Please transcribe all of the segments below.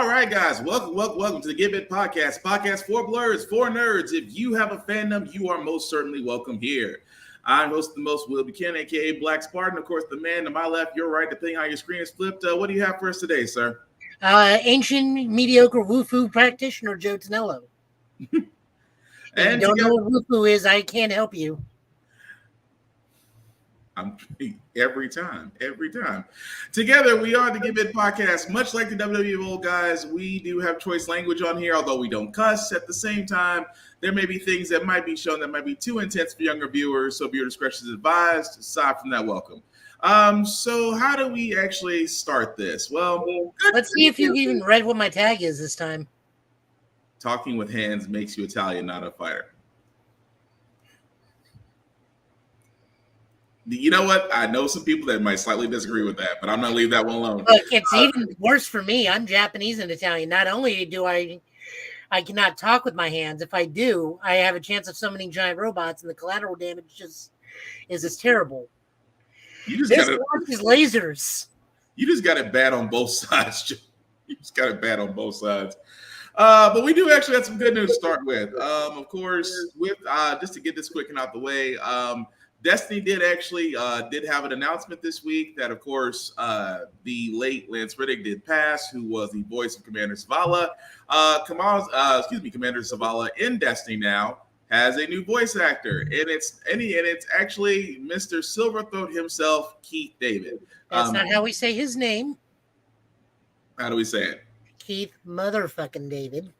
All right, guys, welcome to the Give It podcast for blurs, for nerds. If you have a fandom, you are most certainly welcome here. I'm host the most, Will Buchanan, aka Black Spartan. Of course, the man to my left, your right, depending on how your screen is flipped. What do you have for us today, sir? Ancient mediocre woofu practitioner Joe Tonello. If you don't know what woofu is, I can't help you. Every time. Together, we are the Give It podcast. Much like the WWE old guys, we do have choice language on here, although we don't cuss. At the same time, there may be things that might be shown that might be too intense for younger viewers, so viewer discretion is advised. Aside from that, welcome. So how do we actually start this? Well, let's see if you even read what my tag is this time. Talking with hands makes you Italian, not a fighter. You know what? I know some people that might slightly disagree with that, but I'm going to leave that one alone. Look, it's even worse for me. I'm Japanese and Italian. Not only do I cannot talk with my hands. If I do, I have a chance of summoning giant robots, and the collateral damage is terrible. These lasers. You just got it bad on both sides. But we do actually have some good news to start with. Of course, with just to get this quick and out the way, Destiny did have an announcement this week that, of course, the late Lance Reddick did pass, who was the voice of Commander Zavala. Commander Zavala in Destiny now has a new voice actor, and it's actually Mr. Silverthroat himself, Keith David. That's not how we say his name. How do we say it? Keith motherfucking David.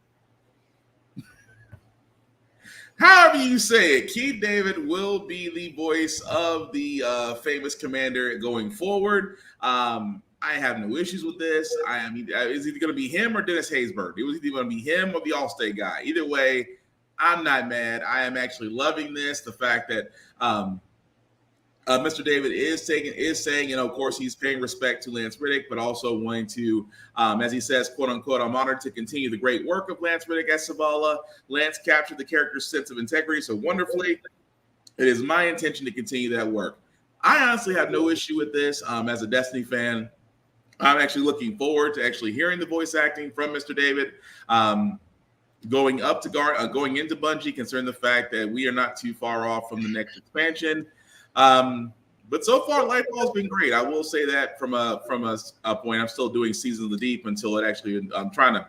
However you say it, Keith David will be the voice of the famous commander going forward. I have no issues with this. Is it going to be him or Dennis Haysbert? It was either going to be him or the Allstate guy. Either way, I'm not mad. I am actually loving this. The fact that Mr. David is saying, of course, he's paying respect to Lance Reddick, but also wanting to, as he says, quote unquote, I'm honored to continue the great work of Lance Reddick as Zavala. Lance captured the character's sense of integrity so wonderfully. It is my intention to continue that work. I honestly have no issue with this. As a Destiny fan, I'm actually looking forward to actually hearing the voice acting from Mr. David. Going into Bungie, considering the fact that we are not too far off from the next expansion. But so far, Lightfall's been great. I will say that from a point, I'm still doing Season of the Deep until it actually. I'm trying to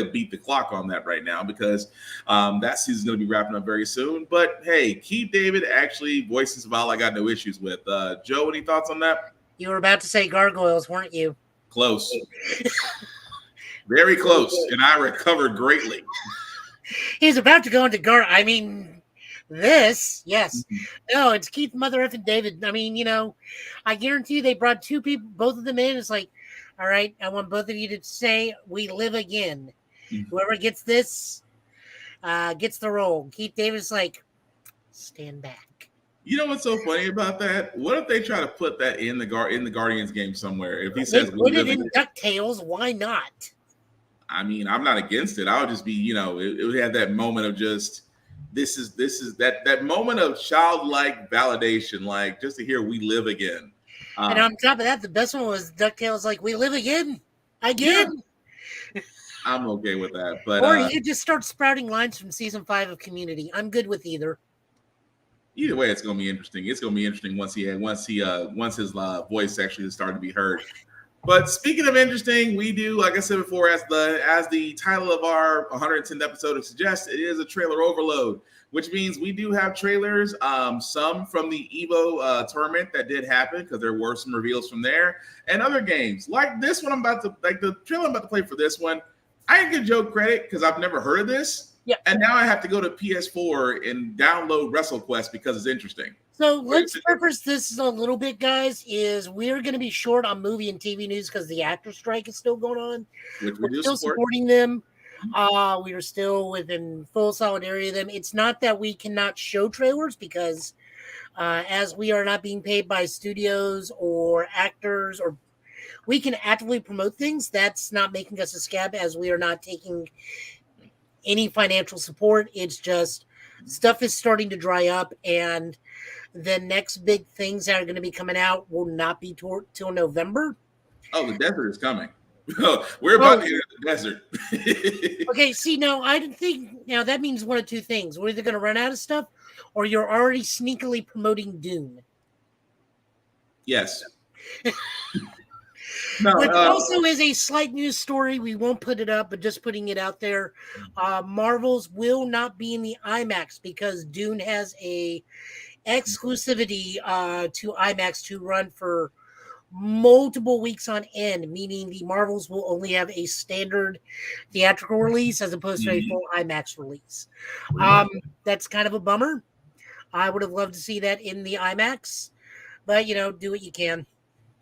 beat the clock on that right now because that season's going to be wrapping up very soon. But hey, Keith David actually voices Zavala. I got no issues with. Joe, any thoughts on that? You were about to say gargoyles, weren't you? Close, very close, and I recovered greatly. He's about to go into this, yes. No, it's Keith Mother effing David. I guarantee you they brought two people, both of them in. It's like, all right, I want both of you to say, we live again. Whoever gets this gets the role. Keith David's like, stand back. You know what's so funny about that? What if they try to put that in the Guardians game somewhere? If he says put it in DuckTales, why not? I'm not against it. I would just be, it would have that moment of just this is that moment of childlike validation, like just to hear we live again. And on top of that, the best one was DuckTales, like we live again. Yeah. I'm okay with that, but or you could just start sprouting lines from season 5 of Community. I'm good with either. Either way, it's going to be interesting. It's going to be interesting once his voice actually is starting to be heard. But speaking of interesting, we do, like I said before, as the title of our 110th episode suggests, it is a trailer overload, which means we do have trailers, some from the EVO tournament that did happen because there were some reveals from there, and other games like this one. The trailer I'm about to play for this one. I can give Joe credit because I've never heard of this. Yeah. And now I have to go to PS4 and download WrestleQuest because it's interesting. So let's purpose this a little bit, guys, is we're going to be short on movie and TV news because the actor strike is still going on. We're still supporting them. We are still within full solidarity of them. It's not that we cannot show trailers because as we are not being paid by studios or actors, or we can actively promote things, that's not making us a scab as we are not taking any financial support. It's just stuff is starting to dry up, and the next big things that are going to be coming out will not be till November. Oh, the desert is coming. We're about to enter the desert. Okay, see, now I think now that means one of two things. We're either going to run out of stuff, or you're already sneakily promoting Dune. Yes. Which also is a slight news story. We won't put it up, but just putting it out there. Marvels will not be in the IMAX because Dune has a exclusivity to IMAX to run for multiple weeks on end, meaning the Marvels will only have a standard theatrical release as opposed to a full IMAX release. That's kind of a bummer. I would have loved to see that in the IMAX, but do what you can.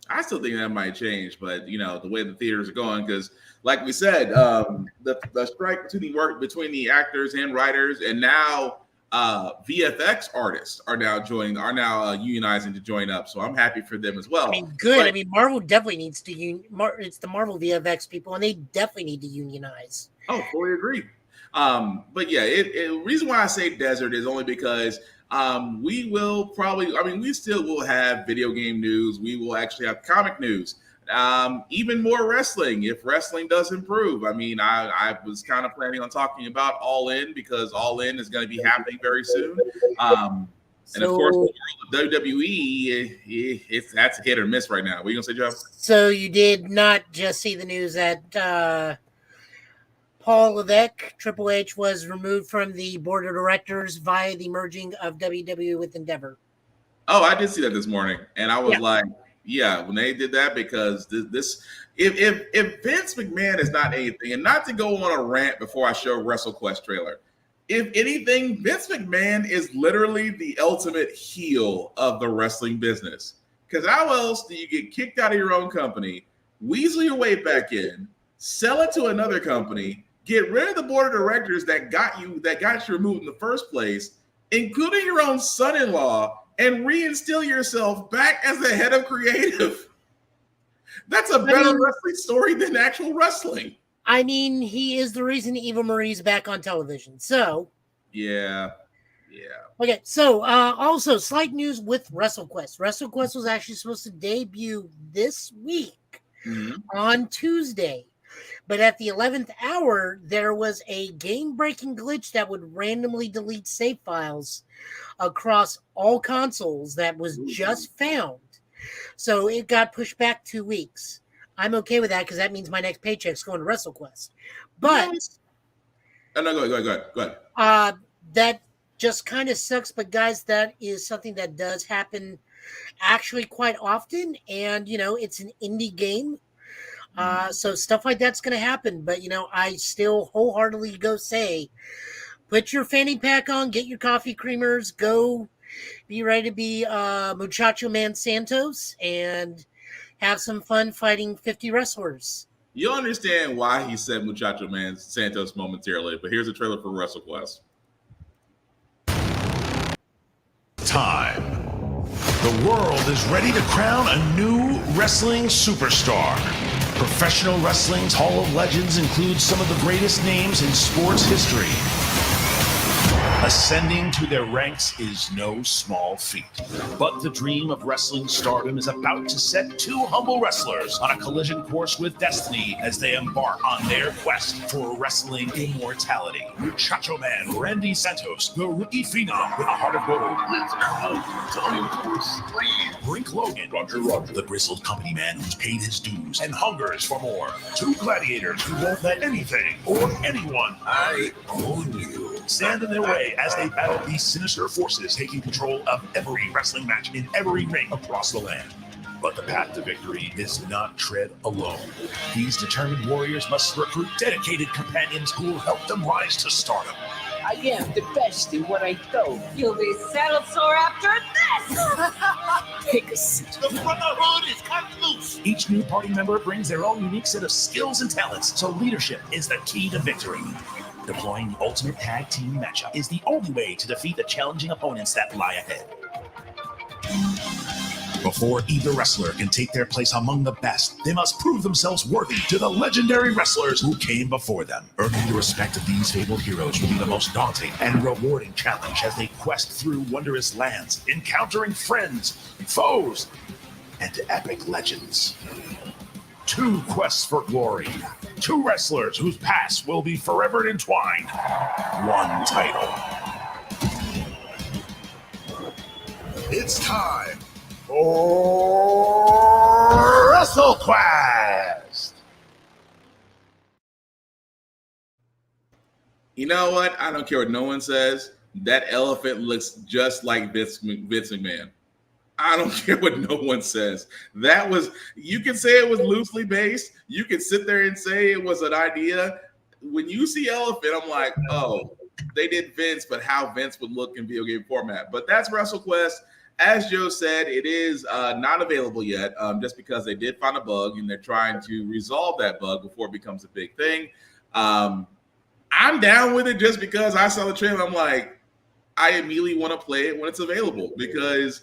I still think that might change, but the way the theaters are going, because like we said, the strike between the actors and writers, and now VFX artists are now unionizing to join up. So I'm happy for them as well. I mean, good. But, I mean, Marvel definitely needs to it's the Marvel VFX people, and they definitely need to unionize. Oh, fully agree. But yeah, reason why I say desert is only because we will probably, we still will have video game news. We will actually have comic news, even more wrestling if wrestling does improve. I was kind of planning on talking about All In because All In is going to be happening very soon. And of course, the world of WWE, that's a hit or miss right now. What are you going to say, Joe? So you did not just see the news that Paul Levesque, Triple H, was removed from the board of directors via the merging of WWE with Endeavor. Oh, I did see that this morning, and I was like, yeah, when they did that, because if Vince McMahon is not anything, and not to go on a rant before I show WrestleQuest trailer, if anything, Vince McMahon is literally the ultimate heel of the wrestling business. Because how else do you get kicked out of your own company, weasel your way back in, sell it to another company, get rid of the board of directors that got you removed in the first place, including your own son-in-law, and reinstill yourself back as the head of creative? That's a better wrestling story than actual wrestling. I mean, he is the reason Eva Marie's back on television. So yeah. Okay, so also slight news with WrestleQuest. WrestleQuest was actually supposed to debut this week on Tuesday. But at the 11th hour, there was a game-breaking glitch that would randomly delete save files across all consoles that was just found. So it got pushed back 2 weeks. I'm okay with that because that means my next paycheck's going to WrestleQuest. But go ahead. That just kind of sucks. But guys, that is something that does happen actually quite often. And, it's an indie game. So stuff like that's going to happen. But, I still wholeheartedly go say, put your fanny pack on, get your coffee creamers, go be ready to be Muchacho Man Santos and have some fun fighting 50 wrestlers. You'll understand why he said Muchacho Man Santos momentarily, but here's a trailer for WrestleQuest. Time. The world is ready to crown a new wrestling superstar. Professional Wrestling's Hall of Legends includes some of the greatest names in sports history. Ascending to their ranks is no small feat. But the dream of wrestling stardom is about to set two humble wrestlers on a collision course with destiny as they embark on their quest for wrestling immortality. Muchacho Man Randy Santos, the rookie phenom with a heart of gold. Let's go. Time for speed. Brink Logan, Roger, the grizzled company man who's paid his dues and hungers for more. Two gladiators who won't let anything or anyone I own you stand in their way as they battle these sinister forces taking control of every wrestling match in every ring across the land. But the path to victory is not tread alone. These determined warriors must recruit dedicated companions who will help them rise to stardom. I am the best in what I do. You'll be settled sore after this! Take a seat. The brotherhood is cut loose. Each new party member brings their own unique set of skills and talents, so leadership is the key to victory. Deploying the ultimate tag team matchup is the only way to defeat the challenging opponents that lie ahead. Before either wrestler can take their place among the best, they must prove themselves worthy to the legendary wrestlers who came before them. Earning the respect of these fabled heroes will be the most daunting and rewarding challenge as they quest through wondrous lands, encountering friends, foes, and epic legends. Two quests for glory. Two wrestlers whose pasts will be forever entwined. One title. It's time. For WrestleQuest. You know what? I don't care what no one says. That elephant looks just like Vince McMahon. I don't care what no one says. That was, you can say it was loosely based. You can sit there and say it was an idea. When you see elephant, I'm like, oh, they did Vince, but how Vince would look in video game format. But that's WrestleQuest. As Joe said, it is not available yet, just because they did find a bug and they're trying to resolve that bug before it becomes a big thing. I'm down with it just because I saw the trailer. I'm like, I immediately want to play it when it's available because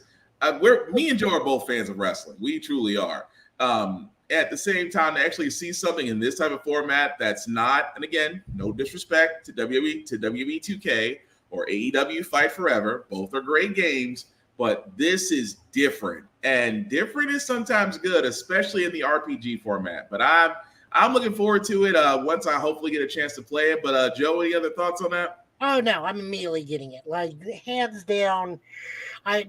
me and Joe are both fans of wrestling. We truly are. At the same time, to actually see something in this type of format that's not, and again, no disrespect to WWE 2K or AEW Fight Forever, both are great games, but this is different, and different is sometimes good, especially in the RPG format. But I'm looking forward to it once I hopefully get a chance to play it. But Joe, any other thoughts on that? Oh no, I'm immediately getting it. Like hands down.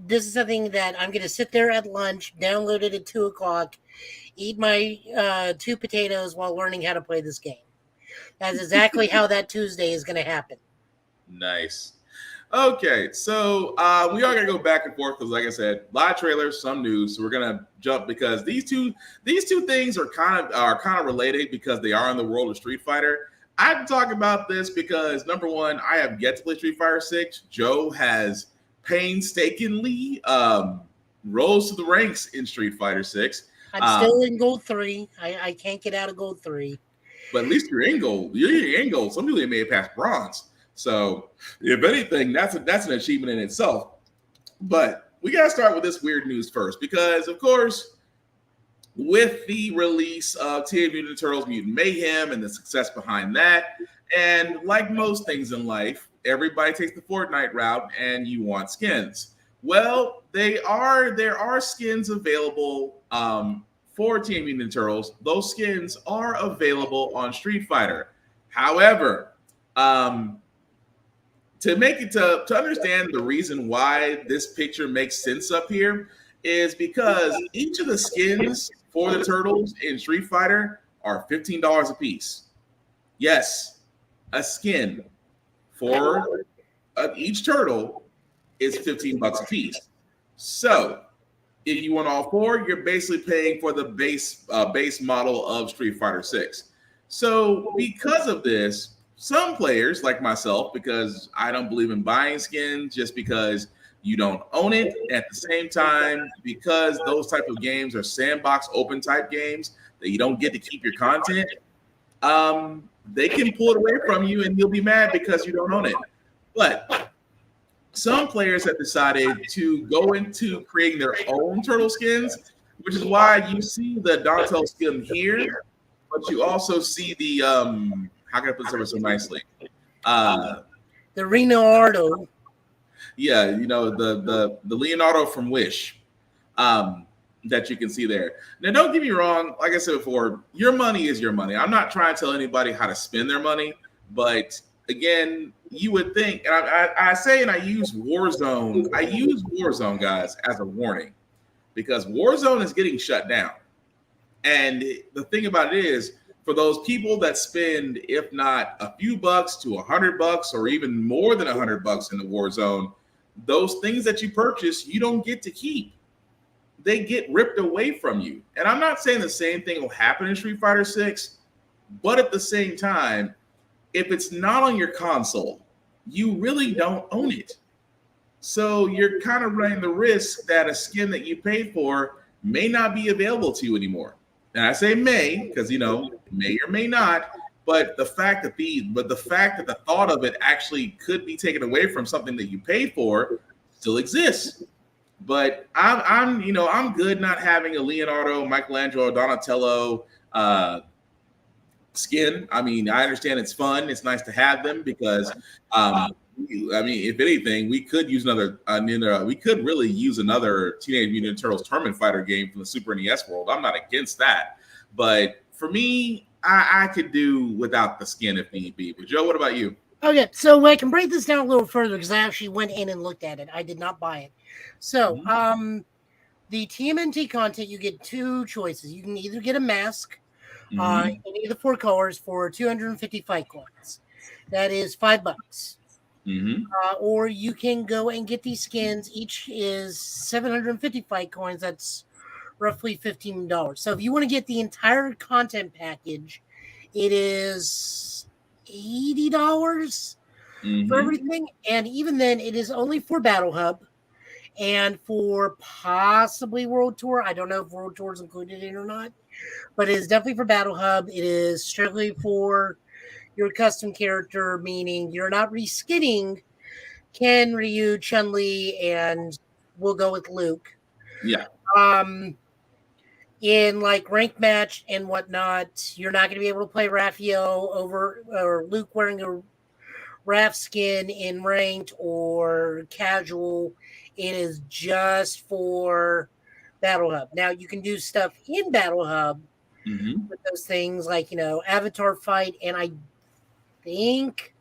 This is something that I'm going to sit there at lunch, download it at 2:00, eat my 2 potatoes while learning how to play this game. That's exactly how that Tuesday is going to happen. Nice. Okay, so we are going to go back and forth because, like I said, a lot of trailers, some news. So we're going to jump because these two things are kind of related because they are in the world of Street Fighter. I can talk about this because number one, I have yet to play Street Fighter 6. Joe has painstakingly rose to the ranks in Street Fighter 6. I'm still in gold 3. I can't get out of gold 3. But at least you're in gold. You're in gold. Some people may have passed bronze. So if anything, that's an achievement in itself. But we got to start with this weird news first because, of course, with the release of Teenage Mutant Ninja Turtles Mutant Mayhem and the success behind that, and like most things in life, everybody takes the Fortnite route and you want skins. Well, there are skins available for Teenage Mutant Ninja Turtles. Those skins are available on Street Fighter. However, to understand the reason why this picture makes sense up here is because each of the skins for the turtles in Street Fighter are $15 a piece. Yes, a skin for each turtle is $15 a piece. So if you want all 4, you're basically paying for the base model of Street Fighter 6. So because of this, some players like myself, because I don't believe in buying skins just because you don't own it, at the same time, because those type of games are sandbox open type games that you don't get to keep your content, they can pull it away from you and you'll be mad because you don't own it. But some players have decided to go into creating their own turtle skins, which is why you see the Donatello skin here, but you also see the how can I put this so nicely? The Leonardo. Yeah, you know, the Leonardo from Wish that you can see there. Now, don't get me wrong. Like I said before, your money is your money. I'm not trying to tell anybody how to spend their money, but again, you would think, and I say, and I use Warzone. I use Warzone, guys, as a warning because Warzone is getting shut down. And the thing about it is, for those people that spend, if not a few bucks to $100 or even more than $100 in the Warzone, those things that you purchase, you don't get to keep. They get ripped away from you. And I'm not saying the same thing will happen in Street Fighter 6, but at the same time, if it's not on your console, you really don't own it. So you're kind of running the risk that a skin that you paid for may not be available to you anymore. And I say may, because may or may not, but the fact that the thought of it actually could be taken away from something that you paid for still exists. But I'm good not having a Leonardo, Michelangelo, Donatello skin. I mean, I understand it's fun. It's nice to have them because if anything, we could use we could really use another Teenage Mutant Ninja Turtles Tournament Fighter game from the Super NES world. I'm not against that. But for me, I could do without the skin if need be. But Joe, what about you? Okay, so I can break this down a little further because I actually went in and looked at it. I did not buy it. So, the TMNT content, you get two choices. You can either get a mask, any of the 4 colors for 250 fight coins. That is $5. Or you can go and get these skins. Each is 750 fight coins. That's roughly $15. So if you want to get the entire content package, it is $80 for everything. And even then, it is only for Battle Hub and for possibly World Tour. I don't know if World Tour is included in or not, but it is definitely for Battle Hub. It is strictly for your custom character, meaning you're not reskinning Ken, Ryu, Chun-Li, and we'll go with Luke. Yeah. In like ranked match and whatnot, you're not going to be able to play Raphael over or Luke wearing a Raph skin in ranked or casual. It is just for Battle Hub. Now you can do stuff in Battle Hub with those things like, Avatar Fight, and I think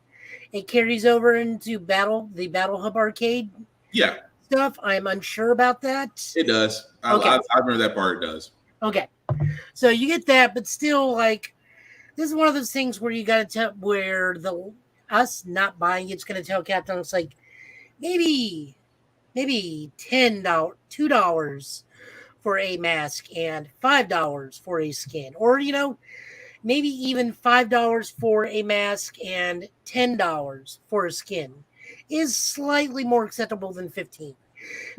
it carries over into the Battle Hub arcade stuff. I'm unsure about that. It does. Okay. I remember that part. It does. Okay. So you get that, but still, like, this is one of those things where you got to tell where us not buying it's going to tell Captain it's like maybe $10, $2 for a mask and $5 for a skin, or maybe even $5 for a mask and $10 for a skin is slightly more acceptable than $15.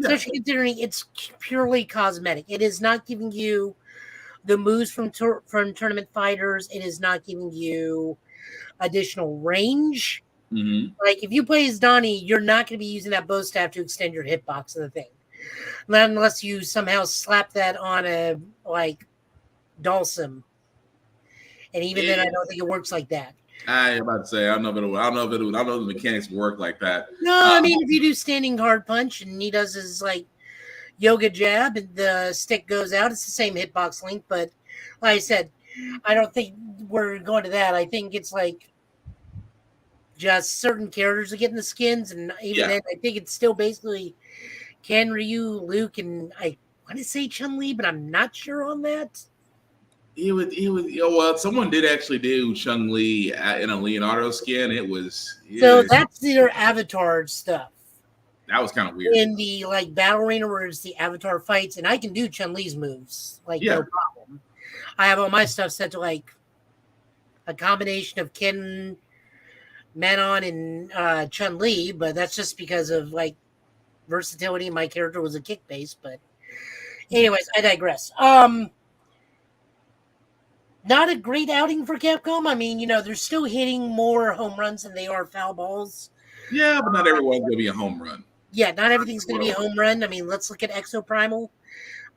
Especially considering it's purely cosmetic. It is not giving you the moves from tournament fighters. It is not giving you additional range. Like if you play as Donnie, you're not going to be using that bow staff to extend your hitbox of the thing, not unless you somehow slap that on a Dhalsim. And even then, I don't think it works like that. I'm about to say I don't know if the mechanics work like that. No, I mean if you do standing hard punch and he does his yoga jab and the stick goes out, it's the same hitbox link. But like I said, I don't think we're going to that. I think it's just certain characters are getting the skins, and even then, I think it's still basically Ken, Ryu, Luke, and I want to say Chun-Li, but I'm not sure on that. Well, someone did actually do Chun-Li in a Leonardo skin. So that's their Avatar stuff. That was kind of weird. In the battle arena where it's the Avatar fights, and I can do Chun-Li's moves no problem. I have all my stuff set to a combination of Ken, Manon, and Chun-Li, but that's just because of versatility. My character was a kick base, but anyways, I digress. Not a great outing for Capcom. I mean, they're still hitting more home runs than they are foul balls. Yeah, but not everyone's going to be a home run. Yeah, not everything's going to be a home run. I mean, let's look at Exoprimal.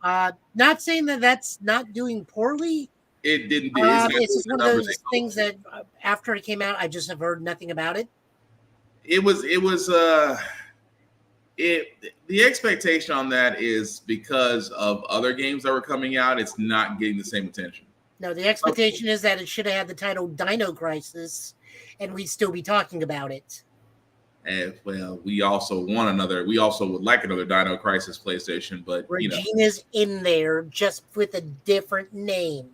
Not saying that that's not doing poorly. It didn't. It's just one of those things that after it came out, I just have heard nothing about it. The expectation on that is because of other games that were coming out, it's not getting the same attention. No, the expectation is that it should have had the title Dino Crisis, and we'd still be talking about it. And well, we also would like another Dino Crisis PlayStation, but Regina's in there just with a different name.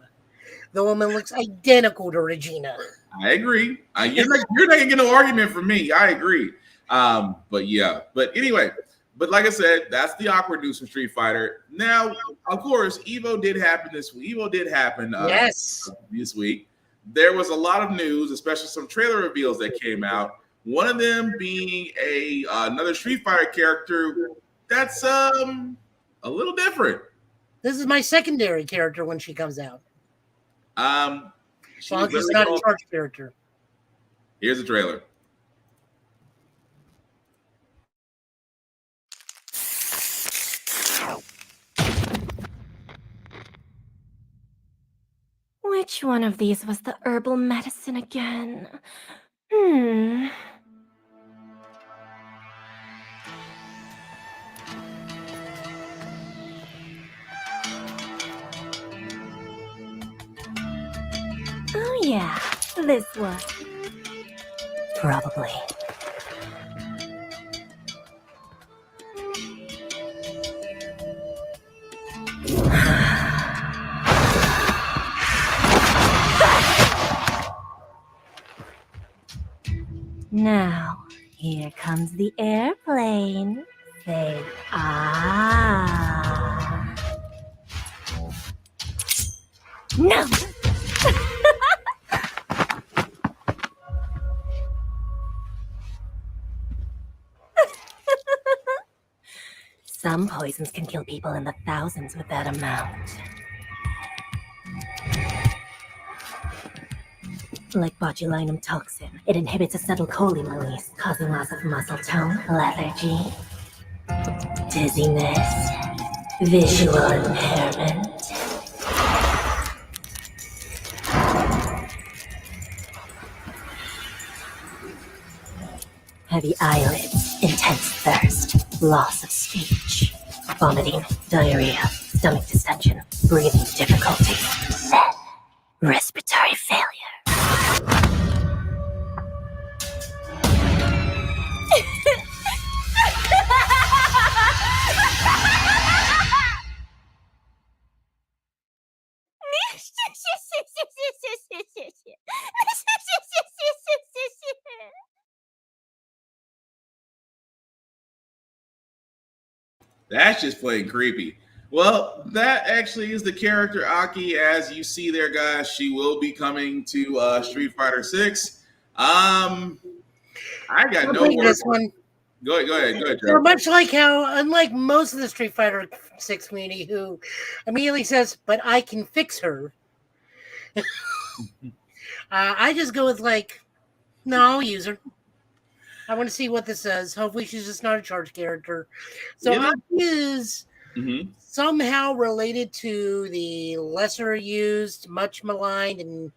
The woman looks identical to Regina. I agree. You're not going to get no argument from me. I agree. But anyway, but like I said, that's the awkward news from Street Fighter. Now, of course, Evo did happen this week. This week. There was a lot of news, especially some trailer reveals that came out. One of them being another Street Fighter character that's a little different. This is my secondary character when she comes out. She's not a charge character. Here's the trailer. Which one of these was the herbal medicine again? this one? Probably. Now, here comes the airplane. Say, ah. No! Some poisons can kill people in the thousands with that amount. Like botulinum toxin, it inhibits acetylcholine release, causing loss of muscle tone, lethargy, dizziness, visual impairment. Heavy eyelids, intense thirst, loss of speech, vomiting, diarrhea, stomach distension, breathing difficulty, then respiratory failure. That's just plain creepy. Well, that actually is the character Aki, as you see there, guys. She will be coming to Street Fighter 6. I got no more. This one. Go ahead, So much like how, unlike most of the Street Fighter 6 community, who immediately says, "But I can fix her," I just go with like, "No, I'll use her. I want to see what this says. Hopefully, she's just not a charge character." So Aki is somehow related to the lesser used, much maligned, and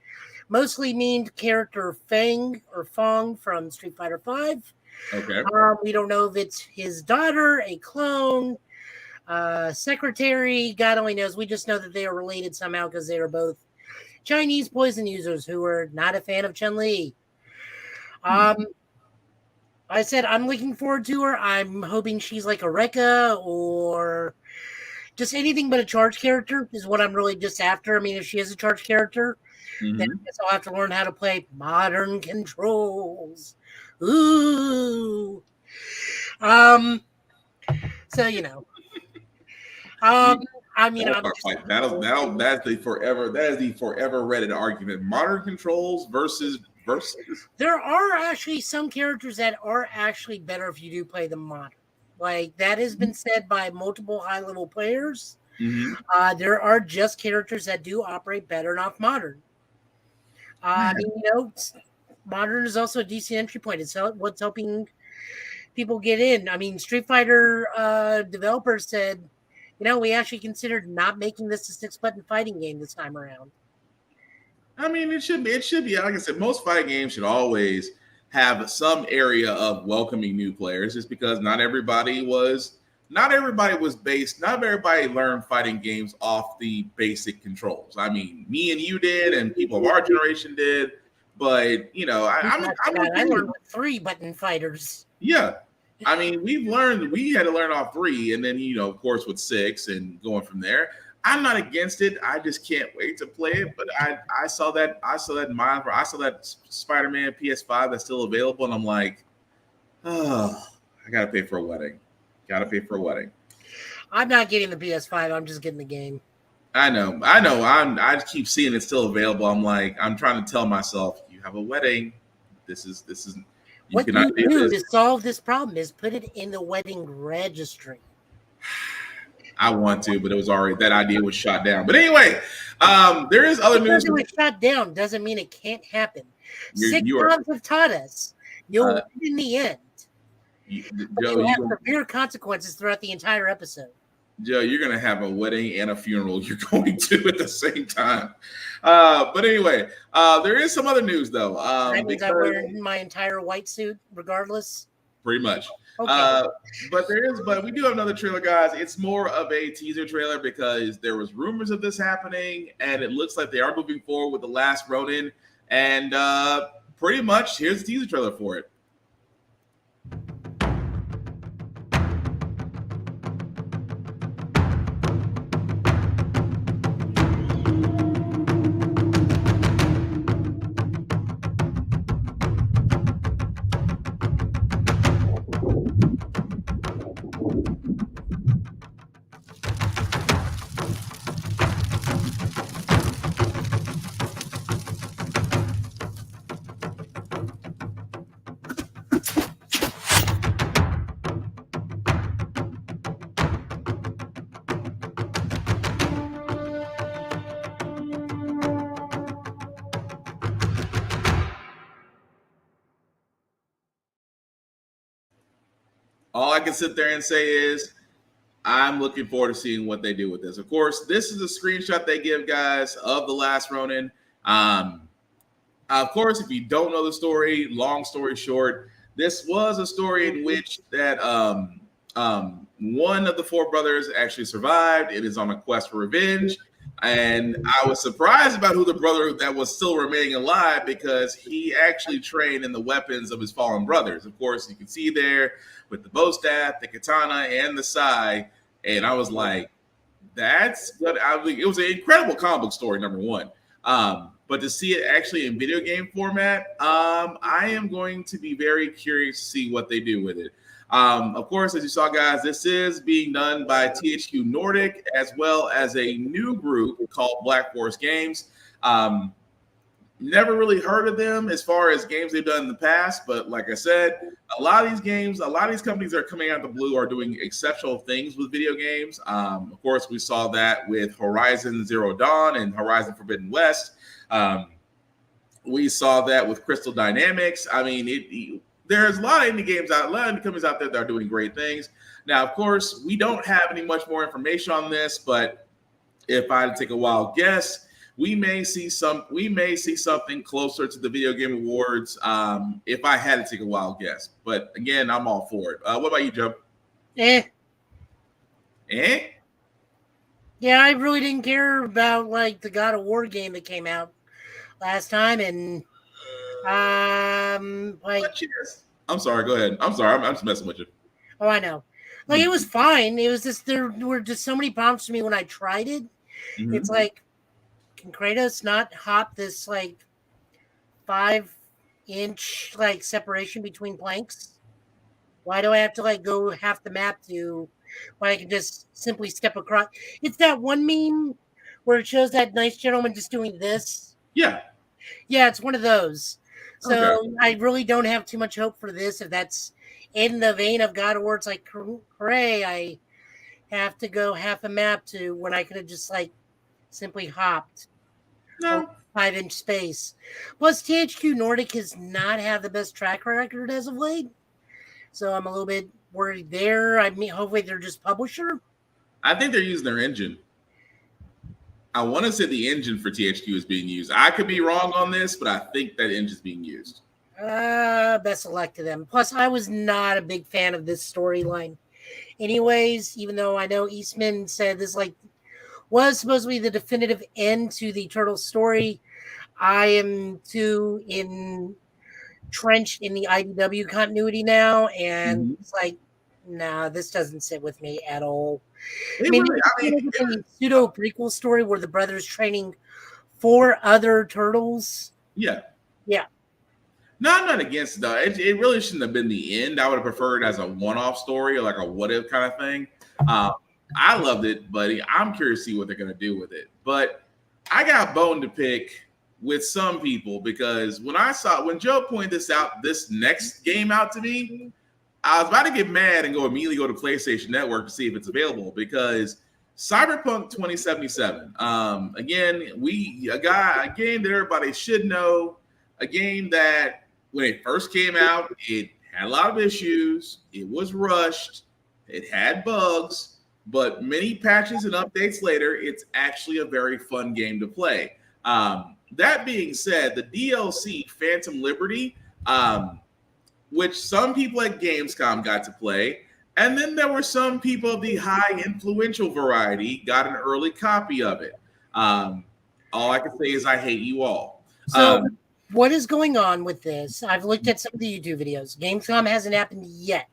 mostly memed character Fang or Fong from Street Fighter 5. Okay. We don't know if it's his daughter, a clone, secretary. God only knows. We just know that they are related somehow because they are both Chinese poison users who are not a fan of Chun-Li. I said I'm looking forward to her. I'm hoping she's like a Rekka or just anything but a charge character is what I'm really just after. I mean, if she is a charge character, then I guess I'll have to learn how to play modern controls. Ooh. So you know. I mean, I'm just, that's the forever. That is the forever Reddit argument. Modern controls versus. There are actually some characters that are actually better if you do play them modern. Like that has been said by multiple high-level players. There are just characters that do operate better off modern. I mean, you know, modern is also a decent entry point. It's what's helping people get in. I mean, Street Fighter developers said, you know, we actually considered not making this a 6-button fighting game this time around. I mean, it should be. Like I said, most fighting games should always have some area of welcoming new players, just because not everybody learned fighting games off the basic controls. I mean, me and you did, and people of our generation did, but you know, I learned with 3-button fighters. Yeah, I mean, we had to learn off 3, and then you know, of course, with 6 and going from there. I'm not against it. I just can't wait to play it. But I saw that Spider-Man PS5 that's still available, and I'm like, oh, I gotta pay for a wedding. I'm not getting the PS5. I'm just getting the game. I know. I keep seeing it still available. I'm like, I'm trying to tell myself, you have a wedding. This is. What you do to solve this problem is put it in the wedding registry. I want to, but that idea was shot down. But anyway, there is other news. It was shot down doesn't mean it can't happen. Sitcoms have taught us you'll win in the end. Joe, you have severe consequences throughout the entire episode. Joe, you're going to have a wedding and a funeral you're going to at the same time. But anyway, there is some other news, though. That means I wear my entire white suit regardless? Pretty much. Okay. But we do have another trailer, guys. It's more of a teaser trailer because there was rumors of this happening, and it looks like they are moving forward with the Last Ronin And pretty much, here's the teaser trailer for it. All I can sit there and say is I'm looking forward to seeing what they do with this. Of course, this is a screenshot they give, guys, of The Last Ronin. Of course, if you don't know the story, long story short, this was a story in which that one of the four brothers actually survived. It is on a quest for revenge. And I was surprised about who the brother that was still remaining alive, because he actually trained in the weapons of his fallen brothers. Of course, you can see there with the bow staff, the katana, and the sai. And I was like, that's good. It was an incredible comic book story, number one. But to see it actually in video game format, I am going to be very curious to see what they do with it. Of course, as you saw, guys, this is being done by THQ Nordic, as well as a new group called Black Forest Games. Never really heard of them as far as games they've done in the past, but like I said, a lot of these games, a lot of these companies that are coming out of the blue are doing exceptional things with video games. Of course, we saw that with Horizon Zero Dawn and Horizon Forbidden West. We saw that with Crystal Dynamics. I mean, there's a lot of indie games out, a lot of indie companies out there that are doing great things. Now, of course, we don't have any much more information on this, but if I had to take a wild guess, we may see something closer to the Video Game Awards. If I had to take a wild guess, but again, I'm all for it. What about you, Joe? Yeah, I really didn't care about like the God of War game that came out last time, and I'm sorry. Go ahead. I'm sorry. I'm just messing with you. Oh, I know. Like, it was fine. It was just there were just so many problems to me when I tried it. Mm-hmm. It's like, can Kratos not hop this like 5-inch like separation between planks? Why do I have to like go half the map to when I can just simply step across? It's that one meme where it shows that nice gentleman just doing this. Yeah, it's one of those. So okay. I really don't have too much hope for this. If that's in the vein of God of War, it's like, hooray, I have to go half a map to when I could have just like simply hopped 5-inch space. Plus, THQ Nordic has not had the best track record as of late, so I'm a little bit worried there. I mean, hopefully they're just publisher. I think they're using their engine. I want to say the engine for THQ is being used. I could be wrong on this, but I think that engine is being used. Best of luck to them. Plus, I was not a big fan of this storyline. Anyways, even though I know Eastman said this like was supposed to be the definitive end to the Turtles story, I am too entrenched in the IDW continuity now, and it's like, nah, this doesn't sit with me at all. I mean, pseudo prequel story where the brothers training 4 other turtles. Yeah. No, I'm not against it, though. It really shouldn't have been the end. I would have preferred it as a one-off story or like a what-if kind of thing. I loved it, buddy. I'm curious to see what they're going to do with it. But I got a bone to pick with some people, because when Joe pointed this next game out to me, I was about to get mad and immediately go to PlayStation Network to see if it's available, because Cyberpunk 2077, again, a game that everybody should know, a game that when it first came out, it had a lot of issues. It was rushed. It had bugs, but many patches and updates later, it's actually a very fun game to play. That being said, the DLC Phantom Liberty, which some people at Gamescom got to play, and then there were some people of the high influential variety got an early copy of it. All I can say is I hate you all. So what is going on with this? I've looked at some of the YouTube videos. Gamescom hasn't happened yet.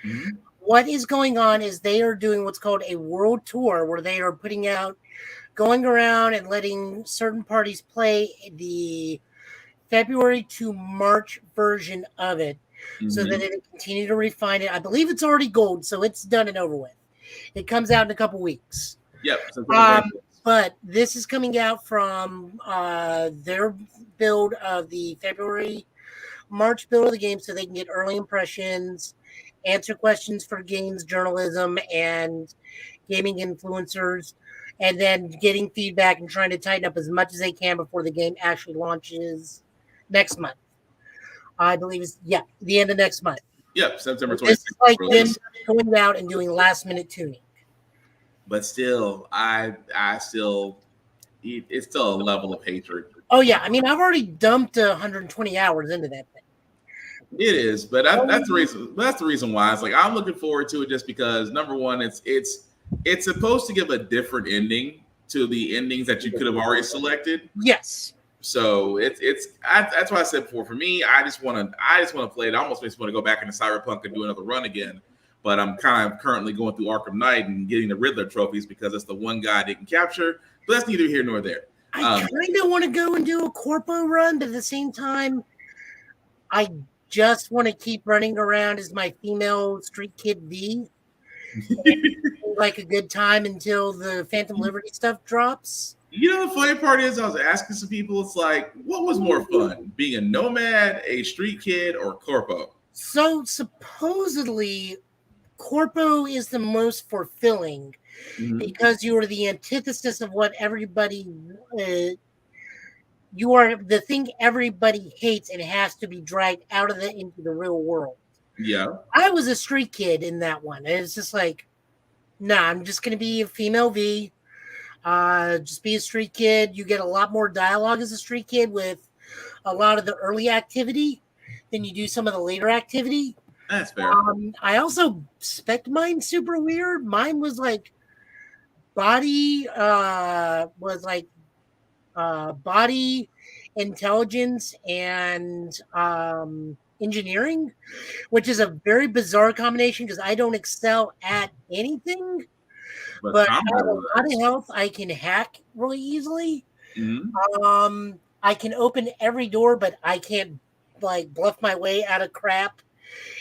Mm-hmm. What is going on is they are doing what's called a world tour, where they are going around and letting certain parties play the February to March version of it, so that they can continue to refine it. I believe it's already gold, so it's done and over with. It comes out in a couple weeks. Yep. But this is coming out from their build of the March build of the game, so they can get early impressions, answer questions for games journalism and gaming influencers, and then getting feedback and trying to tighten up as much as they can before the game actually launches next month. I believe it's the end of next month. Yep, September 26th. This is like them going out and doing last minute tuning. But still, it's still a level of hatred. Oh yeah, I mean, I've already dumped 120 hours into that thing. It is, but that's the reason. That's the reason why it's like I'm looking forward to it, just because number one, it's supposed to give a different ending to the endings that you could have already selected. Yes. So that's why I said before. For me, I just want to play it. It almost makes me want to go back into Cyberpunk and do another run again. But I'm kind of currently going through Arkham Knight and getting the Riddler trophies because it's the one guy I didn't capture. But that's neither here nor there. I kind of want to go and do a Corpo run, but at the same time, I just want to keep running around as my female street kid V. Like a good time until the Phantom Liberty stuff drops. You know, the funny part is I was asking some people, it's like, what was more fun, being a nomad, a street kid, or Corpo? So supposedly, Corpo is the most fulfilling because you are the antithesis of what everybody. You are the thing everybody hates and has to be dragged out of into the real world. Yeah, I was a street kid in that one. It's just like, nah, I'm just going to be a female V. Just be a street kid. You get a lot more dialogue as a street kid with a lot of the early activity than you do some of the later activity. That's fair. I also spec mine super weird. Mine was like body intelligence and engineering, which is a very bizarre combination because I don't excel at anything. But I have a lot of health. I can hack really easily. I can open every door, but I can't like bluff my way out of crap.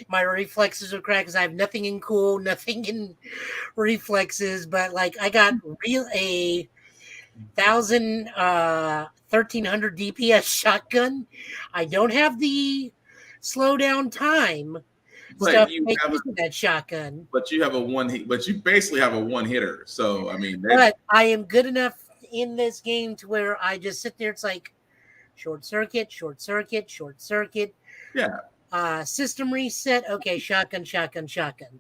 My reflexes are crap because I have nothing in cool, nothing in reflexes. But like I got a 1300 DPS shotgun. I don't have the slow down time. But you have that shotgun. But you have a one hit. But you basically have a one hitter. So I mean, but I am good enough in this game to where I just sit there. It's like short circuit, short circuit, short circuit. Yeah. System reset. Okay, shotgun, shotgun, shotgun.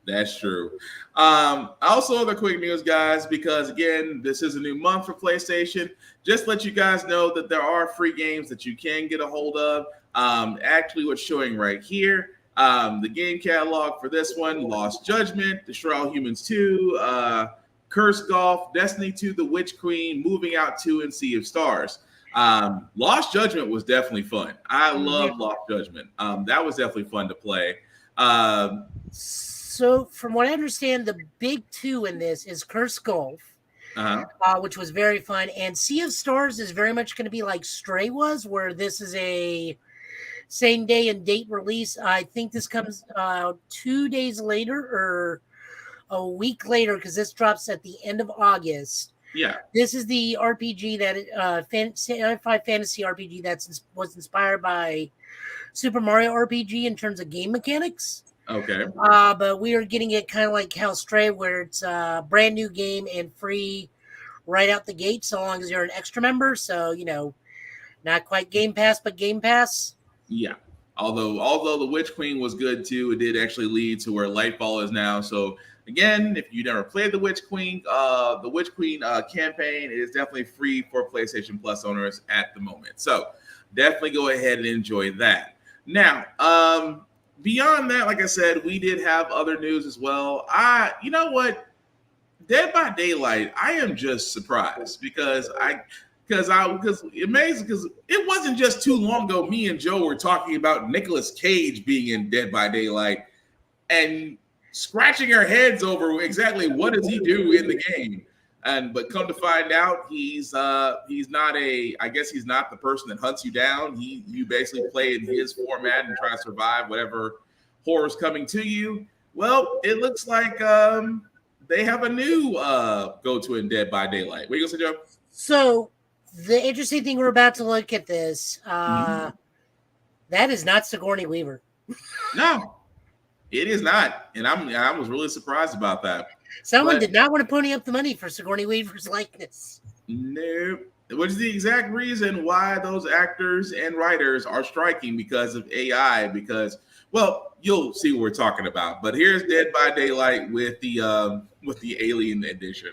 That's true. Also, other quick news, guys, because again, this is a new month for PlayStation. Just let you guys know that there are free games that you can get a hold of. Actually, what's showing right here, the game catalog for this one: Lost Judgment, Destroy All Humans 2, Curse Golf, Destiny 2, The Witch Queen, Moving Out 2, and Sea of Stars. Lost Judgment was definitely fun. I love Lost Judgment. That was definitely fun to play. So, from what I understand, the big two in this is Curse Golf, which was very fun, and Sea of Stars is very much going to be like Stray was, where this is a same day and date release. I think this comes 2 days later or a week later because this drops at the end of August. Yeah, this is the RPG that sci-fi fantasy RPG that was inspired by Super Mario RPG in terms of game mechanics. Okay. But we are getting it kind of like Hell Stray, where it's a brand new game and free right out the gate, so long as you're an extra member. So, you know, not quite Game Pass, but Game Pass. Yeah. Although the Witch Queen was good too, it did actually lead to where Lightfall is now. So again, if you never played the Witch Queen campaign is definitely free for PlayStation Plus owners at the moment. So definitely go ahead and enjoy that. Now, beyond that, like I said, we did have other news as well. You know what? Dead by Daylight, I am just surprised because because amazing because it wasn't just too long ago. Me and Joe were talking about Nicolas Cage being in Dead by Daylight and scratching our heads over exactly what does he do in the game. But come to find out, he's not he's not the person that hunts you down. You basically play in his format and try to survive whatever horror's coming to you. Well, it looks like they have a new go-to in Dead by Daylight. What are you gonna say, Joe? So the interesting thing, we're about to look at this. That is not Sigourney Weaver. No, it is not, and I was really surprised about that. Someone did not want to pony up the money for Sigourney Weaver's likeness. No, which is the exact reason why those actors and writers are striking because of AI. Because, well, you'll see what we're talking about. But here's Dead by Daylight with the Alien edition.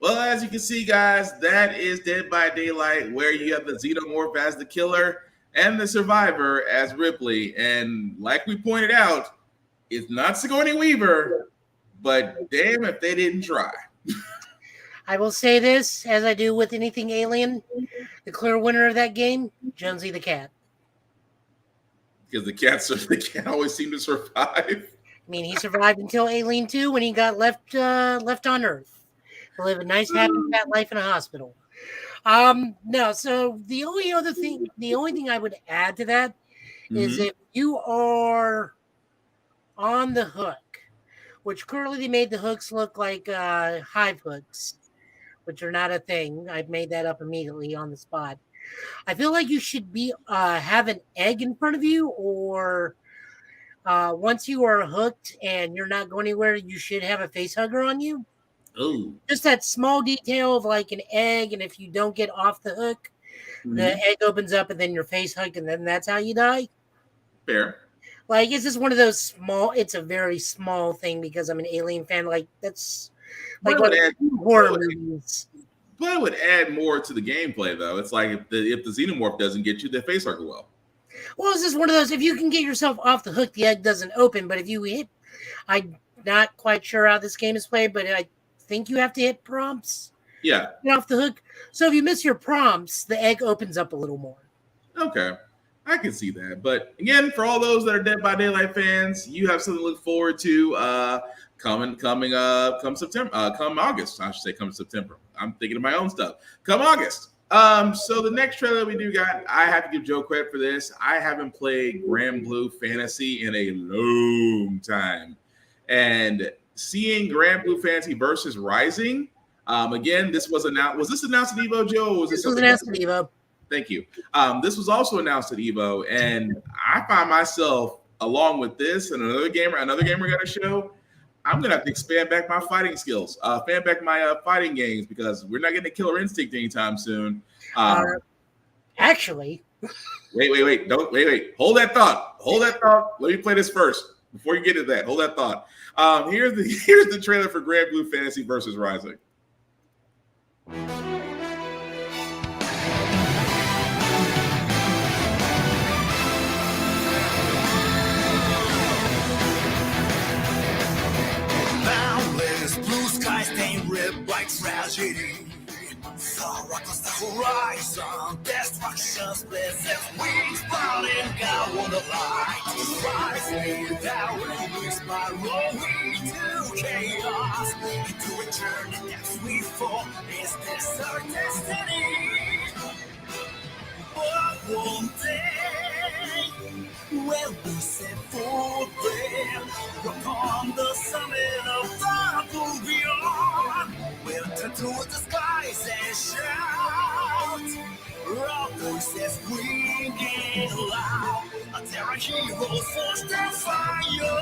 Well, as you can see, guys, that is Dead by Daylight, where you have the Xenomorph as the killer and the survivor as Ripley. And like we pointed out, it's not Sigourney Weaver, but damn if they didn't try. I will say this, as I do with anything Alien, the clear winner of that game, Jonesy the cat. Because the cat always seemed to survive. I mean, he survived until Alien 2 when he got left on Earth to live a nice, happy, fat life in a hospital. No, so the only thing I would add to that is if you are on the hook, which currently they made the hooks look like hive hooks, which are not a thing. I made that up immediately on the spot. I feel like you should be have an egg in front of you, or once you are hooked and you're not going anywhere, you should have a face hugger on you. Ooh. Just that small detail of like an egg, and if you don't get off the hook, the egg opens up and then your face hug, and then that's how you die. Fair. Like, it's just one of those small, it's a very small thing because I'm an Alien fan. Like, that's like horror movies. But it would add more to the gameplay, though. It's like if the Xenomorph doesn't get you, the face hugger will. Well, it's just one of those, if you can get yourself off the hook, the egg doesn't open. But if you hit, I'm not quite sure how this game is played, but I think you have to hit prompts. Yeah. Get off the hook. So if you miss your prompts, the egg opens up a little more. Okay. I can see that. But again, for all those that are Dead by Daylight fans, you have something to look forward to come September, come August. I should say come September. I'm thinking of my own stuff. Come August. So the next trailer we do got, I have to give Joe credit for this. I haven't played Grand Blue Fantasy in a long time. And seeing Grand Blue Fantasy versus Rising, Again, this was announced. Was this announced at Evo, Joe? Or was this was announced at Evo? Thank you. This was also announced at Evo, and I find myself, along with this and another gamer got to show, I'm gonna have to expand back my fighting skills, expand back my fighting games, because we're not getting a Killer Instinct anytime soon. Actually, wait, don't wait. Hold that thought. Let me play this first before you get to that. Hold that thought. Here's the trailer for Grand Blue Fantasy versus Rising. Boundless blue skies stained red by tragedy. Far across the horizon, destruction splits its wings, burning out on the light. Rising without any spiraling to chaos, into a journey that we fall. Is this our destiny? But one day, when we set forth there, upon the summit of the blue beyond, we'll turn to the skies and shout. Our voices ringing loud, until our heroes forged their fire.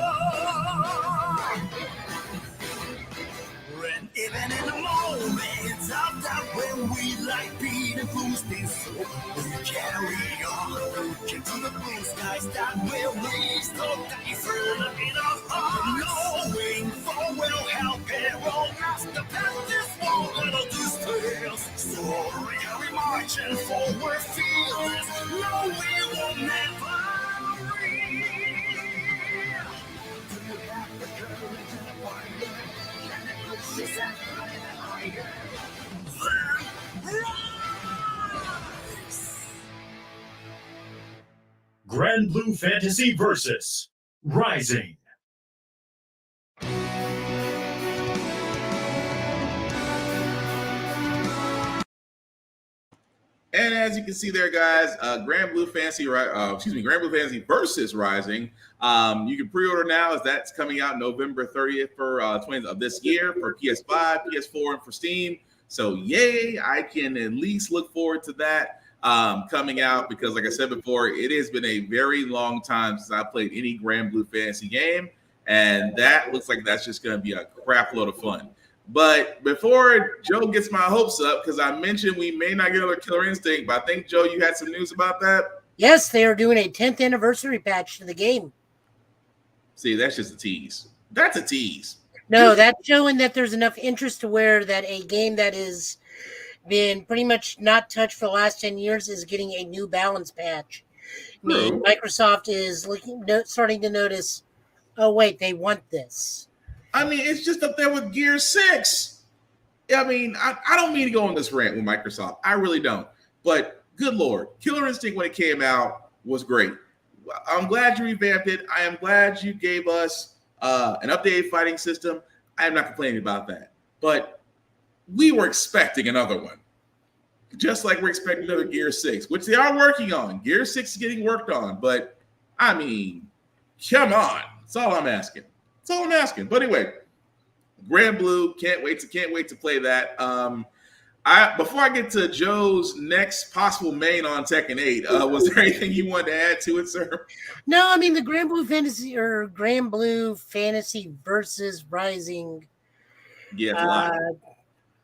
And even in the moments of doubt, when we like beat and boosting soul, we carry on. Get to the blue skies that will reach the day through in our hearts. Knowing for will help everyone us the path this won't let us distance. Soaring, we marching forward, fearless. No, we will never reach. Do you have the courage to fight? Grand Blue Fantasy versus Rising. And as you can see there, guys, Grand Blue Fantasy versus Rising. You can pre-order now, as that's coming out November 30th for 20th of this year for PS5, PS4, and for Steam. So yay, I can at least look forward to that coming out, because like I said before, it has been a very long time since I played any Grand Blue Fantasy game, and that looks like that's just going to be a crap load of fun. But before Joe gets my hopes up, because I mentioned we may not get another Killer Instinct, but I think, Joe, you had some news about that? Yes, they are doing a 10th anniversary patch to the game. See, that's just a tease. That's a tease. No, that's showing that there's enough interest to where that a game that has been pretty much not touched for the last 10 years is getting a new balance patch. I mean, Microsoft is starting to notice, oh, wait, they want this. I mean, it's just up there with Gear 6. I mean, I don't mean to go on this rant with Microsoft. I really don't. But good Lord, Killer Instinct when it came out was great. I'm glad you revamped it. I am glad you gave us an updated fighting system. I am not complaining about that. But we were expecting another one. Just like we're expecting another Gear 6, which they are working on. Gear 6 is getting worked on. But, I mean, come on. That's all I'm asking. That's all I'm asking. But anyway, Grand Blue, can't wait to play that. Before I get to Joe's next possible main on Tekken 8, was there anything you wanted to add to it, sir? No, I mean the Grand Blue Fantasy versus Rising. Yeah,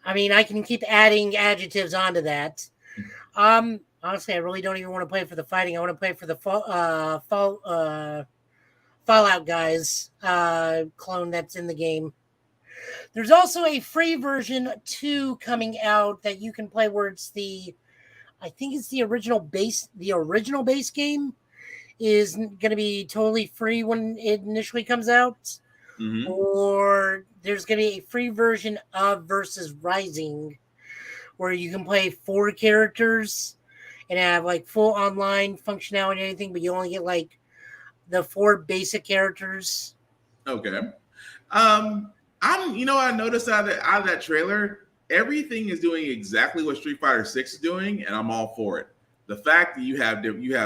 I mean, I can keep adding adjectives onto that. Honestly, I really don't even want to play for the fighting. I want to play for the Fallout guys clone that's in the game. There's also a free version 2 coming out that you can play where it's I think it's the original base game is going to be totally free when it initially comes out. Mm-hmm. Or there's going to be a free version of Versus Rising where you can play 4 characters and have like full online functionality and anything, but you only get like the 4 basic characters. Okay. I noticed out of that trailer, everything is doing exactly what Street Fighter 6 is doing, and I'm all for it. The fact that you have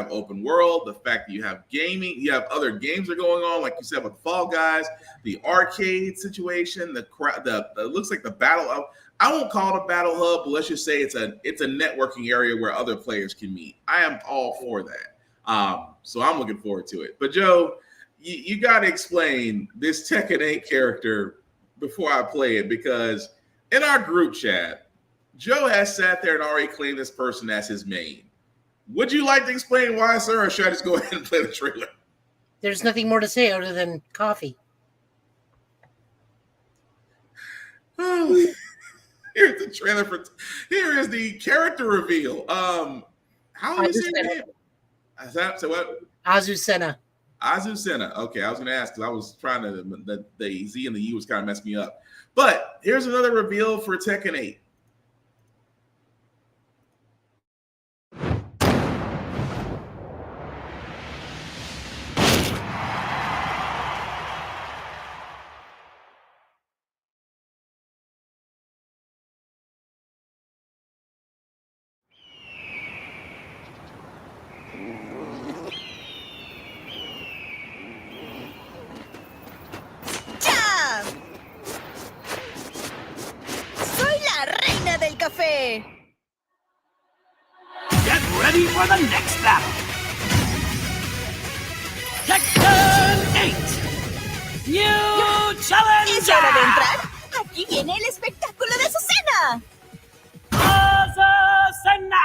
open world, the fact that you have gaming, you have other games that are going on, like you said with Fall Guys, the arcade situation, it looks like the battle of. I won't call it a battle hub, but let's just say it's a networking area where other players can meet. I am all for that. So I'm looking forward to it. But Joe, you got to explain this Tekken 8 character before I play it, because in our group chat, Joe has sat there and already claimed this person as his main. Would you like to explain why, sir, or should I just go ahead and play the trailer? There's nothing more to say other than coffee. Here's the trailer for. Here is the character reveal. How do you say your name? So what? Azucena. Azucena. Okay, I was going to ask because I was trying to. The Z and the U was kind of messing me up. But here's another reveal for Tekken 8. Café. Get ready for the next battle. Tekken 8. New Challenger. ¿Es hora de entrar? Aquí viene el espectáculo de Azucena. Azucena.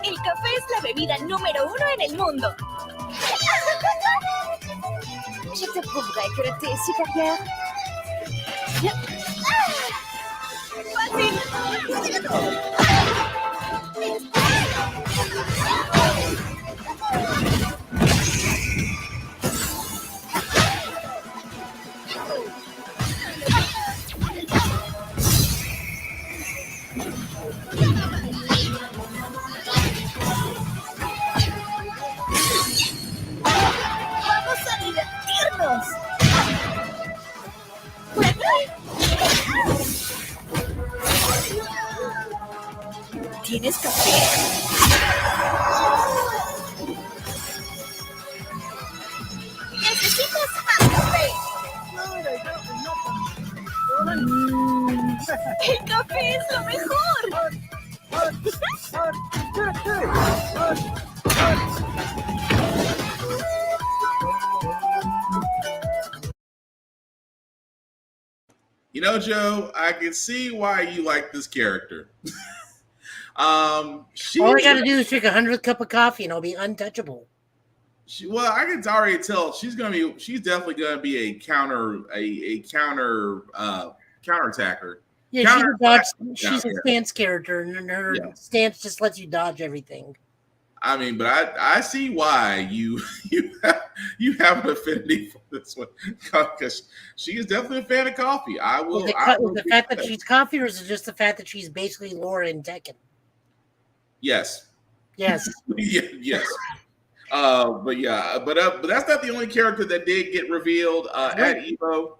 El café es la bebida número 1 en el mundo. Je te prouverai que le thé est supérieur. ¡Vamos a divertirnos! ¿Tienes café? ¿Necesitas más café? ¡El café es lo mejor! You know, Joe, I can see why you like this character. All I got to do is drink 100th cup of coffee, and I'll be untouchable. Well, I can already tell she's definitely gonna be a counterattacker. Yeah, she's a stance character, and her stance just lets you dodge everything. I mean, but I see why you have an affinity for this one, because she is definitely a fan of coffee. The fact that she's coffee, or is it just the fact that she's basically Laura in Tekken? Yes. Yes. Yes. But that's not the only character that did get revealed at Evo.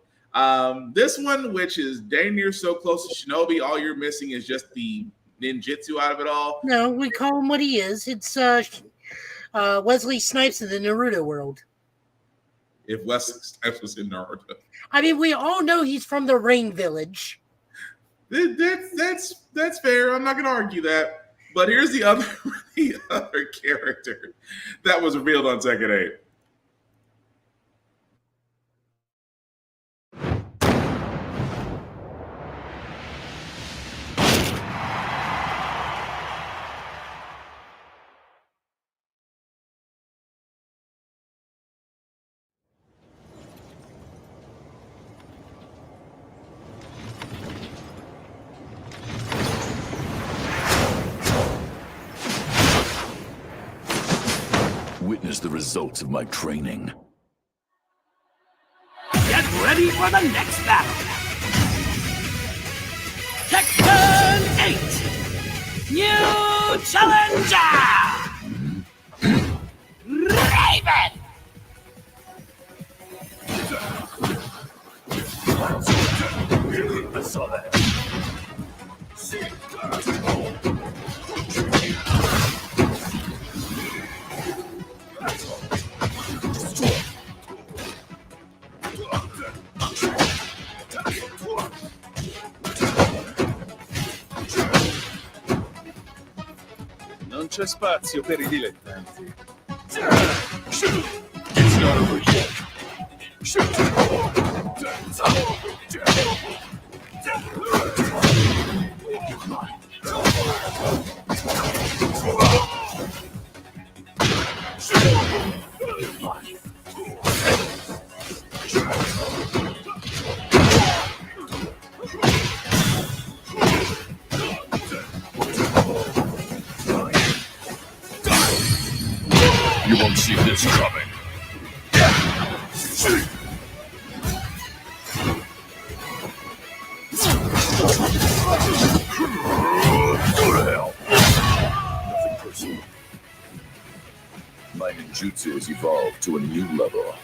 This one, which is dang near so close to Shinobi, all you're missing is just the ninjutsu out of it all. No, we call him what he is. It's Wesley Snipes in the Naruto world. If Wesley Snipes was in Naruto, I mean, we all know he's from the Rain Village. That's fair. I'm not going to argue that. But here's the other character that was revealed on Tekken 8. Witness the results of my training. Get ready for the next battle. Tekken 8. New challenger. Raven. I saw that. Non c'è spazio per I dilettanti. It's not over yet. You won't see this coming. Go to hell. Nothing personal. My ninjutsu has evolved to a new level.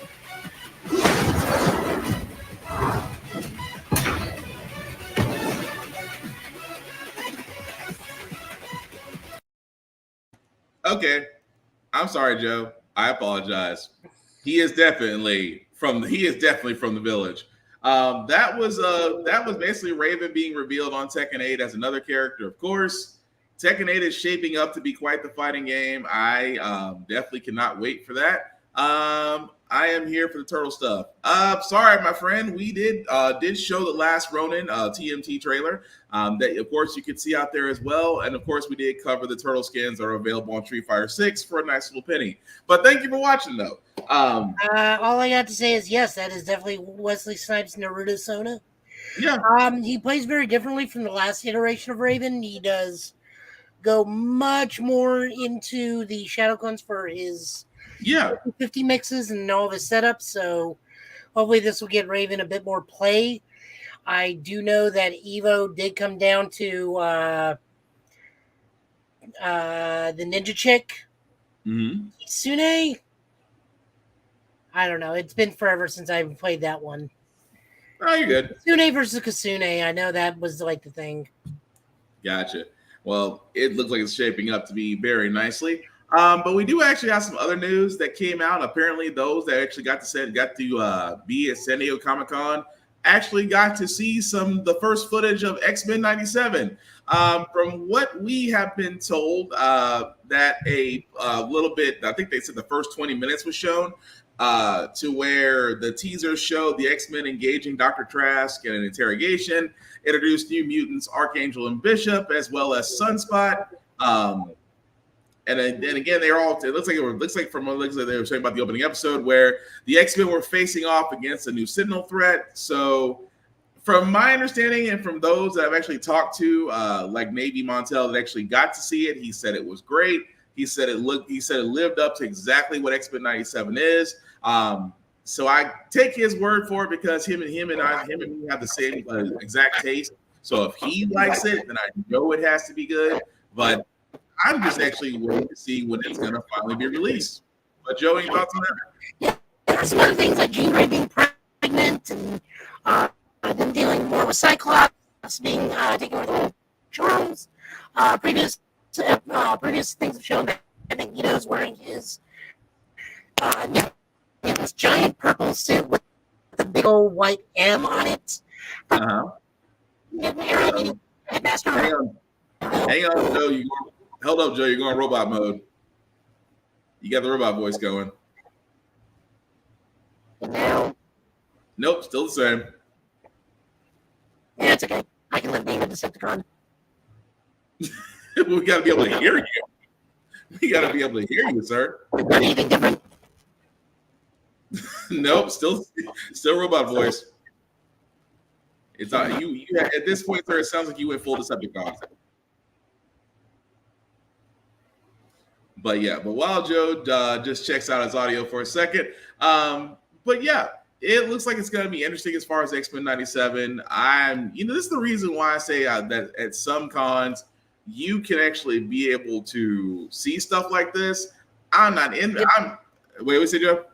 Okay. I'm sorry, Joe. I apologize. He is definitely from the village. That was basically Raven being revealed on Tekken 8 as another character. Of course, Tekken 8 is shaping up to be quite the fighting game. I definitely cannot wait for that. I am here for the turtle stuff. Sorry, my friend. We did show the Last Ronin TMNT trailer that, of course, you can see out there as well. And, of course, we did cover the turtle skins that are available on Street Fighter 6 for a nice little penny. But thank you for watching, though. All I got to say is, yes, that is definitely Wesley Snipes' Naruto Sona. Yeah. He plays very differently from the last iteration of Raven. He does go much more into the Shadow Clones for his 50 mixes and all of his setups. So hopefully this will get Raven a bit more play. I do know that Evo did come down to the ninja chick. Sune. I don't know. It's been forever since I played that one. Oh, you're good. Sune versus Kasune. I know that was like the thing. Gotcha. Well, it looks like it's shaping up to be very nicely. But we do actually have some other news that came out. Apparently, those that actually got to be at San Diego Comic-Con actually got to see the first footage of X-Men 97. From what we have been told, that a little bit, I think they said the first 20 minutes was shown, to where the teaser showed the X-Men engaging Dr. Trask in an interrogation, introduced New Mutants, Archangel and Bishop, as well as Sunspot. And then again, they're all. It looks like they were saying about the opening episode where the X-Men were facing off against a new Sentinel threat. So, from my understanding and from those that I've actually talked to, like Navy Montel that actually got to see it, he said it was great. He said it lived up to exactly what X-Men 97 is. So I take his word for it because him and me have the same exact taste. So if he likes it, then I know it has to be good. But I'm just actually waiting to see when it's going to finally be released. But Joe, any thoughts on that? Yeah, there's some other things like Jean Grey being pregnant and them dealing more with Cyclops being taken over the germs. Previous things have shown that Magneto is wearing his this giant purple suit with the big old white M on it. Hang on, Joe. Hold up, Joe. You're going robot mode. You got the robot voice going. No. Nope, still the same. Yeah, it's okay. I can live being a Decepticon. We got to be able to hear you. We got to be able to hear you, sir. Anything different? Nope, still robot voice. It's you at this point, sir. It sounds like you went full Decepticon. But while Joe just checks out his audio for a second, but yeah, it looks like it's going to be interesting as far as X-Men 97. This is the reason why I say that at some cons you can actually be able to see stuff like this. I'm not in. Wait, what's it, Joe?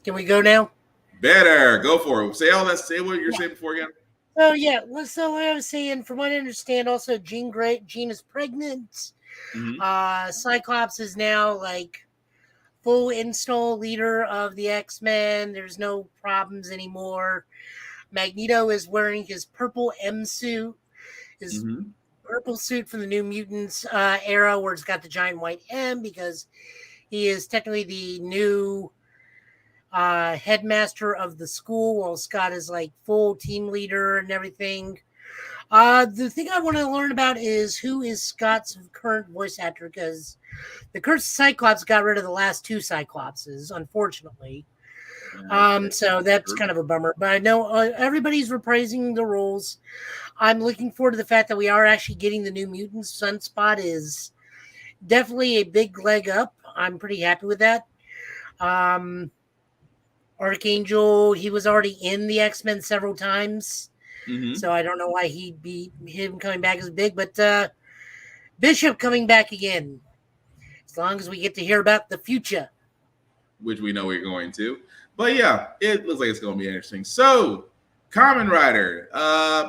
Can we go now? Better go for it. Say what you're saying before again. Oh yeah. So what I was saying, from what I understand, also Jean is pregnant. Mm-hmm. Cyclops is now like full install leader of the X-Men. There's no problems anymore. Magneto is wearing his purple M suit, his purple suit from the New Mutants era, where it's got the giant white M, because he is technically the new headmaster of the school, while Scott is like full team leader and everything. The thing I want to learn about is who is Scott's current voice actor, because the Curse Cyclops got rid of the last two Cyclopses, unfortunately. So that's kind of a bummer. But I know everybody's reprising the roles. I'm looking forward to the fact that we are actually getting the New Mutants. Sunspot is definitely a big leg up. I'm pretty happy with that. Archangel, he was already in the X-Men several times. So I don't know why he'd be him coming back as big, but Bishop coming back again. As long as we get to hear about the future. Which we know we're going to. But yeah, it looks like it's going to be interesting. So, Kamen Rider.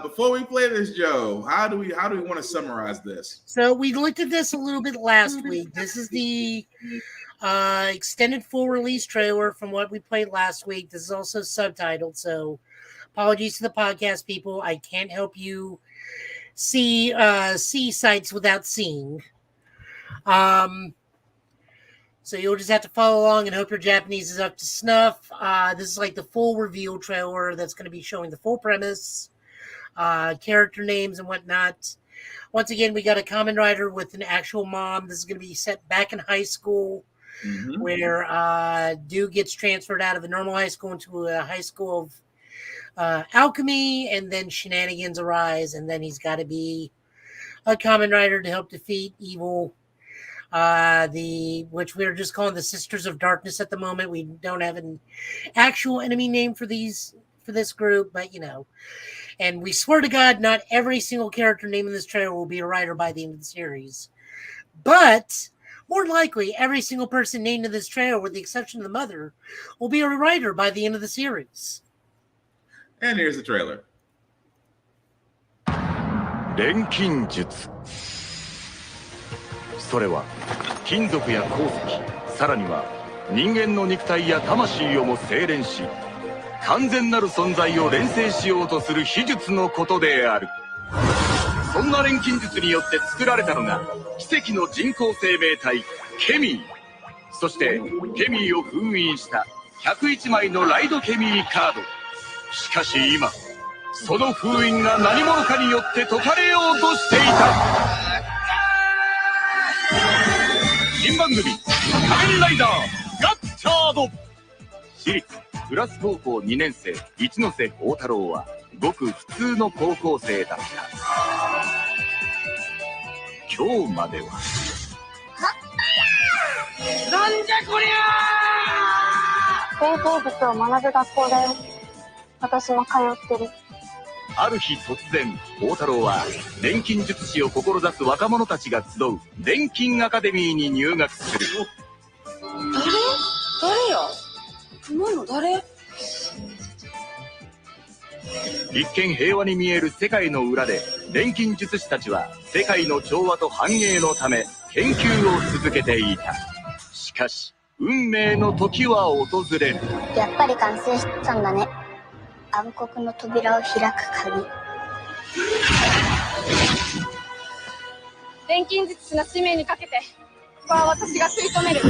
Before we play this, Joe, how do we want to summarize this? So we looked at this a little bit last week. This is the extended full release trailer from what we played last week. This is also subtitled, so apologies to the podcast people. I can't help you see sites without seeing. So you'll just have to follow along and hope your Japanese is up to snuff. This is like the full reveal trailer that's going to be showing the full premise, character names and whatnot. Once again, we got a Kamen Rider with an actual mom. This is going to be set back in high school, where Dude gets transferred out of a normal high school into a high school of alchemy, and then shenanigans arise, and then he's got to be a Kamen Rider to help defeat evil. Which we're just calling the Sisters of Darkness at the moment. We don't have an actual enemy name for this group, but and we swear to God, not every single character named in this trailer will be a writer by the end of the series. But more likely, every single person named in this trailer, with the exception of the mother, will be a writer by the end of the series. And here's the trailer. 錬金術。それは金属や鉱石、さらには人間の肉体や魂をも精錬し、完全なる存在を錬成しようとする秘術のことである。そんな錬金術によって作られたのが奇跡の人工生命体ケミー、そしてケミーを封印した101枚のライドケミーカード。しかし今、その封印が何者かによって解かれようとしていた。新番組「仮面ライダーガッチャード」。私立浦須高校2年生一ノ瀬幸太郎はごく普通の高校生だった。今日まではなんじゃこりゃー！生物を学ぶ学校だよ。私も通ってる。ある日突然、幸太郎は錬金術師を志す若者たちが集う錬金アカデミーに入学する。誰や？今の誰？一見平和に見える世界の裏で、錬金術師たちは世界の調和と繁栄のため研究を続けていた。しかし運命の時は訪れる。やっぱり完成したんだね。暗黒の扉を開く鍵。錬金術師の使命にかけて、ここは私が食い止める。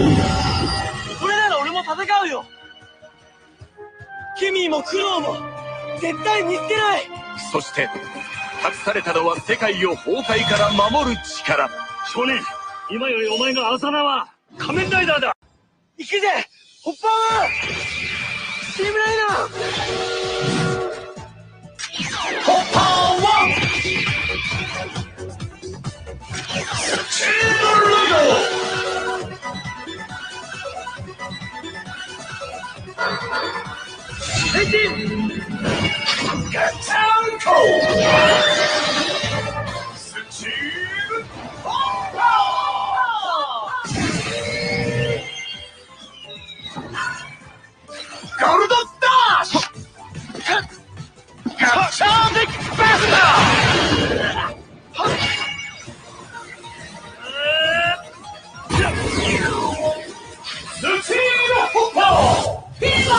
それなら俺も戦うよ。ケミーもクロウも絶対見つけない。そして託されたのは世界を崩壊から守る力。少年、今よりお前のあだ名は仮面ライダーだ。行くぜ、ホッパーチームライダー。ホッパーワン。チームライダー。ゴールドダッシュカプチャーディックバスタースチールホッパーフィーバー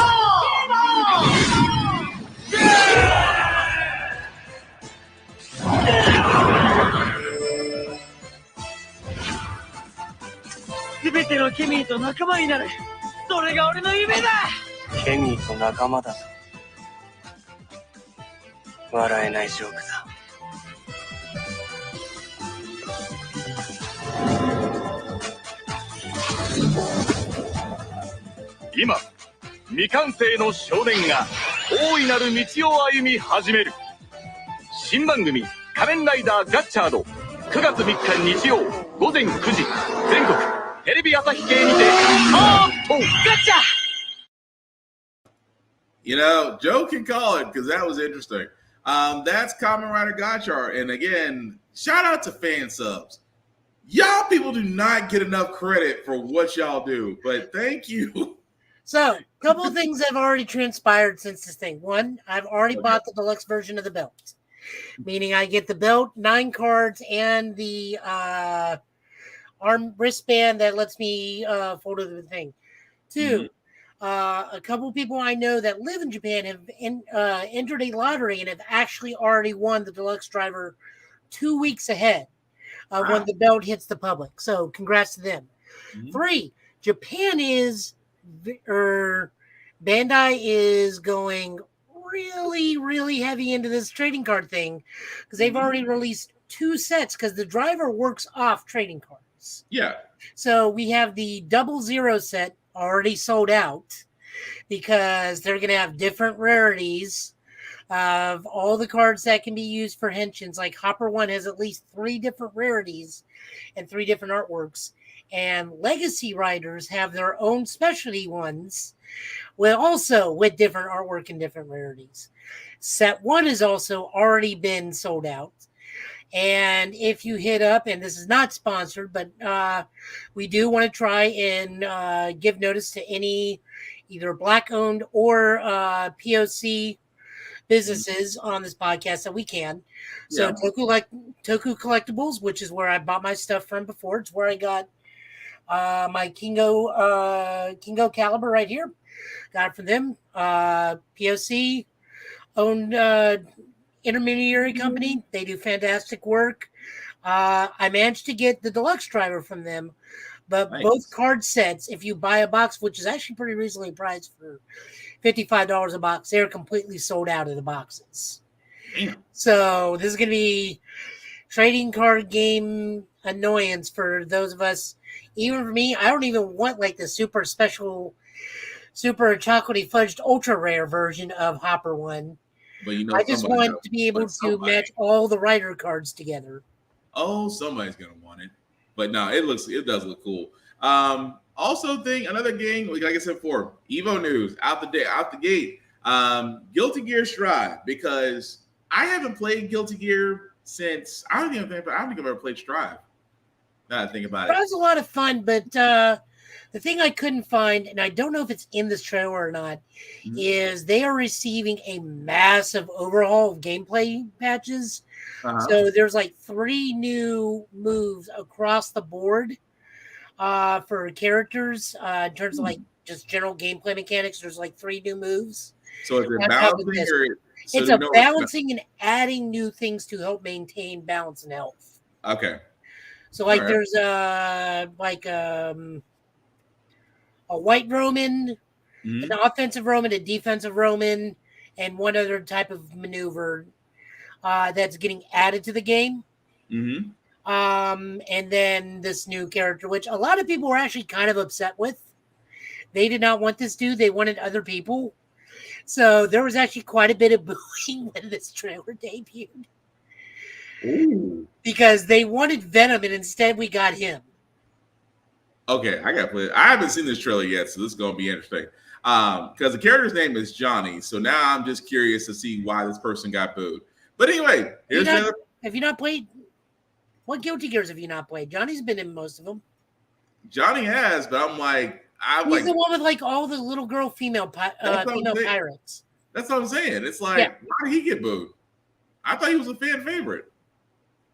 全てのケミーと仲間になるそれが俺の夢だケミーと仲間だぞ笑えないジョークだ今未完成の少年が大いなる道を歩み始める新番組「仮面ライダーガッチャード」9月3日日曜午前9時全国テレビ朝日系にてスタートガッチャ You know, Joe can call it because that was interesting. That's Kamen Rider Gotchar. And again, shout out to fan subs. Y'all people do not get enough credit for what y'all do, but thank you. So, a couple of things have already transpired since this thing. One, I've already bought the deluxe version of the belt, meaning I get the belt, 9 cards, and the arm wristband that lets me fold the thing. 2, a couple of people I know that live in Japan have entered a lottery and have actually already won the deluxe driver 2 weeks ahead of when the belt hits the public. So congrats to them. 3, Japan is, Bandai is going really, really heavy into this trading card thing because they've already released 2 sets because the driver works off trading cards. Yeah. So we have the 00 set already sold out because they're going to have different rarities of all the cards that can be used for henshins. Like Hopper 1 has at least 3 different rarities and 3 different artworks. And Legacy Riders have their own specialty ones with different artwork and different rarities. Set 1 has also already been sold out. And if you hit up, and this is not sponsored, but we do want to try and give notice to any either Black-owned or POC businesses on this podcast that we can. So Toku Collectibles, which is where I bought my stuff from before. It's where I got my Kingo Caliber right here. Got it from them. POC owned intermediary company. They do fantastic work. I managed to get the deluxe driver from them, but both card sets, if you buy a box, which is actually pretty reasonably priced for $55 a box, they're completely sold out of the boxes. Damn. So this is going to be trading card game annoyance for those of us. Even for me, I don't even want like the super special, super chocolatey fudged ultra rare version of Hopper 1. But you know, I just want to be able to match all the rider cards together. Oh, somebody's gonna want it. But no, it does look cool. Also, another game, like I said before, Evo News out the gate. Guilty Gear Strive, because I haven't played Guilty Gear since I don't think I've ever played Strive. Now I think about it. It was a lot of fun, but the thing I couldn't find, and I don't know if it's in this trailer or not, is they are receiving a massive overhaul of gameplay patches. So there's like 3 new moves across the board for characters in terms of like just general gameplay mechanics. There's like 3 new moves. So is it balancing it's balancing and adding new things to help maintain balance and health. Okay. So like there's a white Roman, an offensive Roman, a defensive Roman, and one other type of maneuver that's getting added to the game. And then this new character, which a lot of people were actually kind of upset with. They did not want this dude. They wanted other people. So there was actually quite a bit of booing when this trailer debuted. Ooh. Because they wanted Venom, and instead we got him. Okay, I gotta play it. I haven't seen this trailer yet, so this is gonna be interesting. Because the character's name is Johnny, so now I'm just curious to see why this person got booed. But anyway, here's have you not played? What Guilty Gears have you not played? Johnny's been in most of them. Johnny has, but I'm like, he's the one with like all the little girl female pirates. That's what I'm saying. It's like, why did he get booed? I thought he was a fan favorite.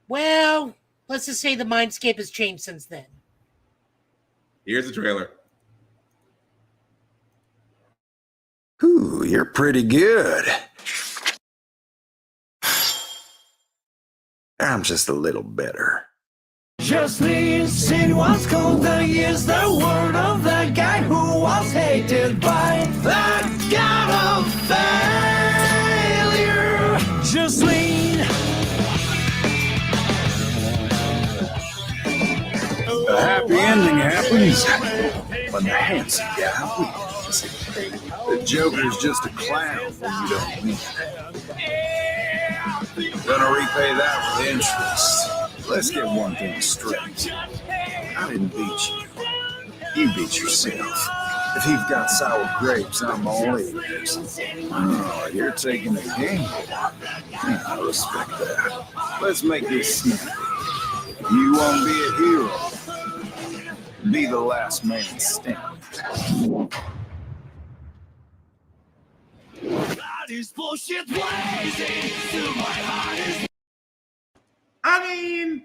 Well, let's just say the mindscape has changed since then. Here's the trailer. Ooh, you're pretty good. I'm just a little better. Just listen what's called the years, the word of the guy who was hated by the god of failure. Just lean. A happy ending happens when the handsome guy wins. The Joker's just a clown when you don't win. Gonna repay that with interest. Let's get one thing straight. I didn't beat you. You beat yourself. If you've got sour grapes, I'm all ears. Oh, you're taking a game. I respect that. Let's make this snappy. You won't be a hero. Be the last man standing. I mean,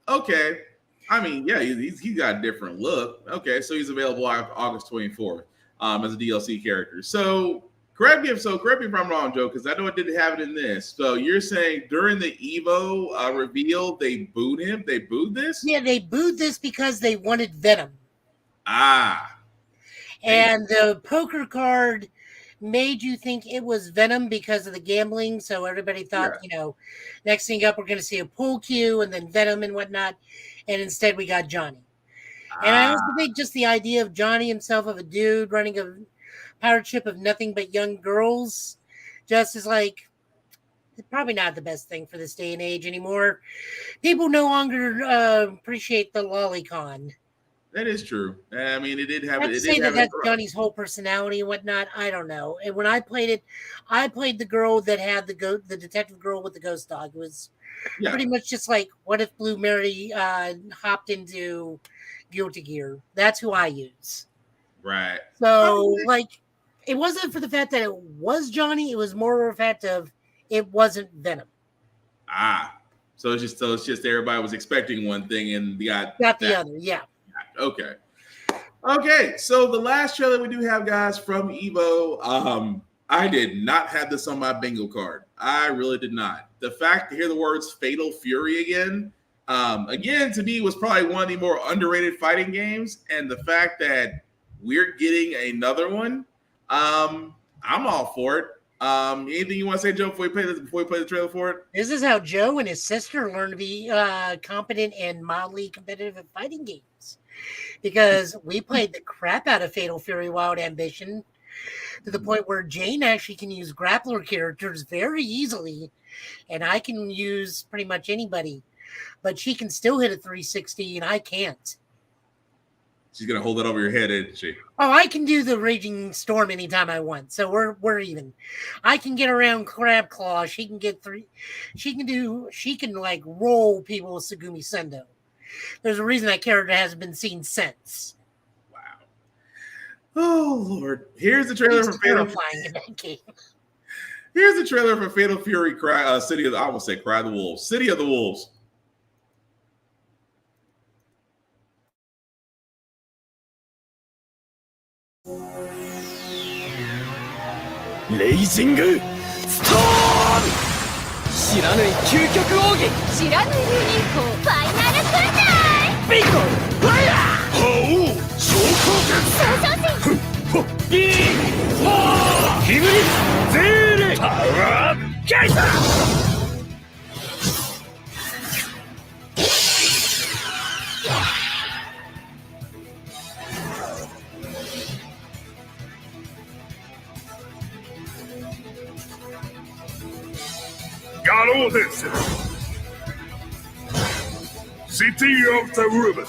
okay. I mean, yeah, he's got a different look. Okay, so he's available August 24th as a DLC character. So correct me if I'm wrong, Joe, because I know I didn't have it in this. So you're saying during the Evo reveal, they booed him? They booed this? Yeah, they booed this because they wanted Venom. Ah. And the poker card made you think it was Venom because of the gambling. So everybody thought, next thing up, we're going to see a pool cue and then Venom and whatnot. And instead we got Johnny. And I also think just the idea of Johnny himself, of a dude running a pirate ship of nothing but young girls, just is like, probably not the best thing for this day and age anymore. People no longer appreciate the lolicon. That is true. I mean, it did have. I'd say that's Johnny's whole personality and whatnot. I don't know. And when I played it, I played the girl that had the detective girl with the ghost dog. It was pretty much just like, what if Blue Mary hopped into Guilty Gear? That's who I use. Right. So, like, it wasn't for the fact that it was Johnny. It was more of a fact of it wasn't Venom. So it's just everybody was expecting one thing and got the other. Yeah. Okay. So the last trailer we do have, guys, from Evo. I did not have this on my bingo card. I really did not. The fact to hear the words Fatal Fury again, to me, was probably one of the more underrated fighting games. And the fact that we're getting another one, I'm all for it. Anything you want to say, Joe, before we play the trailer for it? This is how Joe and his sister learned to be competent and mildly competitive at fighting games. Because we played the crap out of Fatal Fury Wild Ambition to the point where Jane actually can use grappler characters very easily, and I can use pretty much anybody. But she can still hit a 360, and I can't. She's gonna hold it over your head, isn't she? Oh, I can do the Raging Storm anytime I want, so we're even. I can get around Crab Claw. She can get three. She can like roll people with Sugumi Sendo. There's a reason that character hasn't been seen since. Wow. Oh Lord! Here's the trailer for Fatal Fury. Here's the trailer for Fatal Fury. City of the Wolves. City of the Wolves. レイジングストーン知らぬい究極奥義知らぬい流忍法ファイナルサンダービンゴファイヤー覇王昇降拳ビーフォーヒブリゼーレパワーケイサー画廊伝説 City of the Ribbon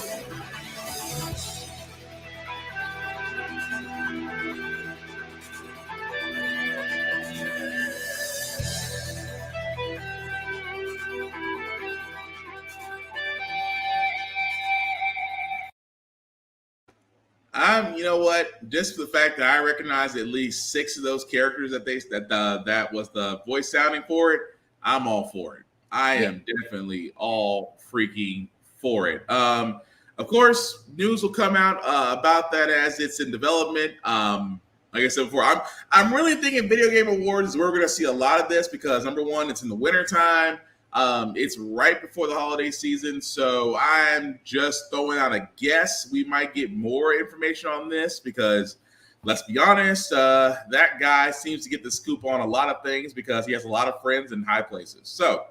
You know what? Just the fact that I recognize at least 6 of those characters that was the voice sounding for it, I'm all for it. I am definitely all freaking for it. Of course, news will come out about that as it's in development. Like I said before, I'm really thinking Video Game Awards. We're going to see a lot of this because number one, it's in the wintertime. It's right before the holiday season, so I'm just throwing out a guess. We might get more information on this because, let's be honest, that guy seems to get the scoop on a lot of things because he has a lot of friends in high places. So,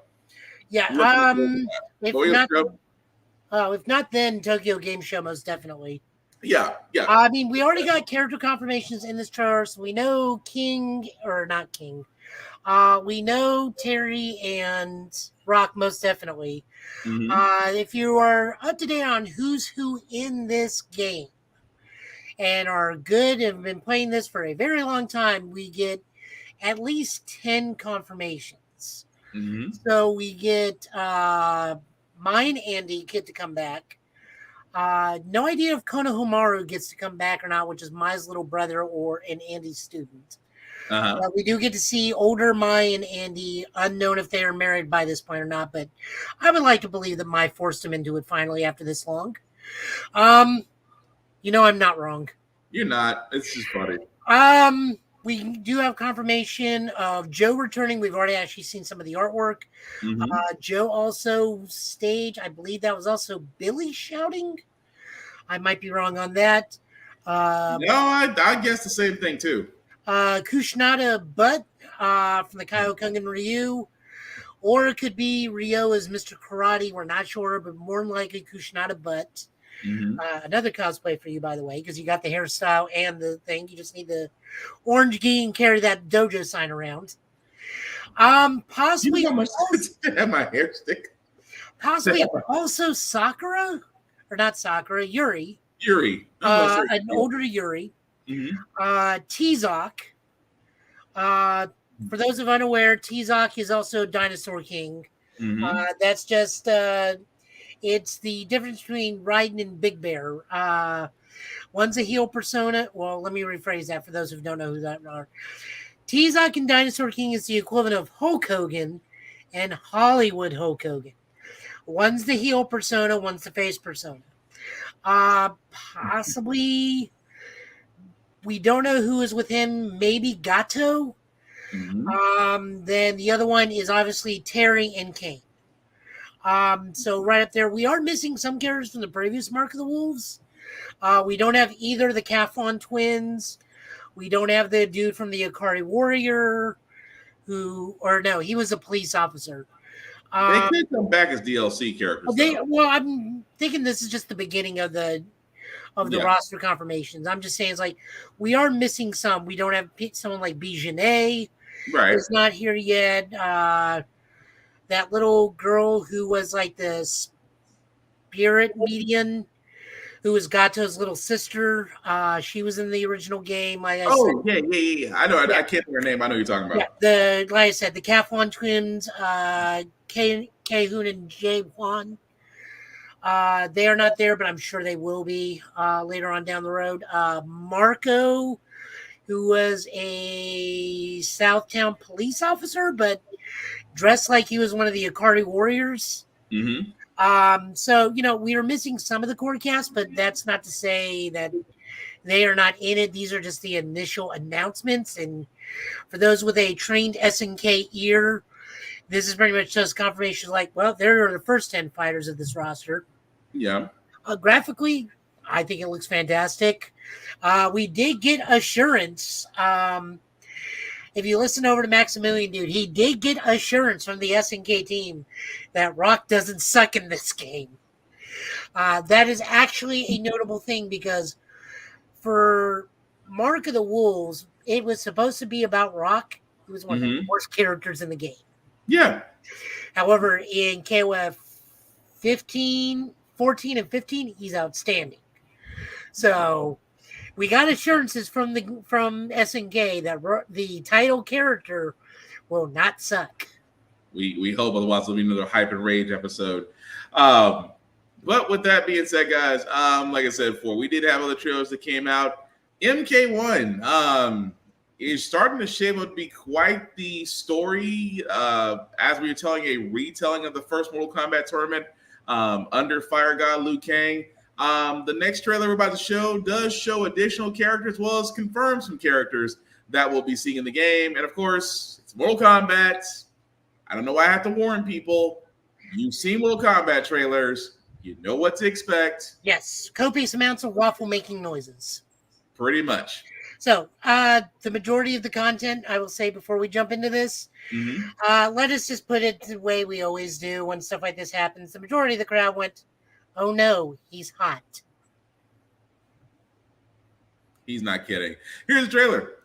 yeah, if not, then Tokyo Game Show most definitely. Yeah. I mean, we already got character confirmations in this trailer, so we know not King. We know Terry and Rock most definitely. Mm-hmm. If you are up to date on who's who in this game and are good and have been playing this for a very long time, we get at least 10 confirmations. Mm-hmm. So we get mine Andy get to come back. No idea if Konohamaru gets to come back or not, which is Mai's little brother or an Andy student. We do get to see older Mai and Andy, unknown if they are married by this point or not, but I would like to believe that Mai forced him into it finally after this long. I'm not wrong. You're not. It's just funny. We do have confirmation of Joe returning. We've already actually seen some of the artwork. Mm-hmm. Joe also staged, I believe that was also Billy shouting. I might be wrong on that. No, I guess the same thing too. Kushnada Butt from the Kyokugen Ryu, or it could be Ryo as Mr. Karate. We're not sure, but more than likely Kushnada Butt. Mm-hmm. Another cosplay for you, by the way, because you got the hairstyle and the thing. You just need the orange gi and carry that dojo sign around. Possibly you know how much have my hair stick. Possibly also Sakura, or not Sakura, Yuri. An older Yuri. Mm-hmm. T-Zoc. For those of unaware, T-Zoc is also Dinosaur King. Mm-hmm. That's just it's the difference between Raiden and Big Bear. One's a heel persona. Well, let me rephrase that for those who don't know who that are. T-Zoc and Dinosaur King is the equivalent of Hulk Hogan and Hollywood Hulk Hogan. One's the heel persona, one's the face persona. Possibly, we don't know who is with him. Maybe Gato. Mm-hmm. Then the other one is obviously Terry and Kane. So right up there, we are missing some characters from the previous Mark of the Wolves. We don't have either the Kafon twins. We don't have the dude from the Akari Warrior, he was a police officer. They could come back as DLC characters. I'm thinking this is just the beginning of the roster confirmations. I'm just saying, it's like we are missing some. We don't have someone like Bijane. Right. Who's not here yet. That little girl who was like the spirit median, who was Gato's little sister. She was in the original game. Like I said. Yeah. I know. I can't think of her name. I know who you're talking about. Yeah, like I said, the Kafwan twins, Kei-Hoon and Jae-Hwan. They are not there, but I'm sure they will be later on down the road. Marco, who was a Southtown police officer, but dressed like he was one of the Akari Warriors. Mm-hmm. So, we are missing some of the core cast, but that's not to say that they are not in it. These are just the initial announcements. And for those with a trained SNK ear, this is pretty much just confirmation like, well, there are the first 10 fighters of this roster. Yeah. Graphically, I think it looks fantastic. We did get assurance. If you listen over to Maximilian, dude, he did get assurance from the SNK team that Rock doesn't suck in this game. That is actually a notable thing because for Mark of the Wolves, it was supposed to be about Rock. He was one of the worst characters in the game. Yeah. However, in KOF 14 and 15, he's outstanding. So we got assurances from SNK that the title character will not suck. We hope, otherwise it'll be another hype and rage episode. But with that being said, guys, like I said before, we did have other trailers that came out. MK1 is starting to shape up to be quite the story, as we were telling a retelling of the first Mortal Kombat tournament under Fire God Liu Kang. The next trailer we're about to show does show additional characters, as well as confirm some characters that we'll be seeing in the game. And of course, it's Mortal Kombat. I don't know why I have to warn people. You've seen Mortal Kombat trailers. You know what to expect. Yes, copious amounts of waffle making noises. Pretty much. So, the majority of the content, I will say before we jump into this, let us just put it the way we always do when stuff like this happens. The majority of the crowd went, "Oh no, he's hot." He's not kidding. Here's the trailer.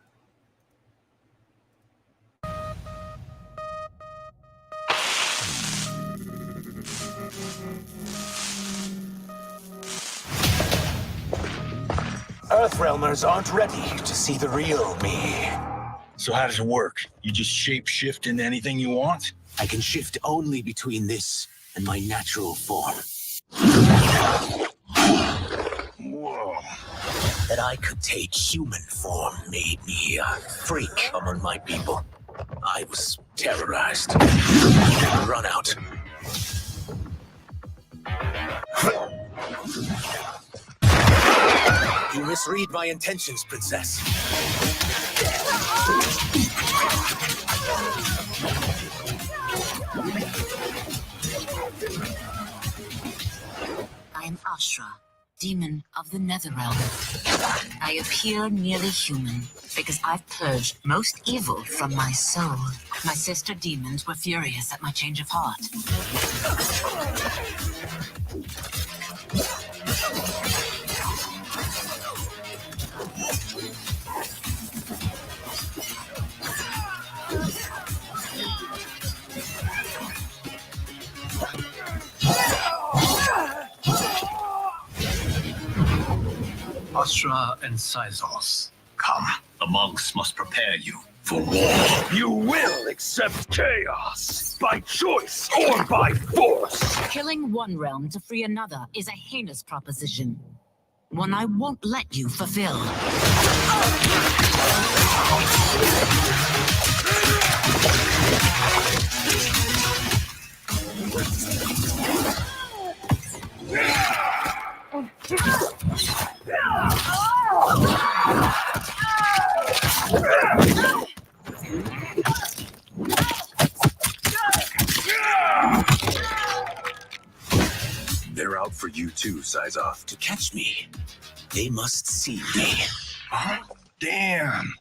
Earthrealmers aren't ready to see the real me. So how does it work? You just shape-shift into anything you want? I can shift only between this and my natural form. Whoa. That I could take human form made me a freak among my people. I was terrorized. Run out. You misread my intentions, Princess. I am Ashra, demon of the Netherrealm. I appear nearly human because I've purged most evil from my soul. My sister demons were furious at my change of heart. Astra and Syzos, come. The monks must prepare you for war. You will accept chaos by choice or by force. Killing one realm to free another is a heinous proposition. One I won't let you fulfill. They're out for you too, Syzoth. To catch me, they must see me. Huh? Damn.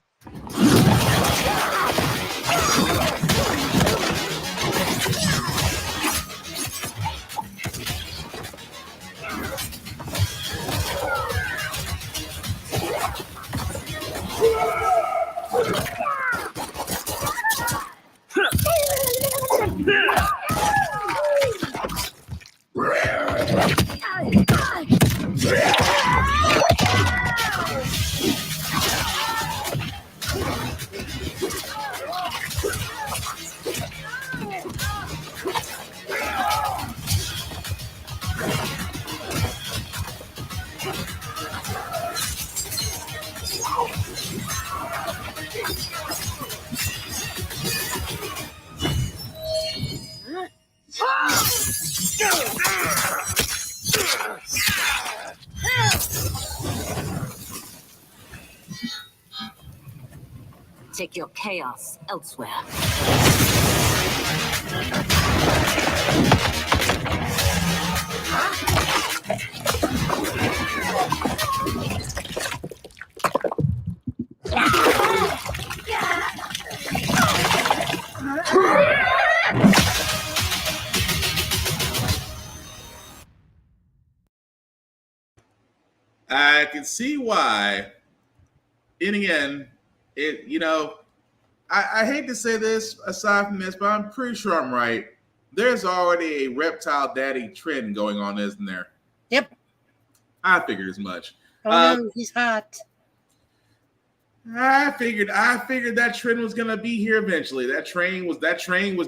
Take your chaos elsewhere. I can see why. And again, I hate to say this aside from this, but I'm pretty sure I'm right. There's already a reptile daddy trend going on, isn't there? Yep. I figured as much. Oh no, he's hot. I figured that trend was gonna be here eventually. That train was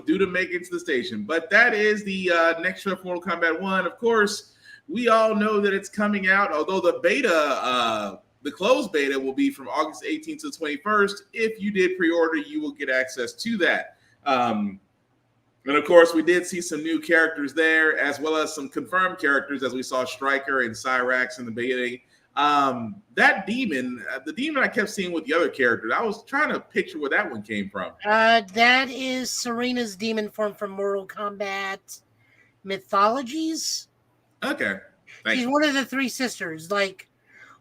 due to make it to the station. But that is the next show for Mortal Kombat 1. Of course, we all know that it's coming out, although the beta, the closed beta will be from August 18th to 21st. If you did pre-order, you will get access to that. And of course, we did see some new characters there, as well as some confirmed characters, as we saw Stryker and Cyrax in the beginning. That demon, the demon I kept seeing with the other characters, I was trying to picture where that one came from. That is Serena's demon form from Mortal Kombat Mythologies. Okay. She's one of the three sisters. Like,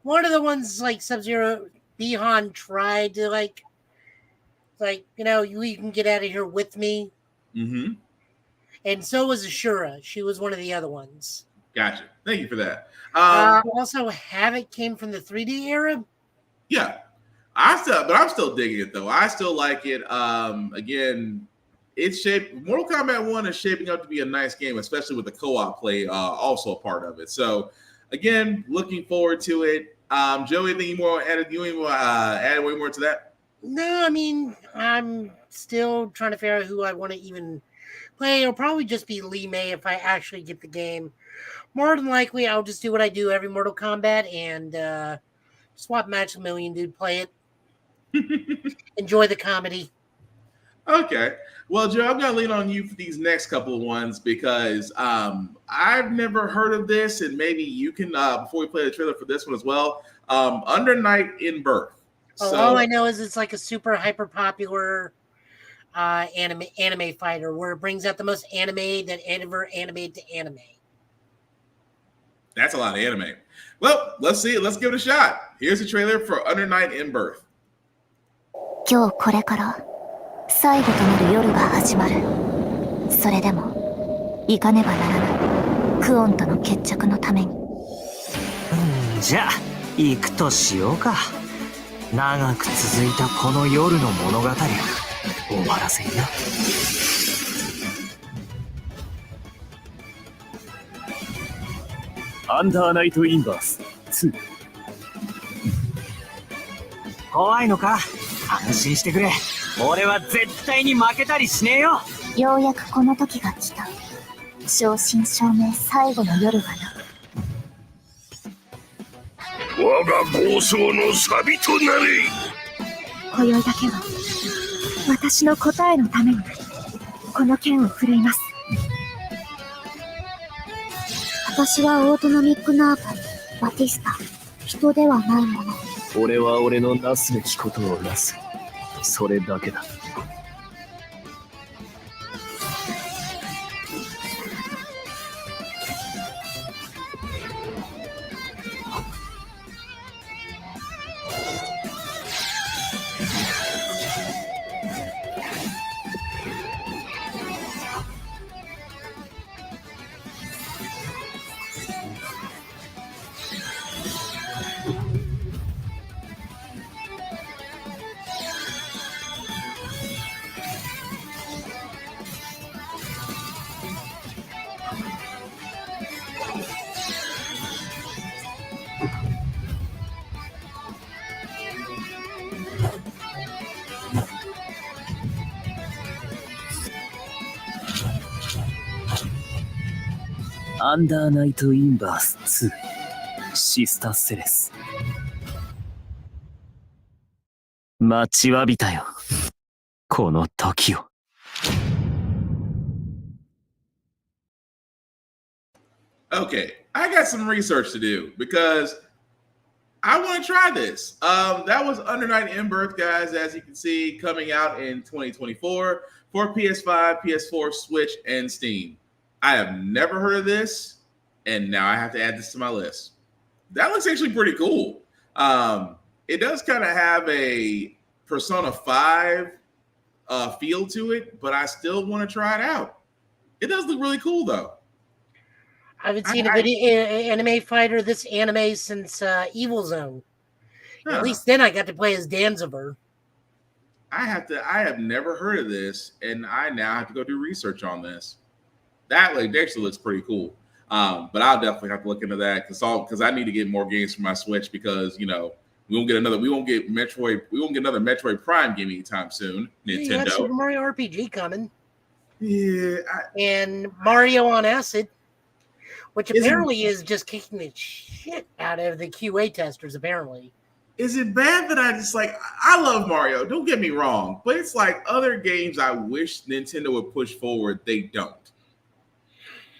one of the ones, like, Sub-Zero, Bihan tried to, like, you know, you can get out of here with me. Mm-hmm. And so was Ashura. She was one of the other ones. Gotcha. Thank you for that. Also, Havoc came from the 3D era. Yeah. I'm still digging it, though. I still like it. Again, Mortal Kombat 1 is shaping up to be a nice game, especially with the co-op play also a part of it. So, again, looking forward to it. Joey, anything you want to add way more to that? No, I mean, I'm still trying to figure out who I want to even play. It'll probably just be Lee May if I actually get the game. More than likely, I'll just do what I do every Mortal Kombat and swap match a million, dude. Play it. Enjoy the comedy. Okay. Well, Joe, I'm going to lean on you for these next couple of ones because I've never heard of this, and maybe you can, before we play the trailer for this one as well, Under Night in Birth. So, all I know is it's like a super hyper popular anime fighter where it brings out the most anime that ever animated to anime. That's a lot of anime. Well, let's see it. Let's give it a shot. Here's the trailer for Under Night in Birth. 今日これから最後となる夜が始まる。それでも行かねばならないクオンとの決着のために。じゃあ行くとしようか。長く続いたこの夜の物語を終わらせよう。アンダーナイトインバース2。怖いのか？安心してくれ。俺は絶対に負けたりしねえよ。ようやくこの時が来た。正真正銘最後の夜がな。我が暴走のサビとなれ。今宵だけは私の答えのためにこの剣を振るいます。私はオートノミックナーブ、バティスタ、人ではないもの。俺は俺のなすべきことをなす。それだけだ。アンダーナイトインバース2シスターセレス。待ちわびたよ、この時を。Okay, I got some research to do because I want to try this. That was Under Night in Birth, guys, as you can see, coming out in 2024 for PS5, PS4, Switch, and Steam. I have never heard of this, and now I have to add this to my list. That looks actually pretty cool. It does kind of have a Persona 5 feel to it, but I still want to try it out. It does look really cool, though. I haven't seen a video anime fighter this anime since Evil Zone. Huh. At least then I got to play as Danziger. I have never heard of this, and I now have to go do research on this. That actually looks pretty cool. But I'll definitely have to look into that because I need to get more games for my Switch because we won't get another Metroid Prime game anytime soon. Nintendo. You got Super Mario RPG coming. Yeah. And Mario on Acid. Which apparently is just kicking the shit out of the QA testers, apparently. Is it bad that I just like, I love Mario, don't get me wrong, but it's like other games I wish Nintendo would push forward, they don't.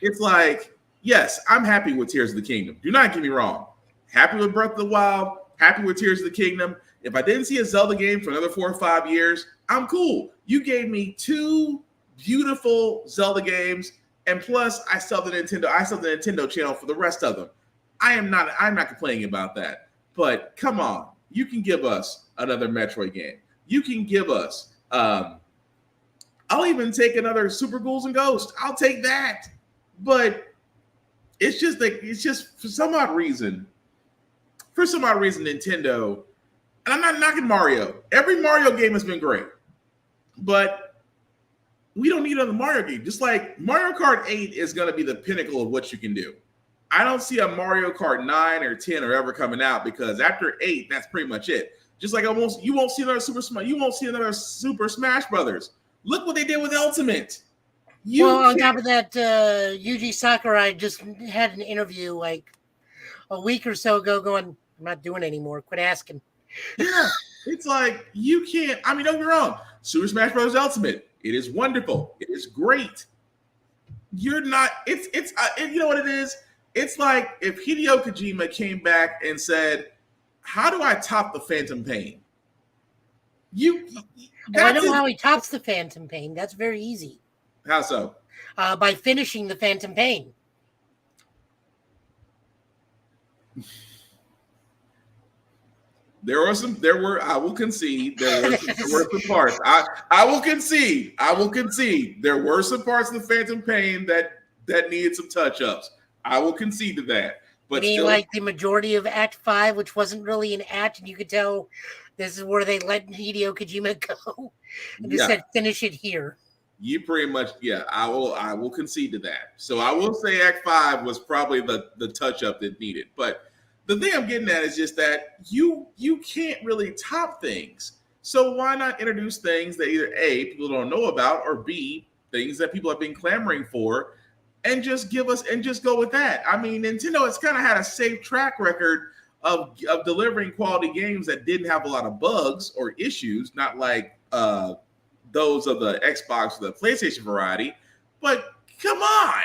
It's like, yes, I'm happy with Tears of the Kingdom. Do not get me wrong. Happy with Breath of the Wild, happy with Tears of the Kingdom. If I didn't see a Zelda game for another 4 or 5 years, I'm cool. You gave me 2 beautiful Zelda games, and plus I still have the Nintendo channel for the rest of them. I'm not complaining about that. But come on, you can give us another Metroid game. You can give us I'll even take another Super Ghouls and Ghosts. I'll take that. But it's just for some odd reason, Nintendo, and I'm not knocking Mario. Every Mario game has been great. But we don't need another Mario game. Just like Mario Kart 8 is going to be the pinnacle of what you can do. I don't see a Mario Kart 9 or 10 or ever coming out, because after 8, that's pretty much it. Just like you won't see another Super Smash Brothers. Look what they did with Ultimate. On top of that, Yuji Sakurai just had an interview like a week or so ago going, I'm not doing it anymore. Quit asking. Yeah, it's like you can't. I mean, don't get me wrong. Super Smash Bros. Ultimate, it is wonderful. It is great. You're not. It's you know what it is. It's like if Hideo Kojima came back and said, "How do I top the Phantom Pain?" I know how he tops the Phantom Pain. That's very easy. How so? By finishing the Phantom Pain. I will concede, there were some parts. I will concede. There were some parts of the Phantom Pain that needed some touch-ups. I will concede to that. But still, like the majority of Act 5, which wasn't really an act, and you could tell this is where they let Hideo Kojima go and just said, finish it here. You pretty much, I will concede to that. So I will say Act 5 was probably the touch-up that needed. But the thing I'm getting at is just that you can't really top things. So why not introduce things that either A, people don't know about, or B, things that people have been clamoring for, and just go with that. I mean, Nintendo has kind of had a safe track record of delivering quality games that didn't have a lot of bugs or issues, not like those of the Xbox or the PlayStation variety. But come on,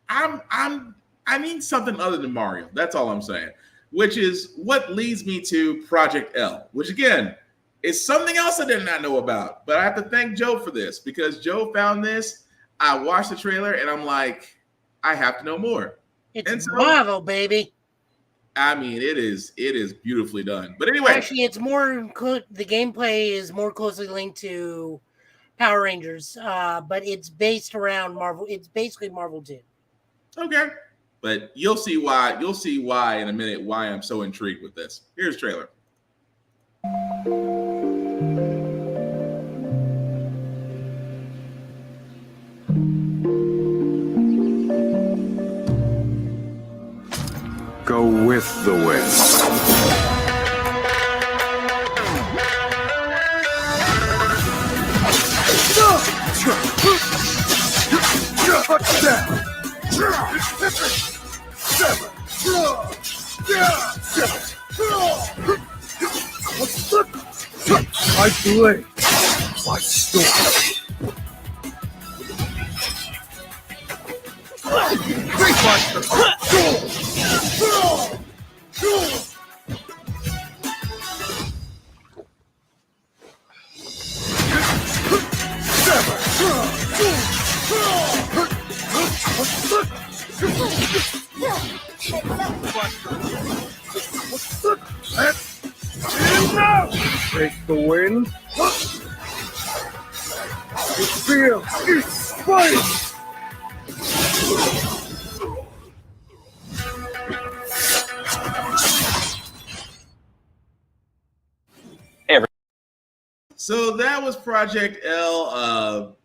I need something other than Mario. That's all I'm saying. Which is what leads me to Project L, which again is something else I did not know about. But I have to thank Joe for this, because Joe found this. I watched the trailer and I'm like, I have to know more. It's Marvel, baby. I mean, it is beautifully done. But anyway, actually, it's more the gameplay is more closely linked to Power Rangers, but it's based around Marvel. It's basically Marvel 2. Okay, but you'll see why in a minute why I'm so intrigued with this. Here's the trailer. Go with the wind. I blade, my sword. Take the wind. You feel its fight. So that was Project L,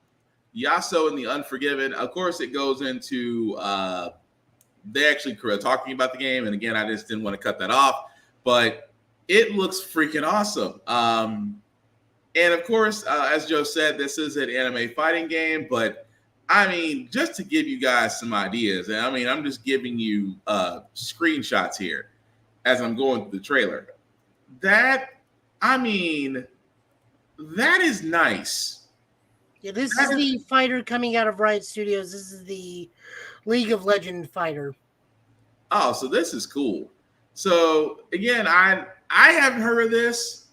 Yasuo and the Unforgiven. Of course, it goes into they actually were talking about the game, and again, I just didn't want to cut that off, but it looks freaking awesome. And of course, as Joe said, this is an anime fighting game, but I mean, just to give you guys some ideas, and I mean, I'm just giving you screenshots here as I'm going through the trailer. That, I mean, that is nice. Yeah, this is the fighter coming out of Riot Studios. This is the League of Legends fighter. Oh, so this is cool. So again, I haven't heard of this.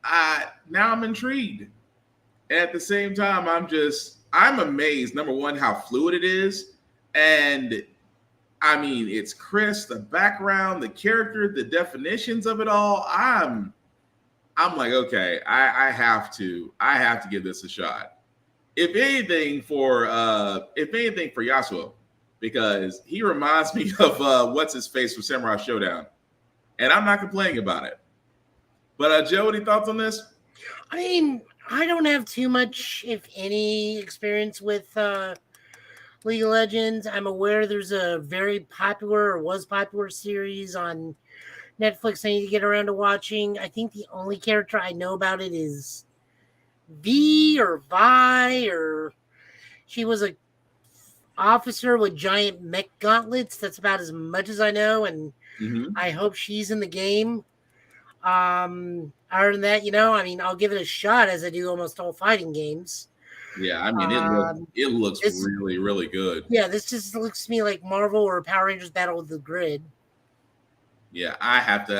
Now I'm intrigued. And at the same time, I'm amazed. Number one, how fluid it is, and I mean, it's crisp. The background, the character, the definitions of it all. I'm like, okay, I have to give this a shot. If anything for Yasuo, because he reminds me of what's his face from Samurai Showdown, and I'm not complaining about it. But Joe, any thoughts on this? I mean, I don't have too much, if any, experience with League of Legends. I'm aware there's a very popular or was popular series on Netflix I need to get around to watching. I think the only character I know about it is Vi or Vi, or she was a officer with giant mech gauntlets. That's about as much as I know, and I hope she's in the game. Other than that, I mean, I'll give it a shot as I do almost all fighting games. Yeah, I mean, it looks really, really good. Yeah, this just looks to me like Marvel or Power Rangers Battle of the Grid. Yeah, I actually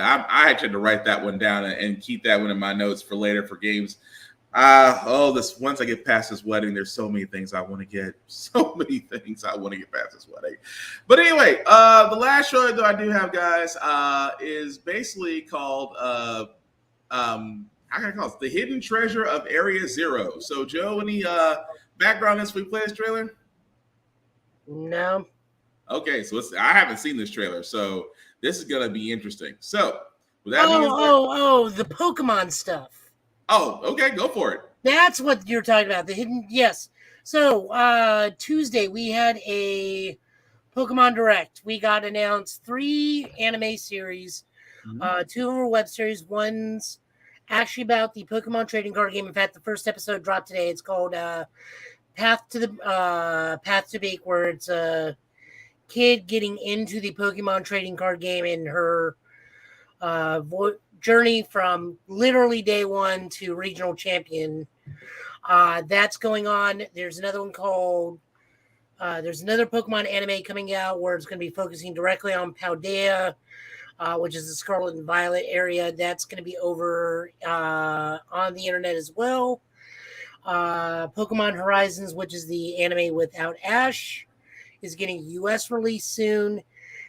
had to write that one down and keep that one in my notes for later for games. Once I get past this wedding, there's so many things I want to get. So many things I want to get past this wedding. But anyway, the last show that I do have, guys, is basically called how can I call it? The Hidden Treasure of Area Zero. So, Joe, any background as we play this trailer? No. Okay, so I haven't seen this trailer, so this is gonna be interesting. So, with that the Pokemon stuff. Oh, okay, go for it. That's what you're talking about. The hidden, yes. So Tuesday we had a Pokemon Direct. We got announced 3 anime series. 2 of them were web series. One's actually about the Pokemon trading card game. In fact, the first episode dropped today. It's called Path to Beak, where it's a kid getting into the Pokemon trading card game and her journey from literally day 1 to regional champion. That's going on. There's another one called there's another Pokemon anime coming out where it's going to be focusing directly on Paldea, which is the Scarlet and Violet area. That's going to be over on the internet as well. Pokemon Horizons, which is the anime without Ash, is getting US release soon.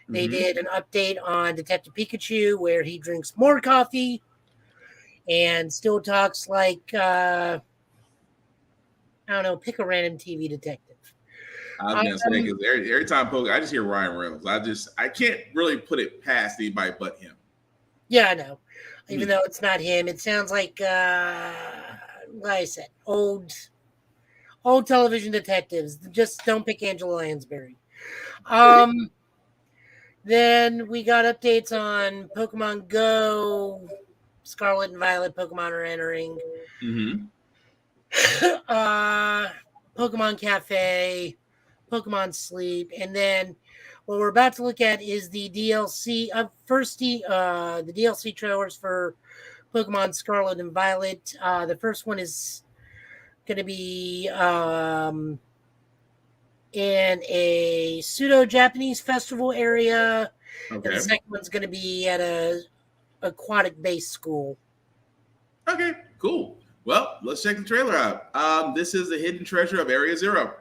They did an update on Detective Pikachu where he drinks more coffee and still talks like, I don't know, pick a random TV detective. I was going to say, because every time I just hear Ryan Reynolds. I can't really put it past anybody but him. Yeah, I know. Even though it's not him, it sounds like I said, old television detectives. Just don't pick Angela Lansbury. Then we got updates on Pokemon Go. Scarlet and Violet Pokemon are entering. Pokemon Cafe, Pokemon Sleep, and then what we're about to look at is the DLC. The DLC trailers for Pokemon Scarlet and Violet. The first one is going to be in a pseudo-Japanese festival area. Okay. And the second one's going to be at a aquatic-based school. Okay, cool. Well, let's check the trailer out. This is the Hidden Treasure of Area Zero.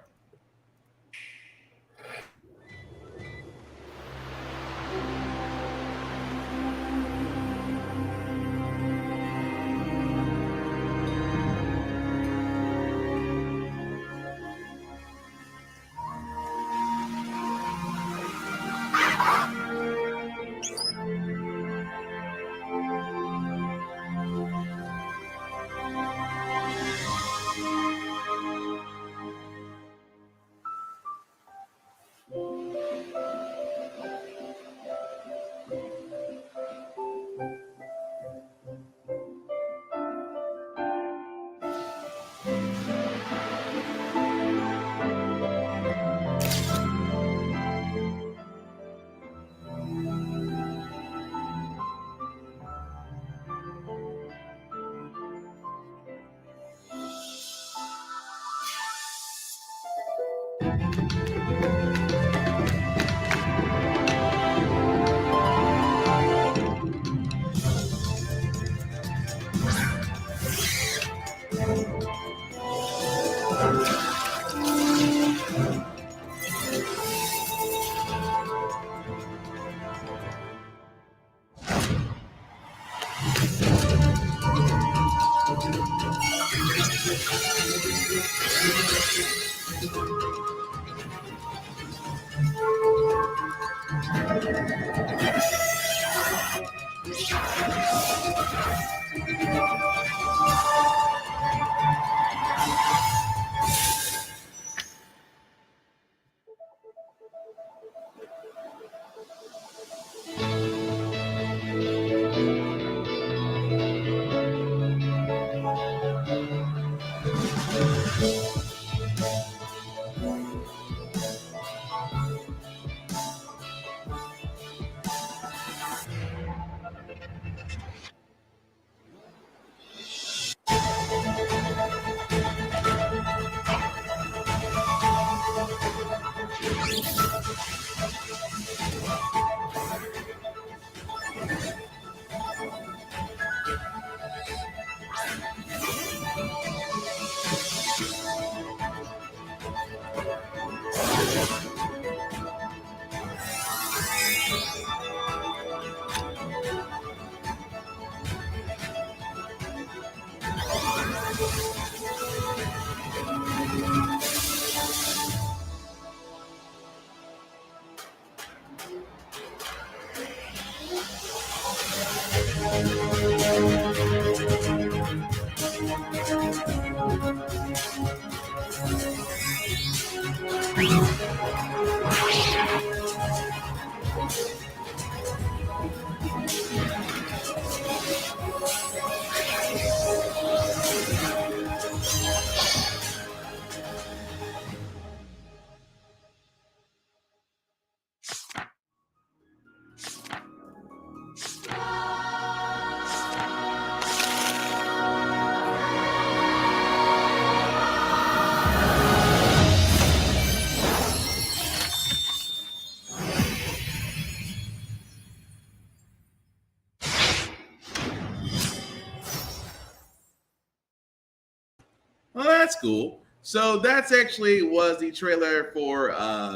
Well, that's cool. So that's actually was the trailer for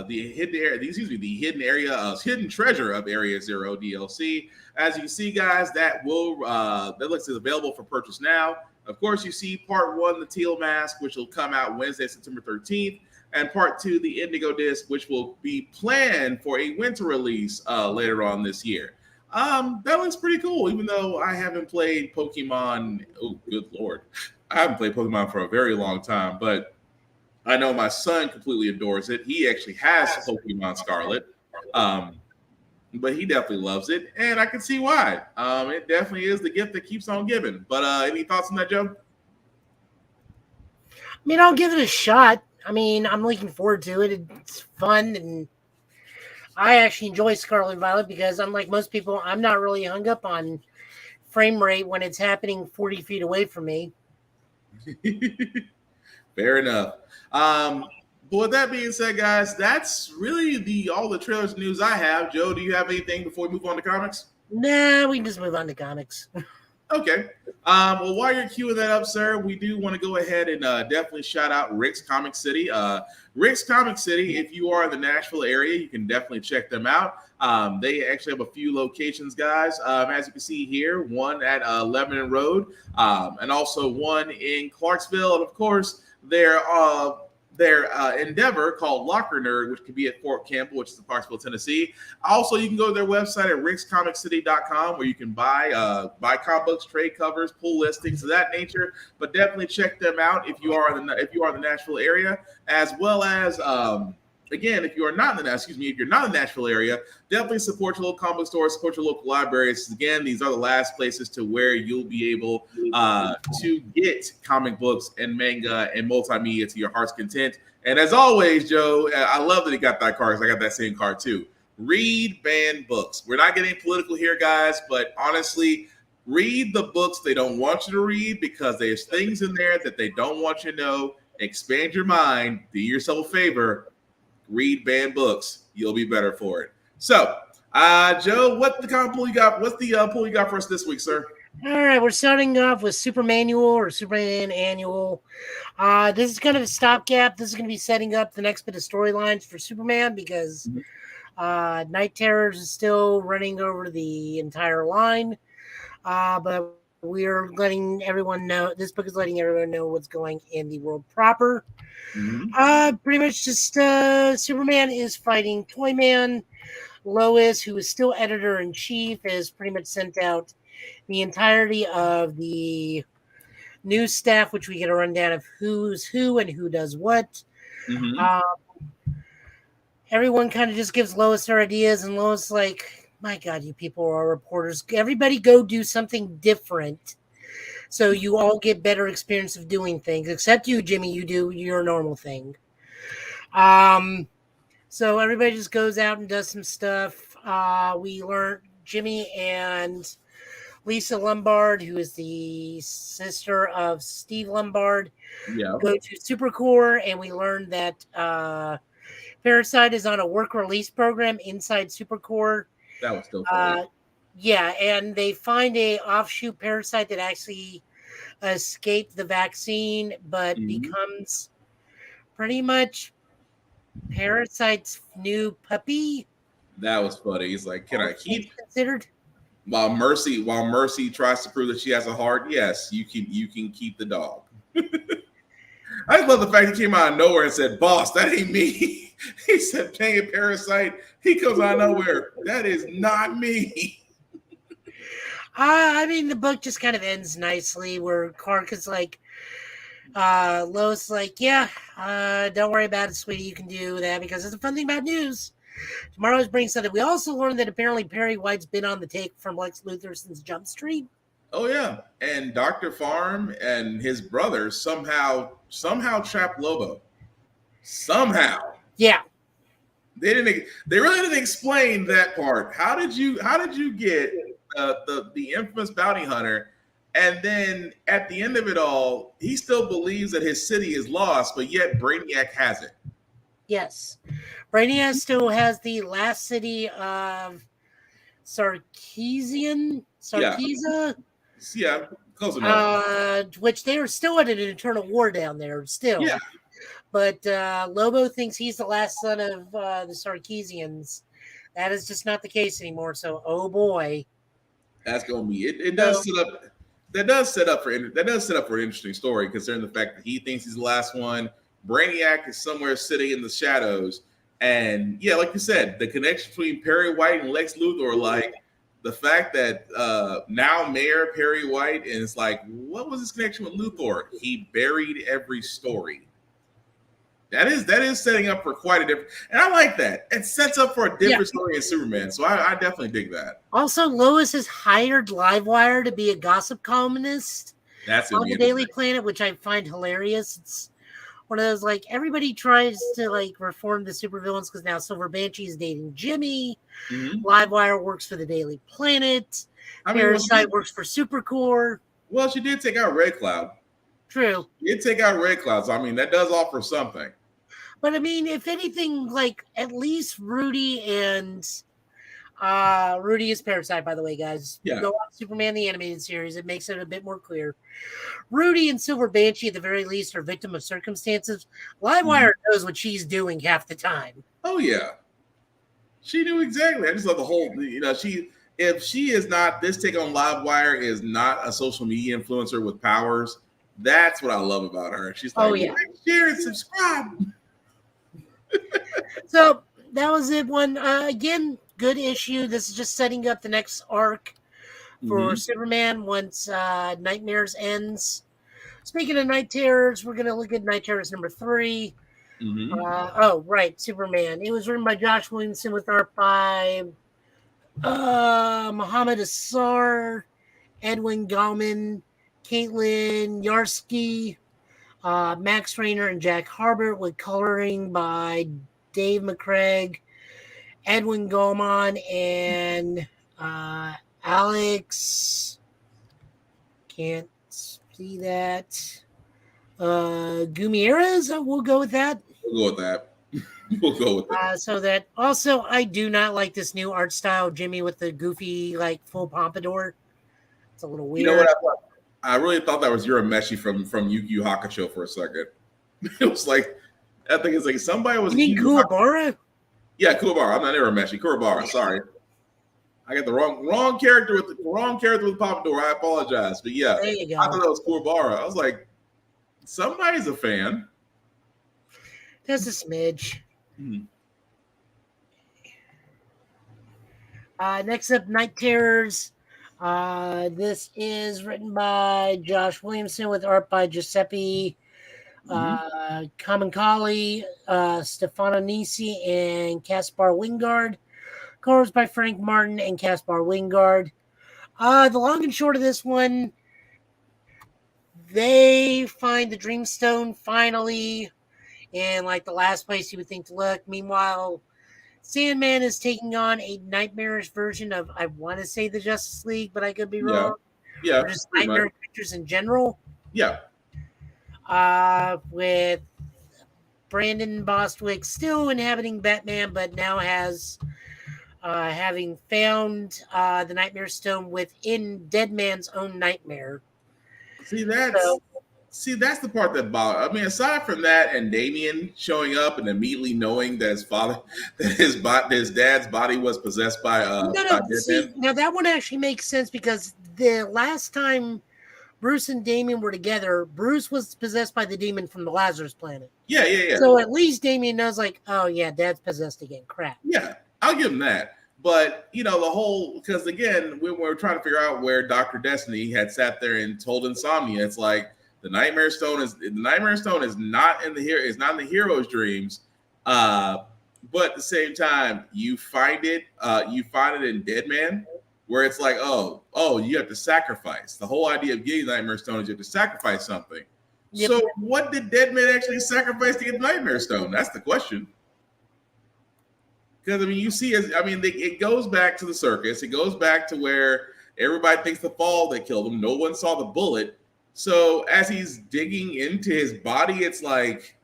the hidden area. Excuse me, the hidden area, hidden treasure of Area Zero DLC. As you can see, guys, that looks is available for purchase now. Of course, you see part one, the teal mask, which will come out Wednesday, September 13th, and part two, the indigo disc, which will be planned for a winter release later on this year. That looks pretty cool, even though I haven't played Pokemon. Oh, good Lord. I haven't played Pokemon for a very long time, but I know my son completely adores it. He actually has Pokemon Scarlet, but he definitely loves it, and I can see why. It definitely is the gift that keeps on giving. But any thoughts on that, Joe? I mean, I'll give it a shot. I mean, I'm looking forward to it. It's fun, and I actually enjoy Scarlet and Violet because, unlike most people, I'm not really hung up on frame rate when it's happening 40 feet away from me. Fair enough. But with that being said, guys, that's really all the trailers news I have. Joe, do you have anything before we move on to comics? Nah, we can just move on to comics. Okay. Well, while you're queuing that up, sir, we do want to go ahead and definitely shout out Rick's Comic City. Rick's Comic City, if you are in the Nashville area, you can definitely check them out. They actually have a few locations, guys. As you can see here, one at Lebanon Road, and also one in Clarksville. And of course, their endeavor called Locker Nerd, which could be at Fort Campbell, which is in Clarksville, Tennessee. Also, you can go to their website at rickscomiccity.com where you can buy comic books, trade covers, pull listings of that nature. But definitely check them out if you are in the Nashville area, as well as again, if you're not in the Nashville area, definitely support your local comic stores, support your local libraries. Again, these are the last places to where you'll be able to get comic books and manga and multimedia to your heart's content. And as always, Joe, I love that he got that card because I got that same card too. Read banned books. We're not getting political here, guys, but honestly, read the books they don't want you to read because there's things in there that they don't want you to know. Expand your mind. Do yourself a favor. Read banned books. You'll be better for it. So, Joe, what the kind of pull you got? What's the pull you got for us this week, sir? All right, we're starting off with Superman Annual. This is kind of a stopgap. This is going to be setting up the next bit of storylines for Superman because Night Terrors is still running over the entire line. But we're letting everyone know. This book is letting everyone know what's going in the world proper. Mm-hmm. Pretty much just Superman is fighting Toyman. Lois, who is still editor-in-chief, has pretty much sent out the entirety of the news staff, which we get a rundown of who's who and who does what. Everyone kind of just gives Lois their ideas, and Lois like, my God, you people are reporters. Everybody go do something different so you all get better experience of doing things. Except you, Jimmy, you do your normal thing. So everybody just goes out and does some stuff. We learn Jimmy and Lisa Lombard, who is the sister of Steve Lombard, go to Supercorps, and we learn that Parasite is on a work release program inside Supercorps. That was still funny. Yeah, and they find a offshoot parasite that actually escaped the vaccine, but becomes pretty much Parasite's new puppy. That was funny. He's like, "Can I keep?" Considered. While Mercy tries to prove that she has a heart, yes, you can keep the dog. I love the fact he came out of nowhere and said, "Boss, that ain't me." He said, "Playing a parasite." He comes out of nowhere. That is not me. I mean, the book just kind of ends nicely where Clark is like, Lois is like, yeah, don't worry about it, sweetie. You can do that because it's a fun thing about news. Tomorrow's bringing something. We also learned that apparently Perry White's been on the take from Lex Luthor since Jump Street. Oh yeah, and Dr. Farm and his brother somehow trapped Lobo. Somehow. Yeah. They really didn't explain that part. How did you get the infamous bounty hunter, and then at the end of it all, he still believes that his city is lost, but yet Brainiac has it. Yes. Brainiac still has the last city of Sarkeesiza. Yeah, close enough. Which they are still at an internal war down there still. Yeah. But Lobo thinks he's the last son of the Sarkeesians. That is just not the case anymore. So, oh boy, that's going to be it. It does set up. That does set up for an interesting story, considering the fact that he thinks he's the last one. Brainiac is somewhere sitting in the shadows, and yeah, like you said, the connection between Perry White and Lex Luthor, like the fact that now Mayor Perry White, and it's like, what was his connection with Luthor? He buried every story. That is setting up for quite a different, and I like that. It sets up for a different story in Superman, so I definitely dig that. Also, Lois has hired Livewire to be a gossip columnist on the Daily Planet, which I find hilarious. It's one of those, like, everybody tries to like reform the supervillains because now Silver Banshee is dating Jimmy. Livewire works for the Daily Planet. Parasite works for Supercorps. Well, she did take out Red Cloud. True. She did take out Red Cloud, so I mean that does offer something. But I mean, if anything, like at least Rudy and Rudy is Parasite, by the way, guys. Yeah. Go on Superman the Animated Series. It makes it a bit more clear. Rudy and Silver Banshee, at the very least, are victim of circumstances. Livewire knows what she's doing half the time. Oh yeah, she knew exactly. I just love the whole. If she is not, this take on Livewire is not a social media influencer with powers. That's what I love about her. She's like, like, share and subscribe. So that was it. One again, good issue. This is just setting up the next arc for Superman once Nightmares ends. Speaking of Night Terrors, we're going to look at Night Terrors number 3. Superman. It was written by Josh Williamson with art by Muhammad Assar, Edwin Gallman, Caitlin Yarsky, Max Rayner, and Jack Harbert, with coloring by Dave McCraig, Edwin Gallman, and Alex. Can't see that. Gumieras, we'll go with that. We'll go with that. So that also, I do not like this new art style, Jimmy, with the goofy, like full pompadour. It's a little weird. You know what? I really thought that was Urameshi from Yu Yu Hakusho for a second. It was like, I think it's like somebody was. You mean Kuwabara? Yeah, Kuwabara. I'm not Urameshi. Kuwabara. Sorry, I got the wrong character with the pompadour. I apologize, but yeah, there you go. I thought that was Kuwabara. I was like, somebody's a fan. That's a smidge. Next up, Night Terrors. This is written by Josh Williamson with art by Giuseppe Kamenkali, Stefano Nisi, and Caspar Wingard. Colors by Frank Martin and Caspar Wingard. The long and short of this one, they find the Dreamstone finally in like the last place you would think to look. Meanwhile, Sandman is taking on a nightmarish version of, I want to say, the Justice League, but I could be wrong. Yeah. Or just nightmare creatures in general. Yeah. With Brandon Bostwick still inhabiting Batman, but now has having found the Nightmare Stone within Deadman's own nightmare. See, that's the part that bothers. I mean, aside from that, and Damien showing up and immediately knowing that his dad's body was possessed by Deadman. Now that one actually makes sense because the last time Bruce and Damien were together, Bruce was possessed by the demon from the Lazarus planet. Yeah. So at least Damien knows, like, oh yeah, Dad's possessed again. Crap. Yeah, I'll give him that. But the whole, because again, when we're trying to figure out where Dr. Destiny had sat there and told Insomnia, it's like the Nightmare Stone is not in the hero's dreams. But at the same time, you find it in Deadman, where it's like, oh, you have to sacrifice. The whole idea of getting the Nightmare Stone is you have to sacrifice something. Yep. So what did Deadman actually sacrifice to get the Nightmare Stone? That's the question. Because, I mean, you see, it goes back to the circus. It goes back to where everybody thinks the fall that killed him. No one saw the bullet. So as he's digging into his body, it's like,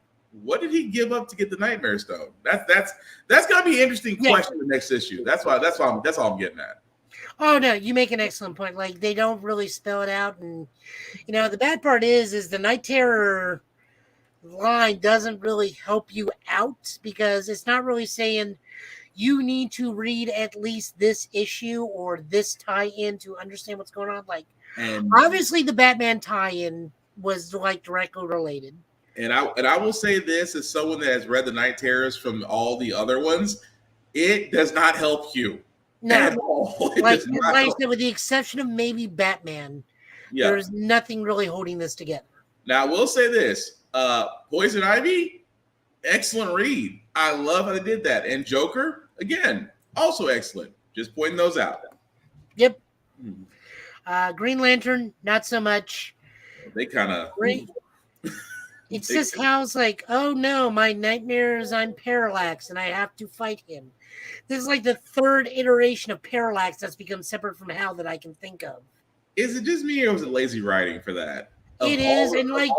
what did he give up to get the Nightmare Stone? That's gonna be an interesting question in the next issue. That's all I'm getting at. Oh no, you make an excellent point. Like, they don't really spell it out, and the bad part is the Night Terror line doesn't really help you out because it's not really saying you need to read at least this issue or this tie-in to understand what's going on. Like, obviously the Batman tie-in was like directly related. And I will say this as someone that has read the Night Terrors from all the other ones, it does not help you at all. Like I said, with the exception of maybe Batman, there's nothing really holding this together. Now, I will say this. Poison Ivy, excellent read. I love how they did that. And Joker, again, also excellent. Just pointing those out. Yep. Green Lantern, not so much. They kind of... It's just how it's like, oh no, my nightmare is I'm Parallax and I have to fight him. This is like the third iteration of Parallax that's become separate from Hal that I can think of. Is it just me or was it lazy writing for that? It is, and like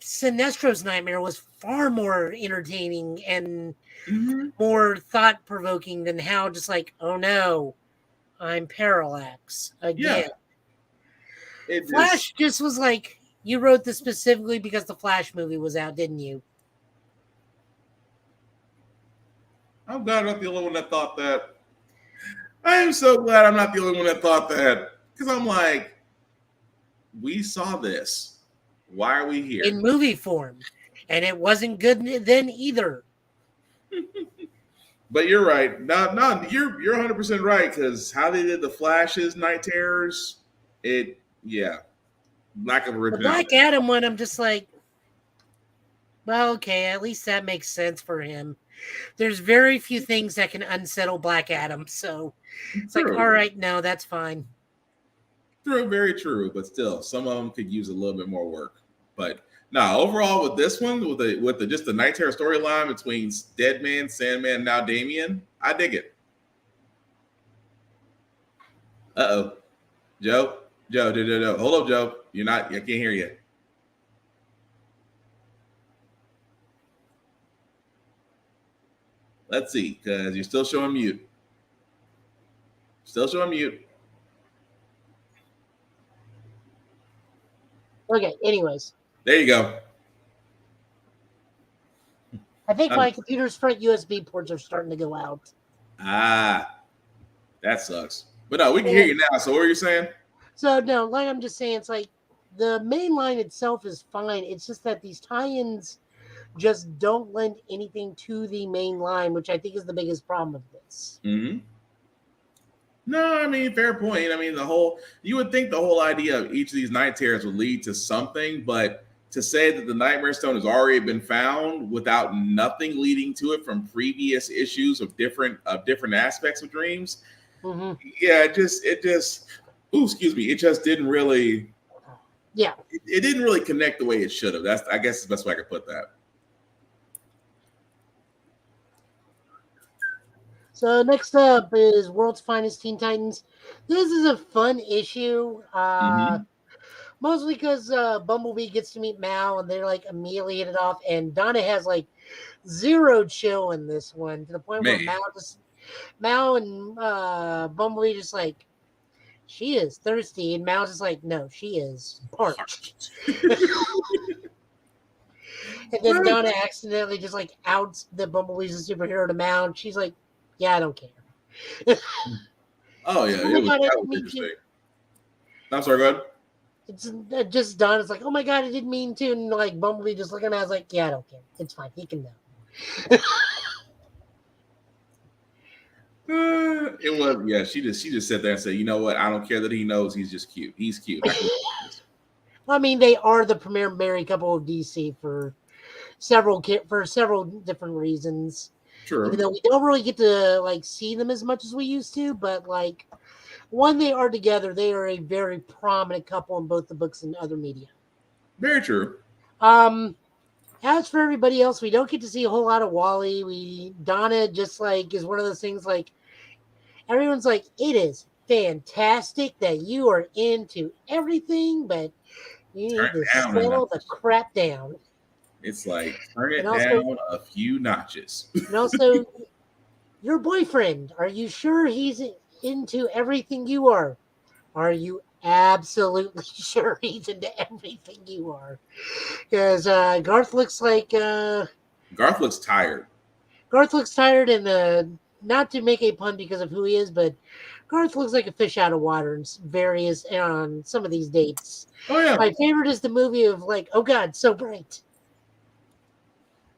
Sinestro's nightmare was far more entertaining and more thought-provoking than Hal just like, oh no, I'm Parallax again. Yeah. Flash just was like, you wrote this specifically because the Flash movie was out, didn't you? I'm glad I'm not the only one that thought that. I am so glad I'm not the only one that thought that. Because I'm like, we saw this. Why are we here? In movie form. And it wasn't good then either. But you're right. No, you're 100% right. Because how they did the Flash's Night Terrors, lack of originality. The Black Adam one, I'm just like, well, okay, at least that makes sense for him. There's very few things that can unsettle Black Adam, so it's like, all right, no, that's fine. True, very true, but still, some of them could use a little bit more work. But overall, with this one, with the just the Night Terror storyline between Deadman, Sandman, and now Damien, I dig it. Joe, hold up, Joe. I can't hear you. Let's see, because you're still showing mute. Okay, anyways. There you go. I think my computer's front USB ports are starting to go out. That sucks. But no, we can hear you now. So what are you saying? So no, like I'm just saying, it's like the main line itself is fine. It's just that these tie-ins just don't lend anything to the main line, which I think is the biggest problem of this. Mm-hmm. No, I mean, fair point. I mean, you would think the whole idea of each of these night terrors would lead to something, but to say that the Nightmare Stone has already been found without nothing leading to it from previous issues of different aspects of dreams, yeah, it just, excuse me, it just didn't really, it didn't really connect the way it should have. I guess, the best way I could put that. So next up is World's Finest Teen Titans. This is a fun issue, mostly because Bumblebee gets to meet Mal, and they're like immediately hit it off. And Donna has like zero chill in this one, to the point where Mal and Bumblebee just like, she is thirsty, and Mal's just like, no, she is parched. And then Donna accidentally just like outs the Bumblebee's a superhero to Mal, and she's like, yeah, I don't care. Oh yeah, that was interesting. I'm sorry, go ahead. It's just done. It's like, oh my god, I didn't mean to. And like Bumblebee just looking at it, I was like, yeah, I don't care. It's fine. He can know. It was, yeah. She just sat there and said, you know what? I don't care that he knows. He's just cute. He's cute. I mean, they are the premier married couple of DC for several different reasons. True. Even though we don't really get to like see them as much as we used to, but like when they are together, they are a very prominent couple in both the books and other media. Very true. As for everybody else, we don't get to see a whole lot of Wally. Donna just like is one of those things like everyone's like, it is fantastic that you are into everything, but you need to settle the crap down. It's like, turn it down a few notches. And also, your boyfriend, are you sure he's into everything you are? Are you absolutely sure he's into everything you are? Because Garth looks like... Garth looks tired. Garth looks tired, and not to make a pun because of who he is, but Garth looks like a fish out of water on some of these dates. Oh, yeah. My favorite is the movie of like, oh God, so bright.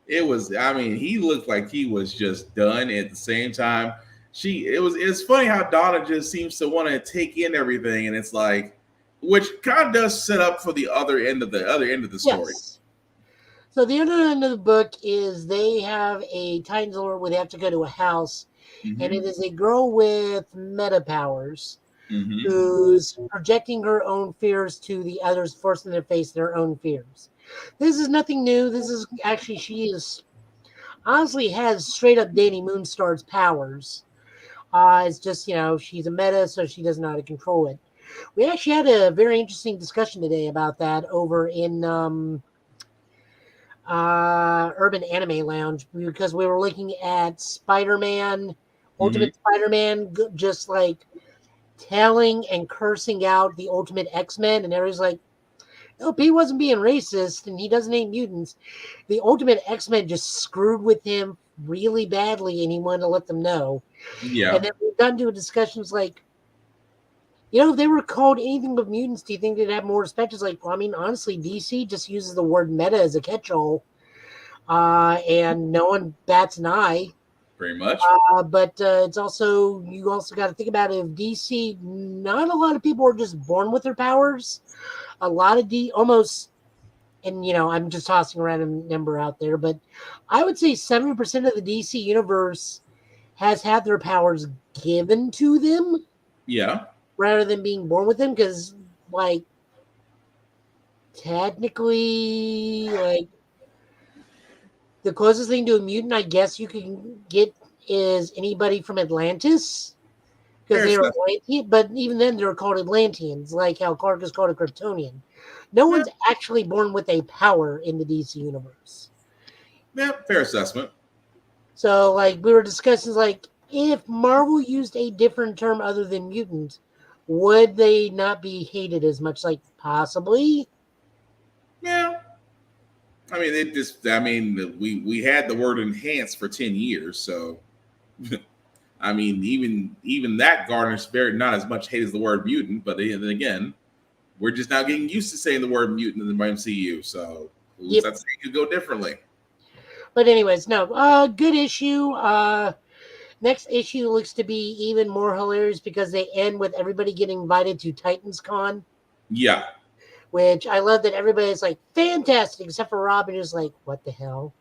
It was, I mean, he looked like he was just done. At the same time, it's funny how Donna just seems to want to take in everything, and it's like, which kind of does set up for the other end of the story. Yes. So the other end of the book is they have a Titans Lord where they have to go to a house, and it is a girl with meta powers who's projecting her own fears to the others, forcing them to face their own fears. This is nothing new. This is actually, she honestly has straight up Danny Moonstar's powers. It's just, she's a meta, so she doesn't know how to control it. We actually had a very interesting discussion today about that over in Urban Anime Lounge, because we were looking at Spider-Man, Ultimate Spider-Man, just like telling and cursing out the Ultimate X-Men, and everybody's like, nope, he wasn't being racist, and he doesn't hate mutants. The Ultimate X-Men just screwed with him really badly, and he wanted to let them know. Yeah. And then we got into a discussion, it's like, if they were called anything but mutants, do you think they'd have more respect? It's like, well, I mean, honestly, DC just uses the word meta as a catch-all, and no one bats an eye. Pretty much. But it's also, you also got to think about it, if DC, not a lot of people are just born with their powers. A lot of almost, and I'm just tossing a random number out there, but I would say 70% of the DC universe has had their powers given to them. Yeah. Rather than being born with them, because like technically, like the closest thing to a mutant, I guess you can get is anybody from Atlantis. Because they were Atlantean, but even then they're called Atlanteans, like how Clark is called a Kryptonian. No one's actually born with a power in the DC universe. Yeah, fair assessment. So, like, we were discussing, like, if Marvel used a different term other than mutant, would they not be hated as much? Like, possibly? Yeah. I mean, we had the word enhanced for 10 years, so... I mean, even that garners not as much hate as the word mutant, but then again, we're just now getting used to saying the word mutant in the MCU, so who's that saying could go differently? But anyways, no, good issue. Next issue looks to be even more hilarious because they end with everybody getting invited to Titans Con. Yeah. Which I love that everybody's like, fantastic, except for Robin, who's like, what the hell?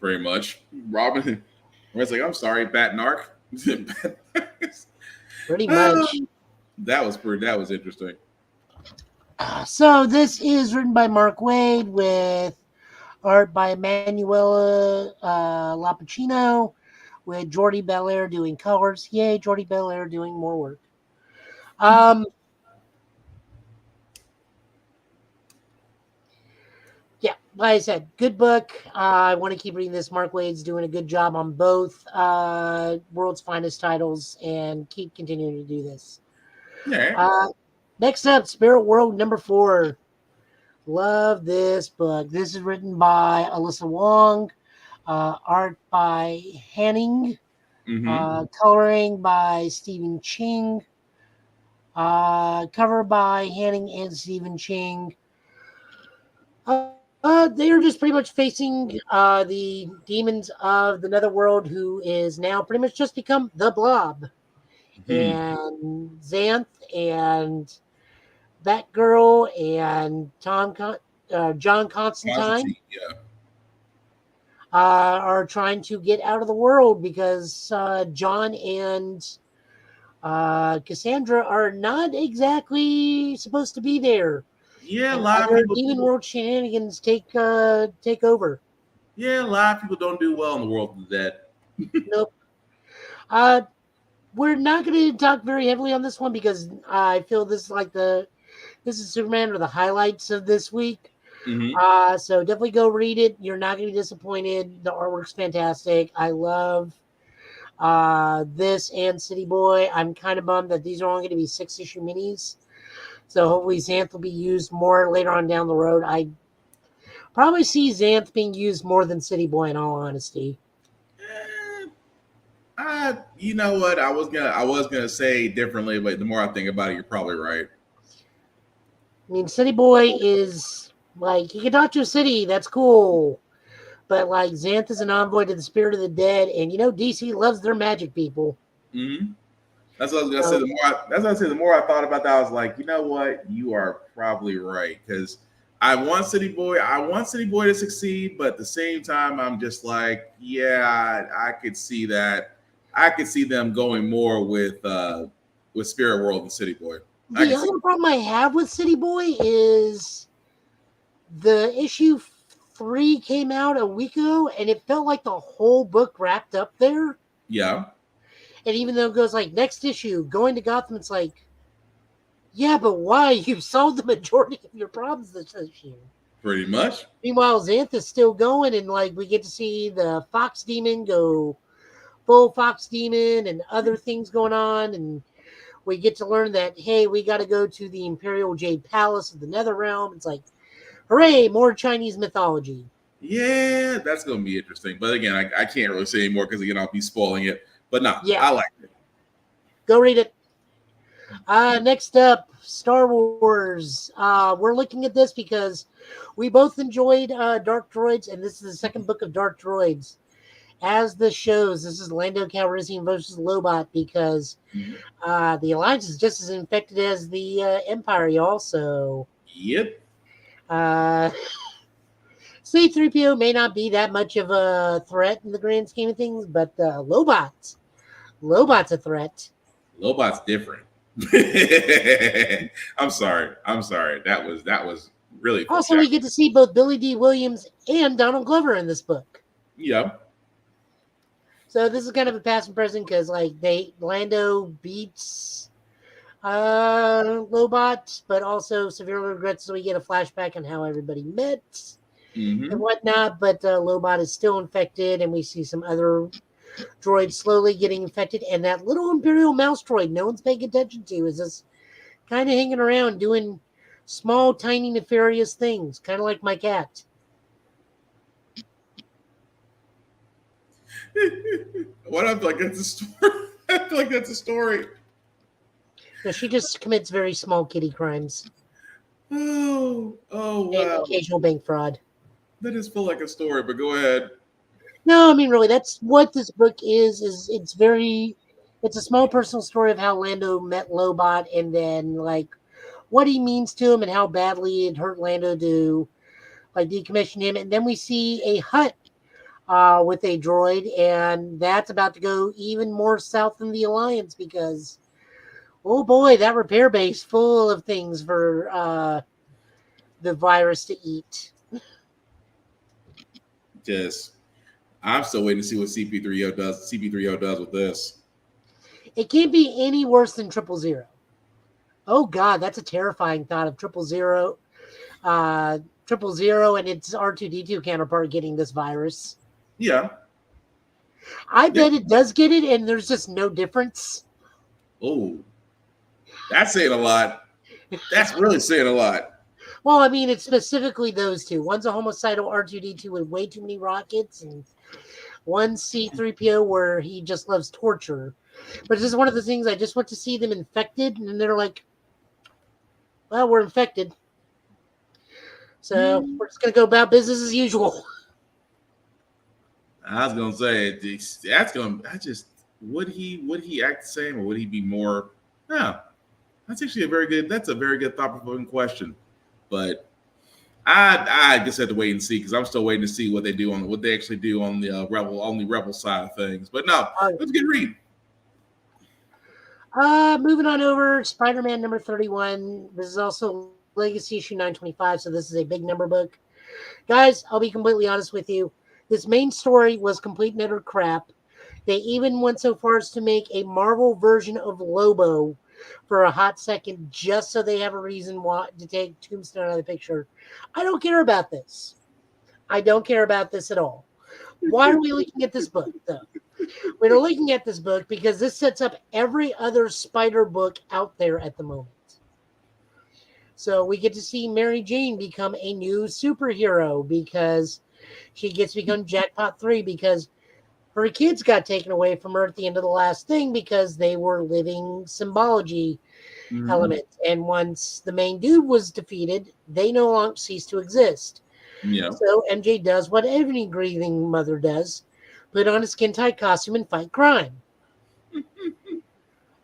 Very much. Robin was like, I'm sorry, Batnark. Pretty much. That was interesting. So this is written by Mark Waid with art by Manuela Lapacino, with Jordi Belair doing colors. Yay, Jordi Belair doing more work. Yeah, like I said, good book. I want to keep reading this. Mark Waid's doing a good job on both World's Finest titles, and keep continuing to do this. Yeah. Next up, Spirit World number 4. Love this book. This is written by Alyssa Wong, art by Hanning, coloring by Stephen Ching, cover by Hanning and Stephen Ching. They are just pretty much facing the demons of the Netherworld, who is now pretty much just become the Blob. And Xanth and Batgirl and John Constantine are trying to get out of the world because John and Cassandra are not exactly supposed to be there. Yeah, and a lot of people. Demon World shenanigans take over. Yeah, a lot of people don't do well in the world of the dead. Nope. We're not going to talk very heavily on this one because I feel this is Superman or the highlights of this week. So definitely go read it. You're not going to be disappointed. The artwork's fantastic. I love this and City Boy. I'm kind of bummed that these are only going to be 6-issue minis. So hopefully Xanth will be used more later on down the road. I probably see Xanth being used more than City Boy, in all honesty. You know what? I was gonna say differently, but the more I think about it, you're probably right. I mean, City Boy is like, he can talk to a city. That's cool. But like, Xanth is an envoy to the spirit of the dead, and DC loves their magic people. That's what I was gonna say. The more I thought about that, I was like, you know what? You are probably right, because I want City Boy to succeed, but at the same time, I'm just like, yeah, I could see that. I could see them going more with Spirit World and City Boy. The other problem I have with City Boy is the issue 3 came out a week ago, and it felt like the whole book wrapped up there. Yeah. And even though it goes like, next issue, going to Gotham, it's like, yeah, but why? You've solved the majority of your problems this issue. Pretty much. Meanwhile, Xanth is still going, and like, we get to see the Fox Demon go full Fox Demon and other things going on, and we get to learn that, hey, we got to go to the Imperial Jade Palace of the Netherrealm. It's like, hooray, more Chinese mythology. Yeah, that's going to be interesting. But again, I can't really say anymore because, again, I'll be spoiling it. But no, yeah. I like it. Go read it. Next up, Star Wars. We're looking at this because we both enjoyed Dark Droids, and this is the second book of Dark Droids. As this shows, this is Lando Calrissian versus Lobot, because the Alliance is just as infected as the Empire, y'all. So, yep. C-3PO may not be that much of a threat in the grand scheme of things, but Lobot's a threat. Lobot's different. I'm sorry. That was really also, we get to see both Billy D. Williams and Donald Glover in this book. Yeah. So this is kind of a past and present because like Lando beats Lobot, but also severely regrets, so we get a flashback on how everybody met and whatnot. But Lobot is still infected, and we see some other droids slowly getting infected, and that little Imperial mouse droid no one's paying attention to is just kind of hanging around doing small, tiny, nefarious things, kind of like my cat. What I feel like that's a story. I feel like that's a story. No, she just commits very small kitty crimes. Oh, wow. And occasional bank fraud. That just feel like a story, but go ahead. No, I mean, really, that's what this book is it's a small personal story of how Lando met Lobot and then, like, what he means to him and how badly it hurt Lando to, like, decommission him. And then we see a hut with a droid, and that's about to go even more south than the Alliance because, oh boy, that repair base full of things for the virus to eat. Just, I'm still waiting to see what CP3O does with this. It can't be any worse than 000. Oh God, that's a terrifying thought of 000, 000 and its R2D2 counterpart getting this virus. Yeah. I bet it does get it, and there's just no difference. Oh, that's saying a lot. That's really saying a lot. Well, I mean, it's specifically those two. One's a homicidal R2D2 with way too many rockets, and one's C3PO where he just loves torture. But it's just one of the things I just want to see them infected, and they're like, well, we're infected. So we're just going to go about business as usual. I was going to say, that's going to, would he act the same or would he be more? No, that's actually a very good thought-provoking question. But I just have to wait and see because I'm still waiting to see what they actually do on the rebel side of things. But no, let's get read. Moving on over, Spider-Man number 31. This is also Legacy issue 925, so this is a big number book. Guys, I'll be completely honest with you. This main story was complete and utter crap. They even went so far as to make a Marvel version of Lobo for a hot second just so they have a reason to take Tombstone out of the picture. I don't care about this. I don't care about this at all. Why are we looking at this book, though? We're looking at this book because this sets up every other Spider book out there at the moment. So we get to see Mary Jane become a new superhero because she gets to become Jackpot 3 because her kids got taken away from her at the end of the last thing because they were living symbology elements. And once the main dude was defeated, they no longer cease to exist. Yeah. So MJ does what every grieving mother does. Put on a skin-tight costume and fight crime.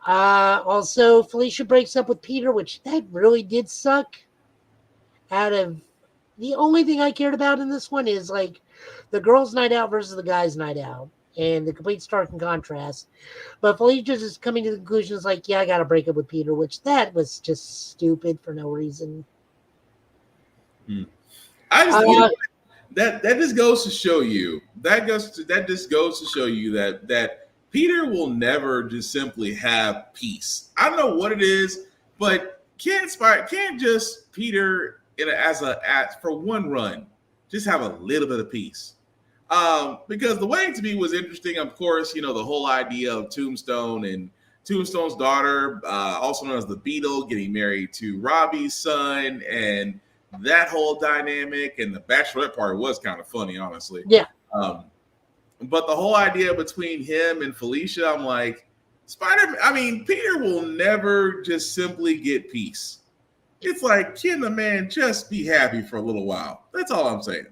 Also, Felicia breaks up with Peter, which that really did suck. The only thing I cared about in this one is like the girls' night out versus the guys' night out, and the complete stark and contrast. But Felicia just coming to the conclusion is like, yeah, I got to break up with Peter, which that was just stupid for no reason. That just goes to show you that Peter will never just simply have peace. I don't know what it is, but can't just Peter for one run just have a little bit of peace. Because the wedding to me was interesting. Of course, the whole idea of Tombstone and Tombstone's daughter, also known as the Beetle, getting married to Robbie's son, and that whole dynamic, and the bachelorette part was kind of funny, honestly. Yeah. But the whole idea between him and Felicia, I'm like, Peter will never just simply get peace. It's like, can the man just be happy for a little while? That's all I'm saying.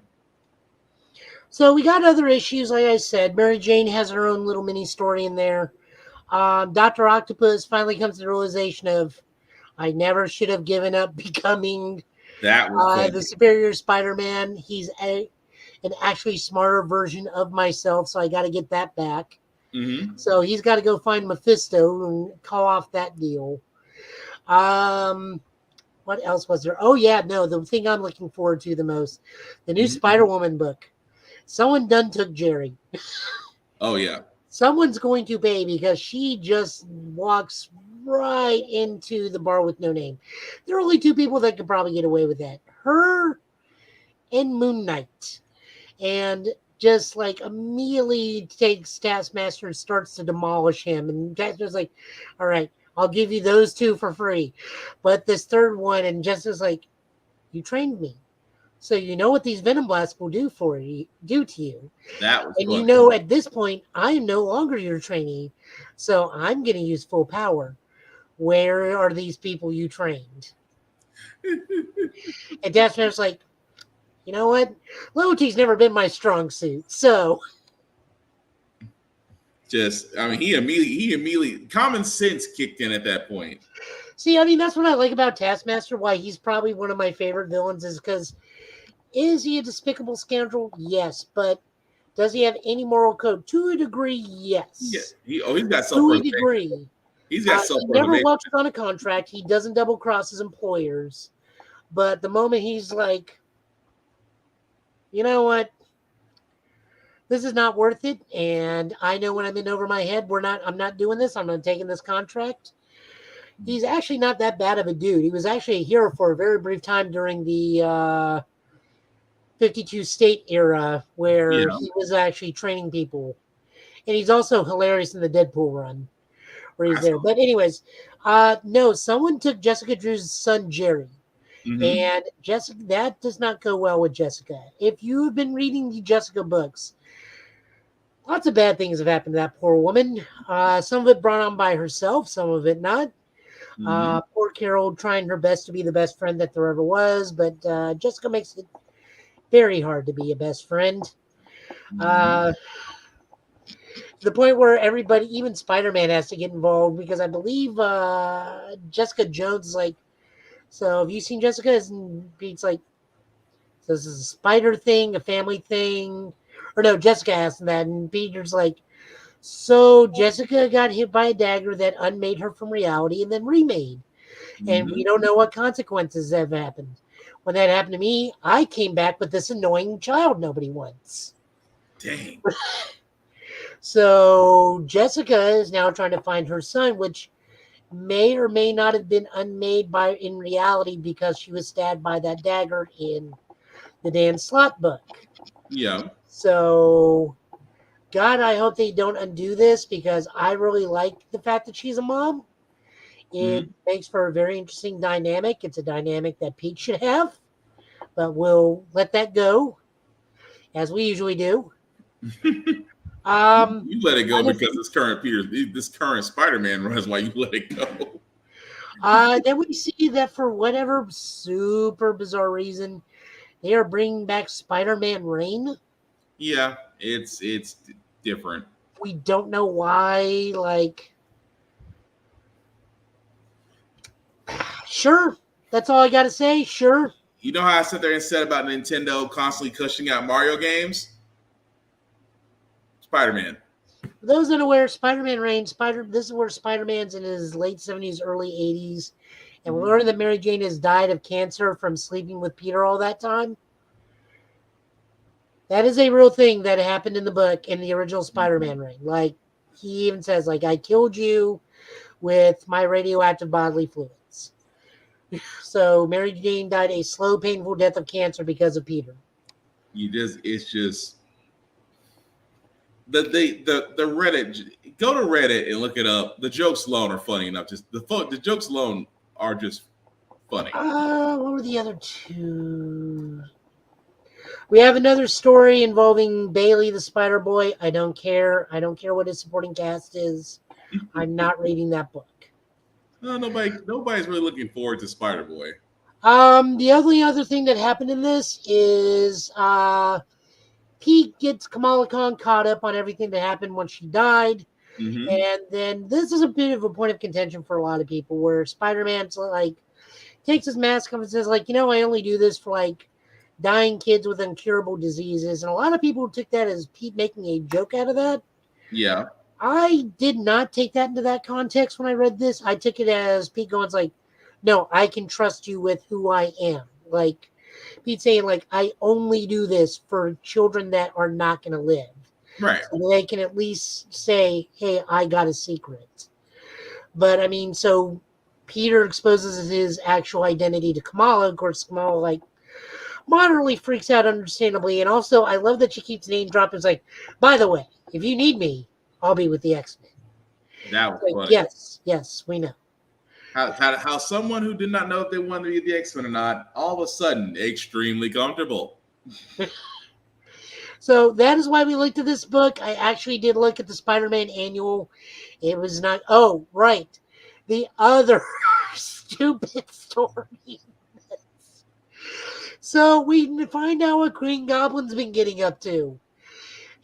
So we got other issues, like I said. Mary Jane has her own little mini story in there. Dr. Octopus finally comes to the realization of, I never should have given up becoming the superior Spider-Man. He's an actually smarter version of myself, so I got to get that back. Mm-hmm. So he's got to go find Mephisto and call off that deal. What else was there? Oh, yeah, no, the thing I'm looking forward to the most, the new Spider-Woman book. Someone done took Jerry. Oh, yeah. Someone's going to pay because she just walks right into the bar with no name. There are only two people that could probably get away with that. Her and Moon Knight. And just like immediately takes Taskmaster and starts to demolish him. And Taskmaster's like, all right, I'll give you those two for free. But this third one, and Jessica's like, you trained me. So you know what these Venom Blasts will do to you. That was and funny. At this point, I am no longer your trainee. So I'm going to use full power. Where are these people you trained? And Taskmaster's like, you know what? Loyalty's never been my strong suit. So he immediately common sense kicked in at that point. See, I mean, that's what I like about Taskmaster. Why he's probably one of my favorite villains is because is he a despicable scoundrel? Yes, but does he have any moral code? To a degree, yes. Yeah. He's got to a degree. He's got He never walks on a contract. He doesn't double cross his employers. But the moment he's like, you know what? This is not worth it. And I know when I'm in over my head, I'm not doing this. I'm not taking this contract. He's actually not that bad of a dude. He was actually a hero for a very brief time during the 52 state era where he was actually training people. And he's also hilarious in the Deadpool run where he's there. But anyways, no, someone took Jessica Drew's son, Jerry. And Jessica, that does not go well with Jessica. If you've been reading the Jessica books, lots of bad things have happened to that poor woman. Some of it brought on by herself, some of it not. Poor Carol trying her best to be the best friend that there ever was, but Jessica makes it very hard to be a best friend. To the point where everybody, even Spider-Man, has to get involved because I believe Jessica Jones is like, so have you seen Jessica? And Pete's like, so this is a spider thing, a family thing. Or no, Jessica asked him that, and Peter's like, so Jessica got hit by a dagger that unmade her from reality and then remade. And we don't know what consequences have happened. When that happened to me, I came back with this annoying child nobody wants. Dang. So Jessica is now trying to find her son, which may or may not have been unmade in reality because she was stabbed by that dagger in the Dan Slott book. Yeah. So, God, I hope they don't undo this because I really like the fact that she's a mom. It makes for a very interesting dynamic. It's a dynamic that Pete should have, but we'll let that go, as we usually do. You let it go because this current Spider-Man runs why you let it go. Then we see that for whatever super bizarre reason, they are bringing back Spider-Man Reign. Yeah, it's different. We don't know why. Like, sure, that's all I got to say. Sure. You know how I sat there and said about Nintendo constantly cushioning out Mario games? Spider-Man. For those unaware, Spider-Man Reign, this is where Spider-Man's in his late 70s, early 80s. And we learned that Mary Jane has died of cancer from sleeping with Peter all that time. That is a real thing that happened in the book in the original Spider-Man Reign. Like, he even says, like, I killed you with my radioactive bodily fluids. So Mary Jane died a slow, painful death of cancer because of Peter. It's just the Reddit. Go to Reddit and look it up. The jokes alone are funny enough. Just the jokes alone are just funny. What were the other two? We have another story involving Bailey the Spider Boy. I don't care. I don't care what his supporting cast is. I'm not reading that book. No, nobody's really looking forward to Spider Boy. The only other thing that happened in this is Pete gets Kamala Khan caught up on everything that happened when she died. And then this is a bit of a point of contention for a lot of people where Spider-Man's like takes his mask off and says, like, you know, I only do this for like dying kids with incurable diseases. And a lot of people took that as Pete making a joke out of that. Yeah. I did not take that into that context when I read this. I took it as Pete going like, no, I can trust you with who I am. Like Pete saying, like, I only do this for children that are not going to live. Right. So they can at least say, hey, I got a secret. But I mean, so Peter exposes his actual identity to Kamala. Of course, Kamala, like, moderately freaks out, understandably. And also, I love that she keeps name dropping. It's like, by the way, if you need me, I'll be with the X-Men. That was like, funny. Yes, we know. How someone who did not know if they wanted to be the X-Men or not, all of a sudden, extremely comfortable. So that is why we looked at this book. I actually did look at the Spider-Man annual. It was not. Oh, right. The other stupid story. So we find out what Green Goblin's been getting up to.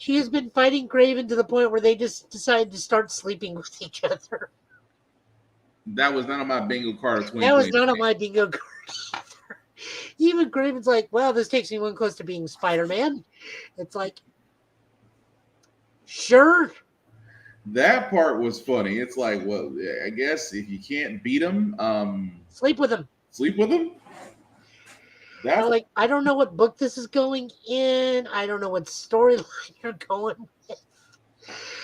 She has been fighting Craven to the point where they just decided to start sleeping with each other. That was not on my bingo card of 2020. That was not on my bingo card either. Even Craven's like, well, this takes me one close to being Spider-Man. It's like, sure. That part was funny. It's like, well, I guess if you can't beat him, sleep with him. Sleep with him? Like, I don't know what book this is going in. I don't know what storyline you're going with.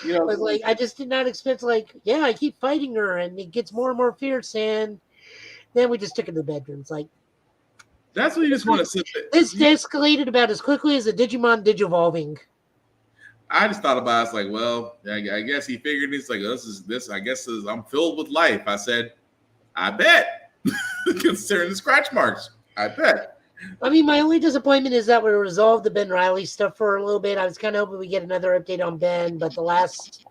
You know, but like I just did not expect, like, yeah, I keep fighting her and it gets more and more fierce, and then we just took it to the bedroom. It's like, that's what you just want to sit there. This escalated about as quickly as a Digimon digivolving. I just thought about it. It's like, well, I guess he figured it's like, this. I guess I'm filled with life. I said, I bet. Considering the scratch marks, I bet. I mean, my only disappointment is that we resolved the Ben Reilly stuff for a little bit. I was kind of hoping we get another update on Ben, but the last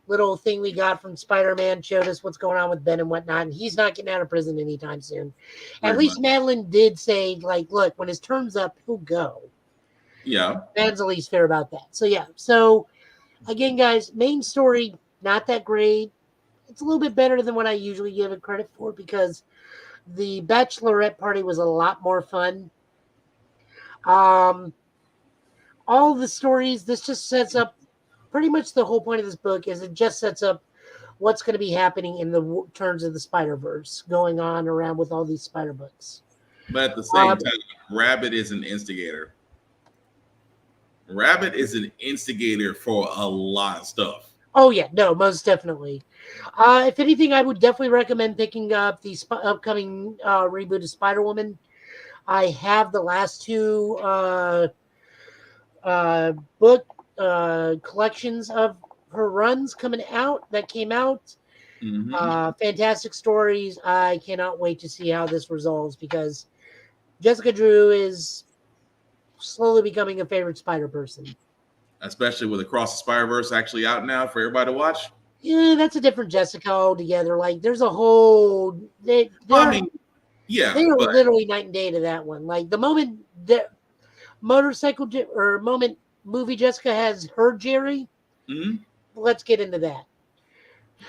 little thing we got from Spider-Man showed us what's going on with Ben and whatnot, and he's not getting out of prison anytime soon. At least Madeline did say, like, look, when his term's up, he'll go. Yeah. Matt's at least fair about that. So, yeah. So, again, guys, main story, not that great. It's a little bit better than what I usually give it credit for because the bachelorette party was a lot more fun. All the stories, this just sets up pretty much the whole point of this book is it just sets up what's going to be happening in the terms of the Spider-Verse going on around with all these Spider books. But at the same time, Rabbit is an instigator. Rabbit is an instigator for a lot of stuff. Oh, yeah. No, most definitely. If anything, I would definitely recommend picking up the upcoming reboot of Spider-Woman. I have the last two book collections of her runs coming out that came out. Mm-hmm. Fantastic stories. I cannot wait to see how this resolves because Jessica Drew is slowly becoming a favorite Spider person. Especially with Across the Spider-Verse actually out now for everybody to watch. Yeah, that's a different Jessica altogether. Like, there's a whole... They were literally night and day to that one. Like, the moment that moment movie Jessica has her Jerry, let's get into that.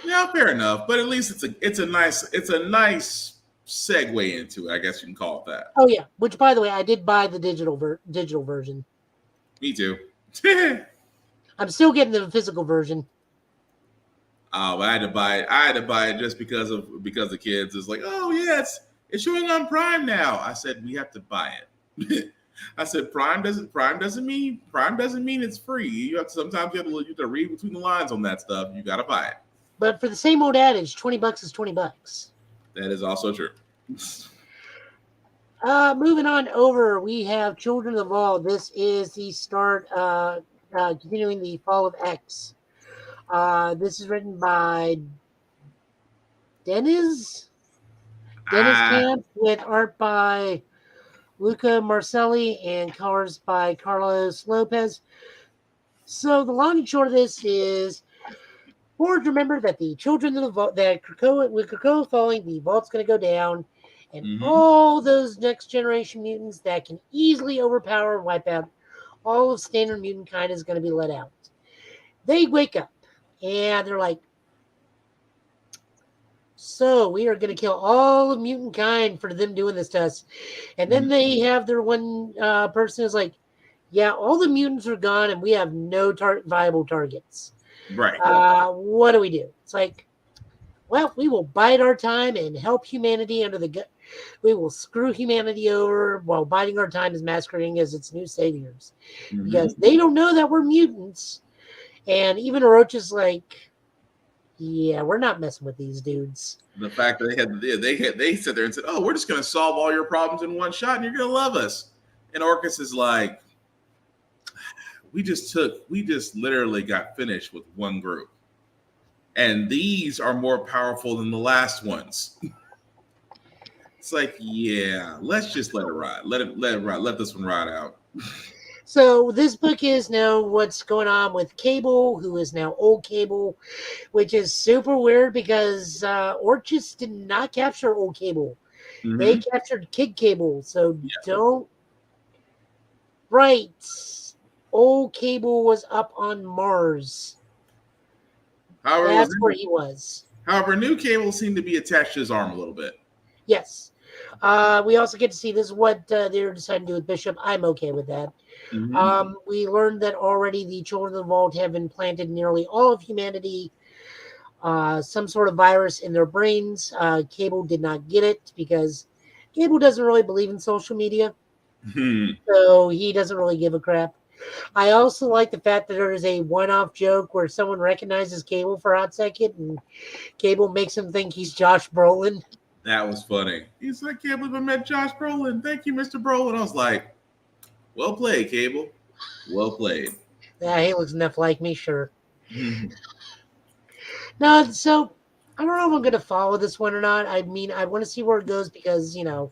Yeah, fair enough. But at least it's a nice segue into it. I guess you can call it that. Oh yeah, which by the way, I did buy the digital version. Me too. I'm still getting the physical version. Oh, I had to buy it. I had to buy it just because the kids is like, oh yeah, it's showing on Prime now. I said we have to buy it. I said Prime doesn't mean it's free. Sometimes you have to read between the lines on that stuff. You got to buy it. But for the same old adage, $20 is $20. That is also true. Moving on over, we have Children of the Vault. This is the start, continuing the Fall of X. This is written by Dennis Camp with art by Luca Marcelli and colors by Carlos Lopez. So the long and short of this is, boards remember that the Children of the Vault, that with Krakoa falling, the Vault's going to go down, and all those next generation mutants that can easily overpower and wipe out all of standard mutant kind is going to be let out. They wake up, and they're like, so we are going to kill all of mutant kind for them doing this to us. And then they have their one person who's like, yeah, all the mutants are gone, and we have no viable targets. Right. What do we do? It's like, well, we will bide our time and help humanity under the gut. We will screw humanity over while biding our time as masquerading as its new saviors. Because they don't know that we're mutants. And even Orochi's like, yeah, we're not messing with these dudes. The fact that they sat there and said, oh, we're just going to solve all your problems in one shot and you're going to love us. And Orcus is like, we just literally got finished with one group. And these are more powerful than the last ones. It's like, yeah, let's just let it ride. Let it ride. Let this one ride out. So this book is now what's going on with Cable, who is now old Cable, which is super weird because Orchis did not capture old Cable. They captured Kid Cable. So don't write old Cable was up on Mars. However, that's where he was. However, new Cable seemed to be attached to his arm a little bit. Yes. We also get to see this is what they're deciding to do with Bishop. I'm okay with that. Mm-hmm. We learned that already the children of the vault have implanted nearly all of humanity some sort of virus in their brains. Cable did not get it because Cable doesn't really believe in social media. So he doesn't really give a crap. I also like the fact that there is a one-off joke where someone recognizes Cable for a hot second and Cable makes him think he's Josh Brolin. That was funny. He's like, I can't believe I met Josh Brolin. Thank you, Mr. Brolin. I was like, well played, Cable. Well played. Yeah, he looks enough like me, sure. No, so I don't know if I'm going to follow this one or not. I mean, I want to see where it goes because, you know,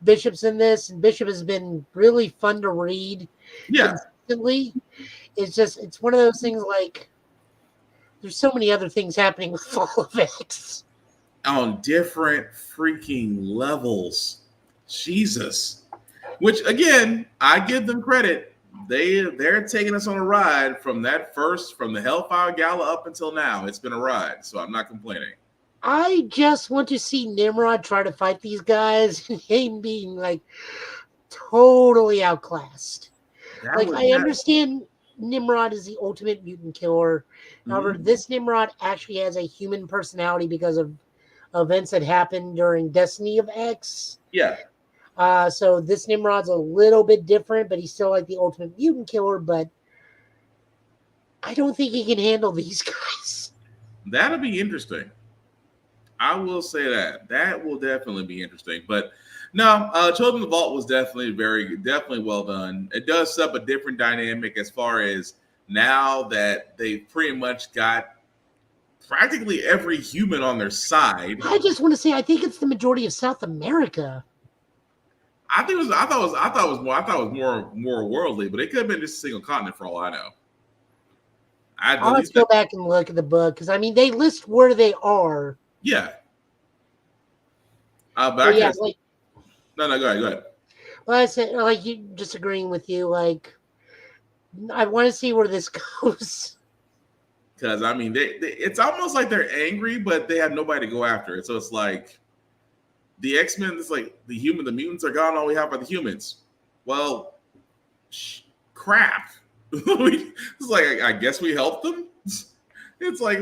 Bishop's in this, and Bishop has been really fun to read consistently. It's just, it's one of those things like, there's so many other things happening with Fall of X. On different freaking levels. Jesus. Which, again, I give them credit. They're taking us on a ride from the Hellfire Gala up until now. It's been a ride, so I'm not complaining. I just want to see Nimrod try to fight these guys and him being like totally outclassed. I understand Nimrod is the ultimate mutant killer. However, this Nimrod actually has a human personality because of events that happened during Destiny of X. Yeah. So this Nimrod's a little bit different, but he's still like the ultimate mutant killer, but I don't think he can handle these guys. That'll be interesting. I will say that. That will definitely be interesting. But no, Children of the Vault was definitely well done. It does set up a different dynamic as far as now that they've pretty much got practically every human on their side. I just want to say, I think it's the majority of South America. I thought it was more worldly, but it could have been just a single continent for all I know. I'll have to go back and look at the book because I mean they list where they are. Yeah. No, go ahead. Well, I said like you disagreeing with you. Like I want to see where this goes. Because I mean, it's almost like they're angry, but they have nobody to go after it. So it's like the X-Men. It's like the mutants are gone. All we have are the humans. Well, crap. It's like I guess we helped them. It's like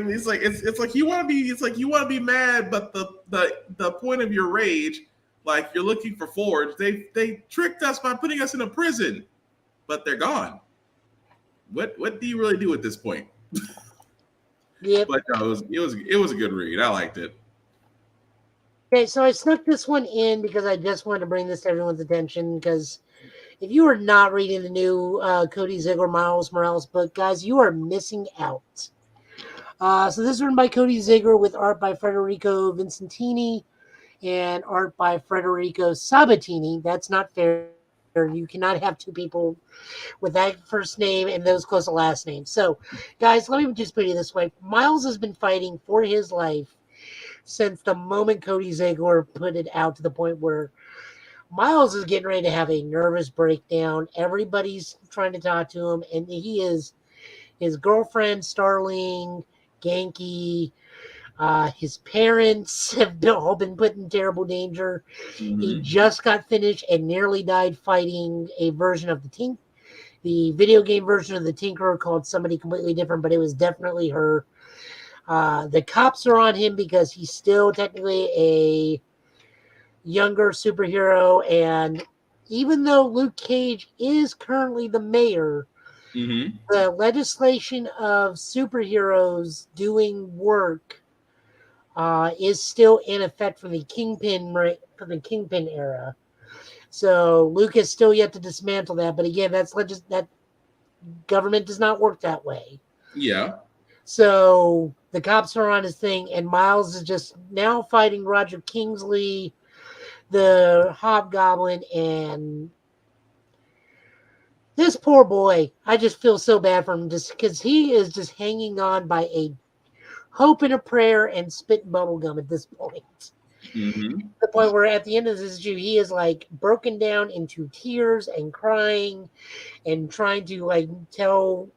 you want to be mad, but the point of your rage, like you're looking for Forge. They tricked us by putting us in a prison, but they're gone. What do you really do at this point? Yeah, but no, it was a good read. I liked it. Okay, so I snuck this one in because I just wanted to bring this to everyone's attention because if you are not reading the new Cody Ziegler Miles Morales book, guys, you are missing out. So this is written by Cody Ziegler with art by Federico Vincentini and art by Federico Sabatini. That's not fair. You cannot have two people with that first name and those close to last names. So, guys, let me just put it this way. Miles has been fighting for his life since the moment Cody Ziegler put it out to the point where Miles is getting ready to have a nervous breakdown. Everybody's trying to talk to him, and he is his girlfriend, Starling, Genki, his parents have all been put in terrible danger. Mm-hmm. He just got finished and nearly died fighting a version of the video game version of the Tinkerer called somebody completely different, but it was definitely her. The cops are on him because he's still technically a younger superhero, and even though Luke Cage is currently the mayor, the legislation of superheroes doing work is still in effect from the Kingpin era. So Luke is still yet to dismantle that, but again, that government does not work that way. Yeah. So the cops are on his thing, and Miles is just now fighting Roger Kingsley, the Hobgoblin, and this poor boy. I just feel so bad for him just because he is just hanging on by a hope and a prayer and spitting bubble gum at this point. Mm-hmm. The point where at the end of this issue, he is like broken down into tears and crying and trying to like tell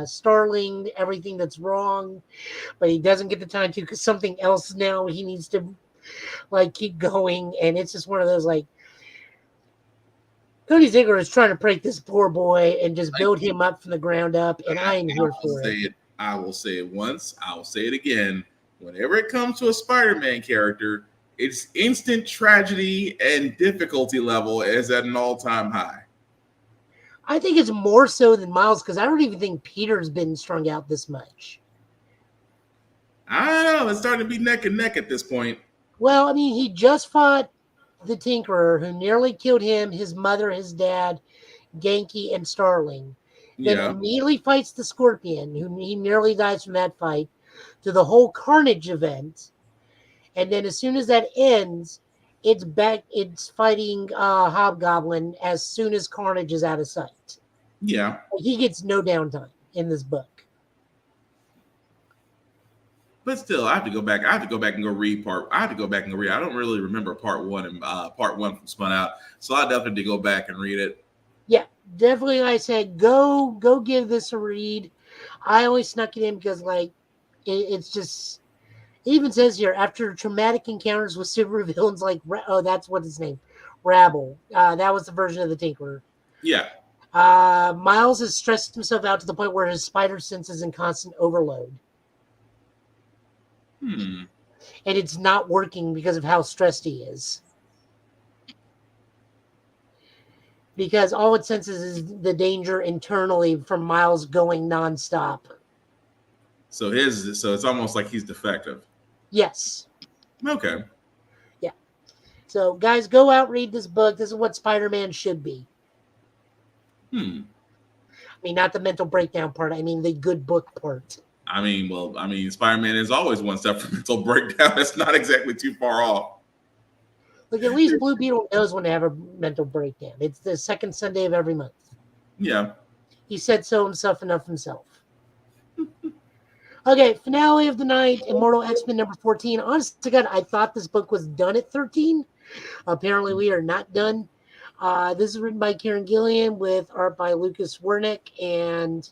Starling everything that's wrong, but he doesn't get the time to because something else now he needs to like keep going. And it's just one of those like, Cody Ziegler is trying to break this poor boy and just build him up from the ground up, and I am here for it. I will say it once. I will say it again. Whenever it comes to a Spider-Man character, its instant tragedy and difficulty level is at an all-time high. I think it's more so than Miles because I don't even think Peter's been strung out this much. I don't know. It's starting to be neck and neck at this point. Well, I mean, he just fought the Tinkerer, who nearly killed him, his mother, his dad, Genki, and Starling. Then immediately fights the Scorpion, who he nearly dies from that fight, to the whole Carnage event. And then as soon as that ends, it's back. It's fighting Hobgoblin as soon as Carnage is out of sight. Yeah, he gets no downtime in this book. But still, I have to go back. I have to go back and go read part. I have to go back and go read. I don't really remember part one and part one from Spun Out, so I definitely have to go back and read it. Yeah, definitely. Like I said, go give this a read. I always snuck it in because like it's just. It even says here after traumatic encounters with supervillains like that's what his name, Rabble. That was the version of the Tinkerer. Yeah. Miles has stressed himself out to the point where his spider sense is in constant overload. And it's not working because of how stressed he is. Because all it senses is the danger internally from Miles going nonstop. So it's almost like he's defective. Yes. Okay. Yeah. So guys, go out, read this book. This is what Spider-Man should be. I mean, not the mental breakdown part. I mean, the good book part. I mean, Spider-Man is always one step from mental breakdown. It's not exactly too far off. Look, at least Blue Beetle knows when to have a mental breakdown. It's the second Sunday of every month. Yeah. He said so himself enough himself. Okay, finale of the night, Immortal X-Men number 14. Honest to God, I thought this book was done at 13. Apparently, we are not done. This is written by Kieran Gillian with art by Lucas Wernick and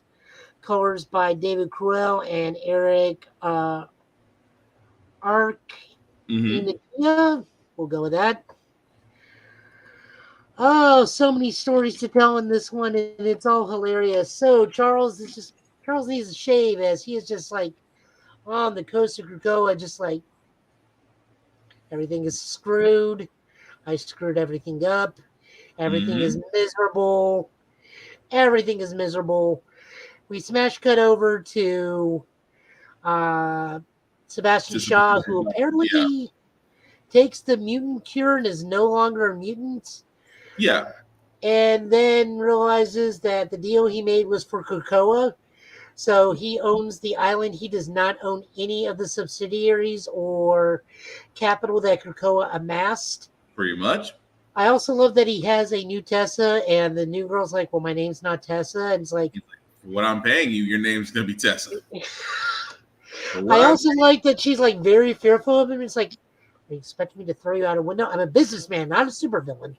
colors by David Cruel and Eric Arc. We'll go with that. Oh, so many stories to tell in this one, and it's all hilarious. So Charles needs a shave as he is just like on the coast of Krakoa, just like everything is screwed. I screwed everything up. Everything is miserable. Everything is miserable. We smash cut over to Sebastian Shaw, who apparently takes the mutant cure and is no longer a mutant. Yeah. And then realizes that the deal he made was for Krakoa. So he owns the island. He does not own any of the subsidiaries or capital that Krakoa amassed. Pretty much. I also love that he has a new Tessa, and the new girl's like, well, my name's not Tessa. And it's like, for what I'm paying you, your name's going to be Tessa. I also like that she's like very fearful of him. It's like, are you expecting me to throw you out a window? I'm a businessman, not a supervillain.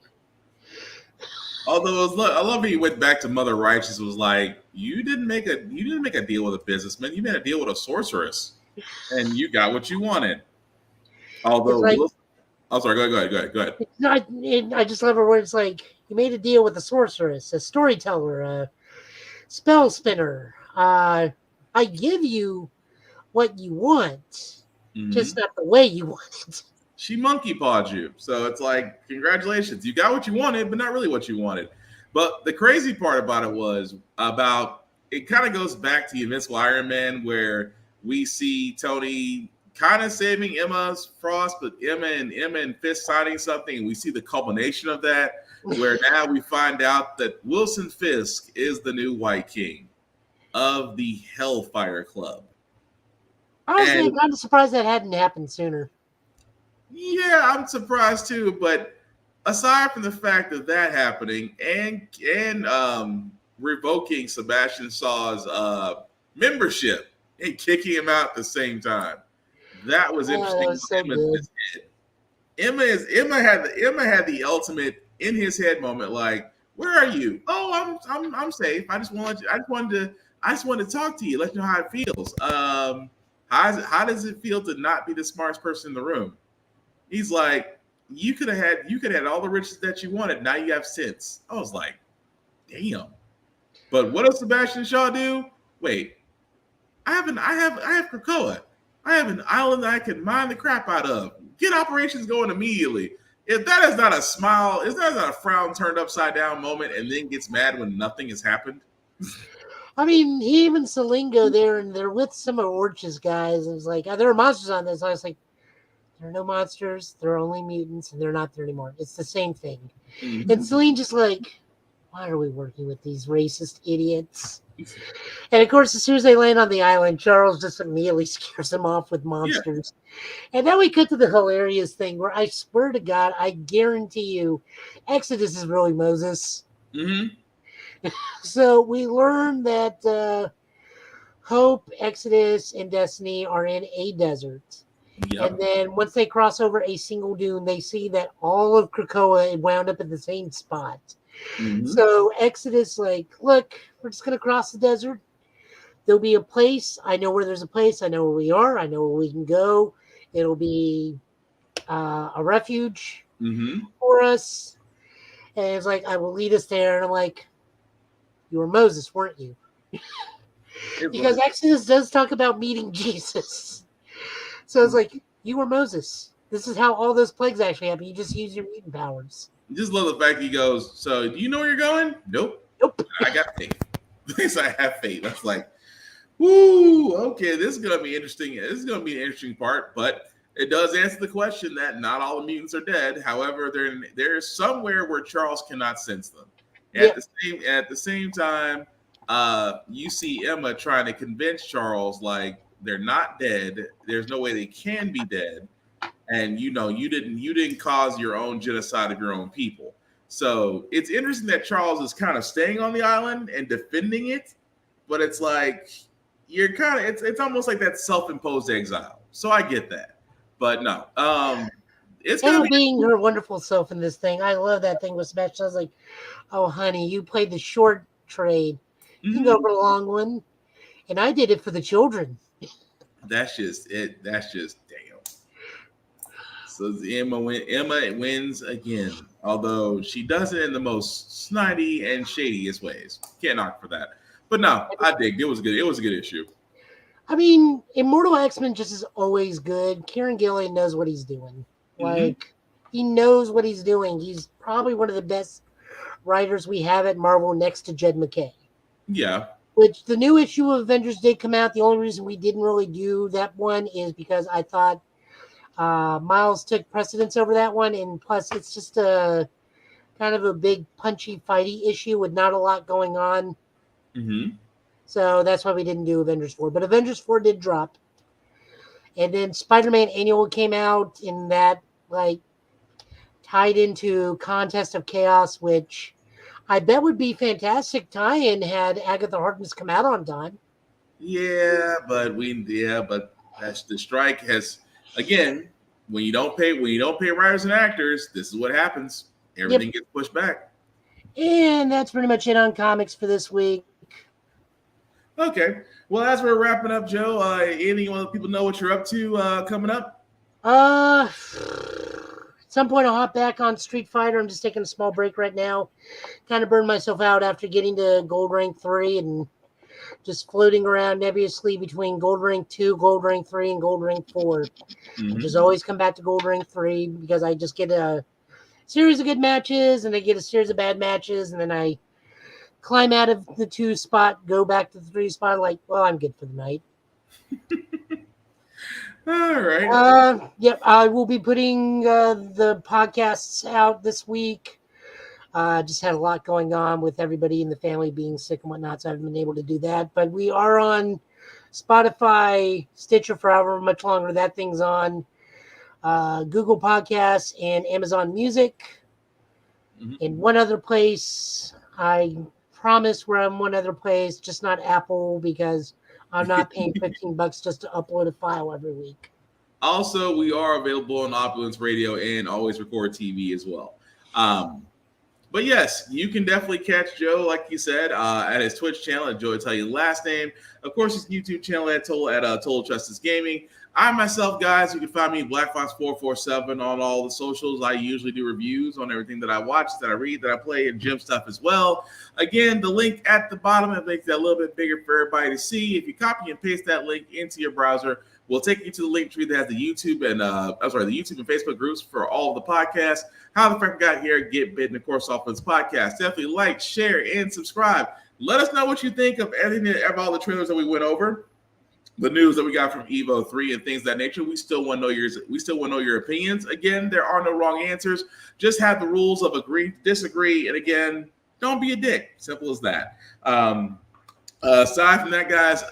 Although I love he went back to Mother Righteous, was like, you didn't make a deal with a businessman, you made a deal with a sorceress, and you got what you wanted. Although, like, I'm sorry, go ahead. I just love it where it's like you made a deal with a sorceress, a storyteller, a spell spinner. I give you what you want, just not the way you want it. She monkey pawed you. So it's like, congratulations. You got what you wanted, but not really what you wanted. But the crazy part about it was it kind of goes back to the Invincible Iron Man, where we see Tony kind of saving Emma Frost, but Emma and Fisk signing something. And we see the culmination of that, where now we find out that Wilson Fisk is the new White King of the Hellfire Club. Honestly, I'm kind of surprised that hadn't happened sooner. Yeah, I'm surprised too. But aside from the fact of that happening and revoking Sebastian Shaw's membership and kicking him out at the same time, that was interesting. So good. Emma had the ultimate in his head moment. Like, where are you? Oh, I'm safe. I just wanted to talk to you, let you know how it feels. How does it feel to not be the smartest person in the room? He's like, you could have had all the riches that you wanted. Now you have sense. I was like, damn. But what does Sebastian Shaw do? Wait, I have Krakoa. I have an island that I can mine the crap out of. Get operations going immediately. If that is not a smile, is that not a frown turned upside down moment, and then gets mad when nothing has happened? I mean, he even Celine go there, and they're with some of Orch's guys. And it's like, there are monsters on this. I was like, there are no monsters. There are only mutants, and they're not there anymore. It's the same thing. Mm-hmm. And Celine just like, why are we working with these racist idiots? And of course, as soon as they land on the island, Charles just immediately scares them off with monsters. Yeah. And then we cut to the hilarious thing where I swear to God, I guarantee you, Exodus is really Moses. Mm-hmm. So we learn that Hope, Exodus, and Destiny are in a desert. Yep. And then once they cross over a single dune, they see that all of Krakoa wound up at the same spot. Mm-hmm. So Exodus, like, look, we're just going to cross the desert. There'll be a place. I know where there's a place. I know where we are. I know where we can go. It'll be a refuge for us. And it's like, I will lead us there. And I'm like, you were Moses, weren't you? Because Exodus does talk about meeting Jesus. So it's like, you were Moses. This is how all those plagues actually happen. You just use your mutant powers. Just love the fact he goes, so do you know where you're going? Nope. I got faith. At least I have faith. That's like, woo, okay, this is going to be interesting. This is going to be an interesting part, but it does answer the question that not all the mutants are dead. However, there's somewhere where Charles cannot sense them. At the same time, you see Emma trying to convince Charles, like, they're not dead. There's no way they can be dead. And you didn't cause your own genocide of your own people. So it's interesting that Charles is kind of staying on the island and defending it, but it's like you're kind of it's almost like that self-imposed exile. So I get that, but no, it's Emma being her wonderful self in this thing. I love that thing with Sebastian. I was like, oh honey, you played the short trade. You can go for the long one, and I did it for the children. That's just it. That's just damn. So Emma wins again, although she does it in the most snidey and shadiest ways. Can't knock for that. But no, I dig. It was good. It was a good issue. I mean, Immortal X-Men just is always good. Kieran Gillen knows what he's doing. Like, he knows what he's doing. He's probably one of the best writers we have at Marvel next to Jed McKay. Yeah. Which the new issue of Avengers did come out. The only reason we didn't really do that one is because I thought Miles took precedence over that one, and plus it's just a kind of a big punchy fighty issue with not a lot going on. So that's why we didn't do Avengers 4. But Avengers 4 did drop. And then Spider-Man Annual came out, and that like tied into Contest of Chaos, which I bet would be fantastic tie-in had Agatha Harkness come out on time. But that's the strike has again, when you don't pay writers and actors, this is what happens. Everything gets pushed back. And that's pretty much it on comics for this week. Okay. Well, as we're wrapping up, Joe, anything you want to let people know what you're up to coming up? At some point I'll hop back on Street Fighter. I'm just taking a small break right now. Kind of burned myself out after getting to Gold Rank 3 and just floating around nebulously between Gold Rank 2, Gold Rank 3, and Gold Rank 4. I just always come back to Gold Rank 3 because I just get a series of good matches and I get a series of bad matches, and then I climb out of the 2 spot, go back to the 3 spot, like, well, I'm good for the night. All right. Yep, I will be putting the podcasts out this week. Just had a lot going on with everybody in the family being sick and whatnot, so I haven't been able to do that. But we are on Spotify, Stitcher for however much longer that thing's on, Google Podcasts, and Amazon Music. In one other place, I promise we're on one other place, just not Apple, because I'm not paying $15 just to upload a file every week. Also, we are available on Opulence Radio and Always Record TV as well. But yes, you can definitely catch Joe, like you said, at his Twitch channel at Joe Will Tell You Last Name. Of course, his YouTube channel at Total Justice Gaming. I myself, guys, you can find me Black Fox 447 on all the socials. I usually do reviews on everything that I watch, that I read, that I play, and gym stuff as well. Again, the link at the bottom, it makes that a little bit bigger for everybody to see. If you copy and paste that link into your browser, we'll take you to the link tree that has the YouTube and the YouTube and Facebook groups for all of the podcasts. How the Fuck Got Here, Get Bit, and of course, Offense Podcast. Definitely like, share, and subscribe. Let us know what you think of everything, of all the trailers that we went over, the news that we got from Evo 3 and things of that nature. We still want to know yours. We still want to know your opinions. Again, there are no wrong answers. Just have the rules of agree, disagree, and again, don't be a dick. Simple as that. Aside from that, guys,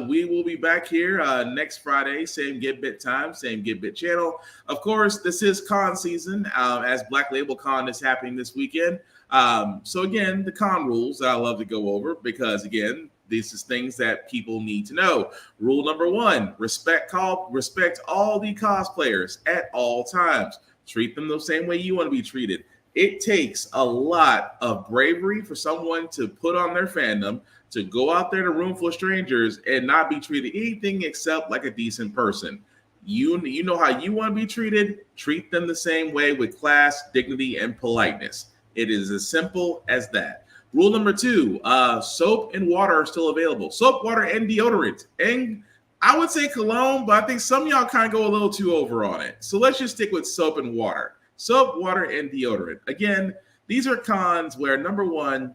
we will be back here next Friday. Same Get Bit time, same Get Bit channel. Of course, this is con season, as Black Label Con is happening this weekend. So again, the con rules that I love to go over, because again, this is things that people need to know. Rule number 1, respect all the cosplayers at all times. Treat them the same way you want to be treated. It takes a lot of bravery for someone to put on their fandom, to go out there in a room full of strangers and not be treated anything except like a decent person. You know how you want to be treated. Treat them the same way, with class, dignity, and politeness. It is as simple as that. Rule number 2, soap and water are still available. Soap, water, and deodorant. And I would say cologne, but I think some of y'all kind of go a little too over on it. So let's just stick with soap and water. Soap, water, and deodorant. Again, these are cons where, number 1,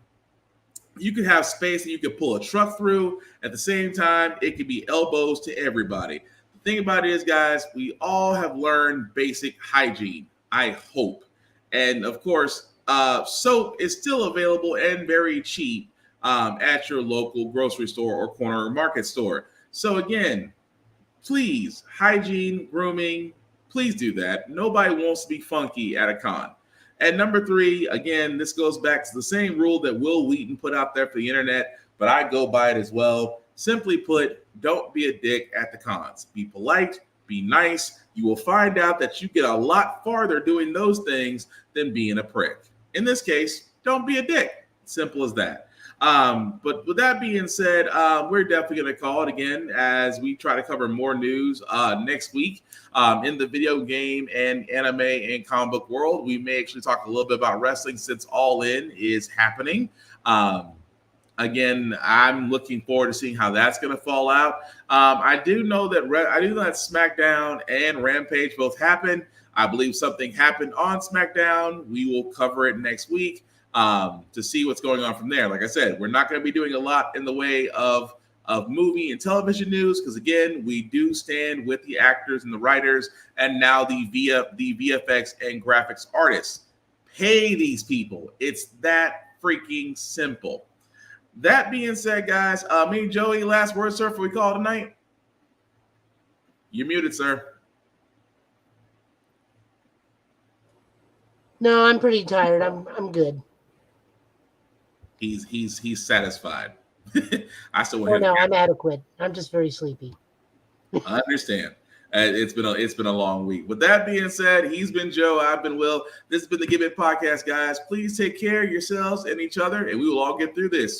you could have space that you could pull a truck through. At the same time, it could be elbows to everybody. The thing about it is, guys, we all have learned basic hygiene, I hope. And of course, soap is still available and very cheap at your local grocery store or corner market store. So again, please, hygiene, grooming, please do that. Nobody wants to be funky at a con. And number 3, again, this goes back to the same rule that Will Wheaton put out there for the internet, but I go by it as well. Simply put, don't be a dick at the cons. Be polite, be nice. You will find out that you get a lot farther doing those things than being a prick. In this case, don't be a dick. Simple as that. But with that being said, we're definitely going to call it again as we try to cover more news next week in the video game and anime and comic book world. We may actually talk a little bit about wrestling since All In is happening. Again, I'm looking forward to seeing how that's going to fall out. I do know that SmackDown and Rampage both happened. I believe something happened on SmackDown. We will cover it next week to see what's going on from there. Like I said, we're not going to be doing a lot in the way of movie and television news because, again, we do stand with the actors and the writers and now the VFX and graphics artists. Pay these people. It's that freaking simple. That being said, guys, me and Joey, last word, sir, before we call it a night. You're muted, sir. No, I'm pretty tired. I'm good. He's satisfied. I still want Oh him. no, I'm adequate. I'm just very sleepy. I understand. It's been a long week. With that being said, he's been Joe. I've been Will. This has been the Give It Podcast, guys. Please take care of yourselves and each other, and we will all get through this.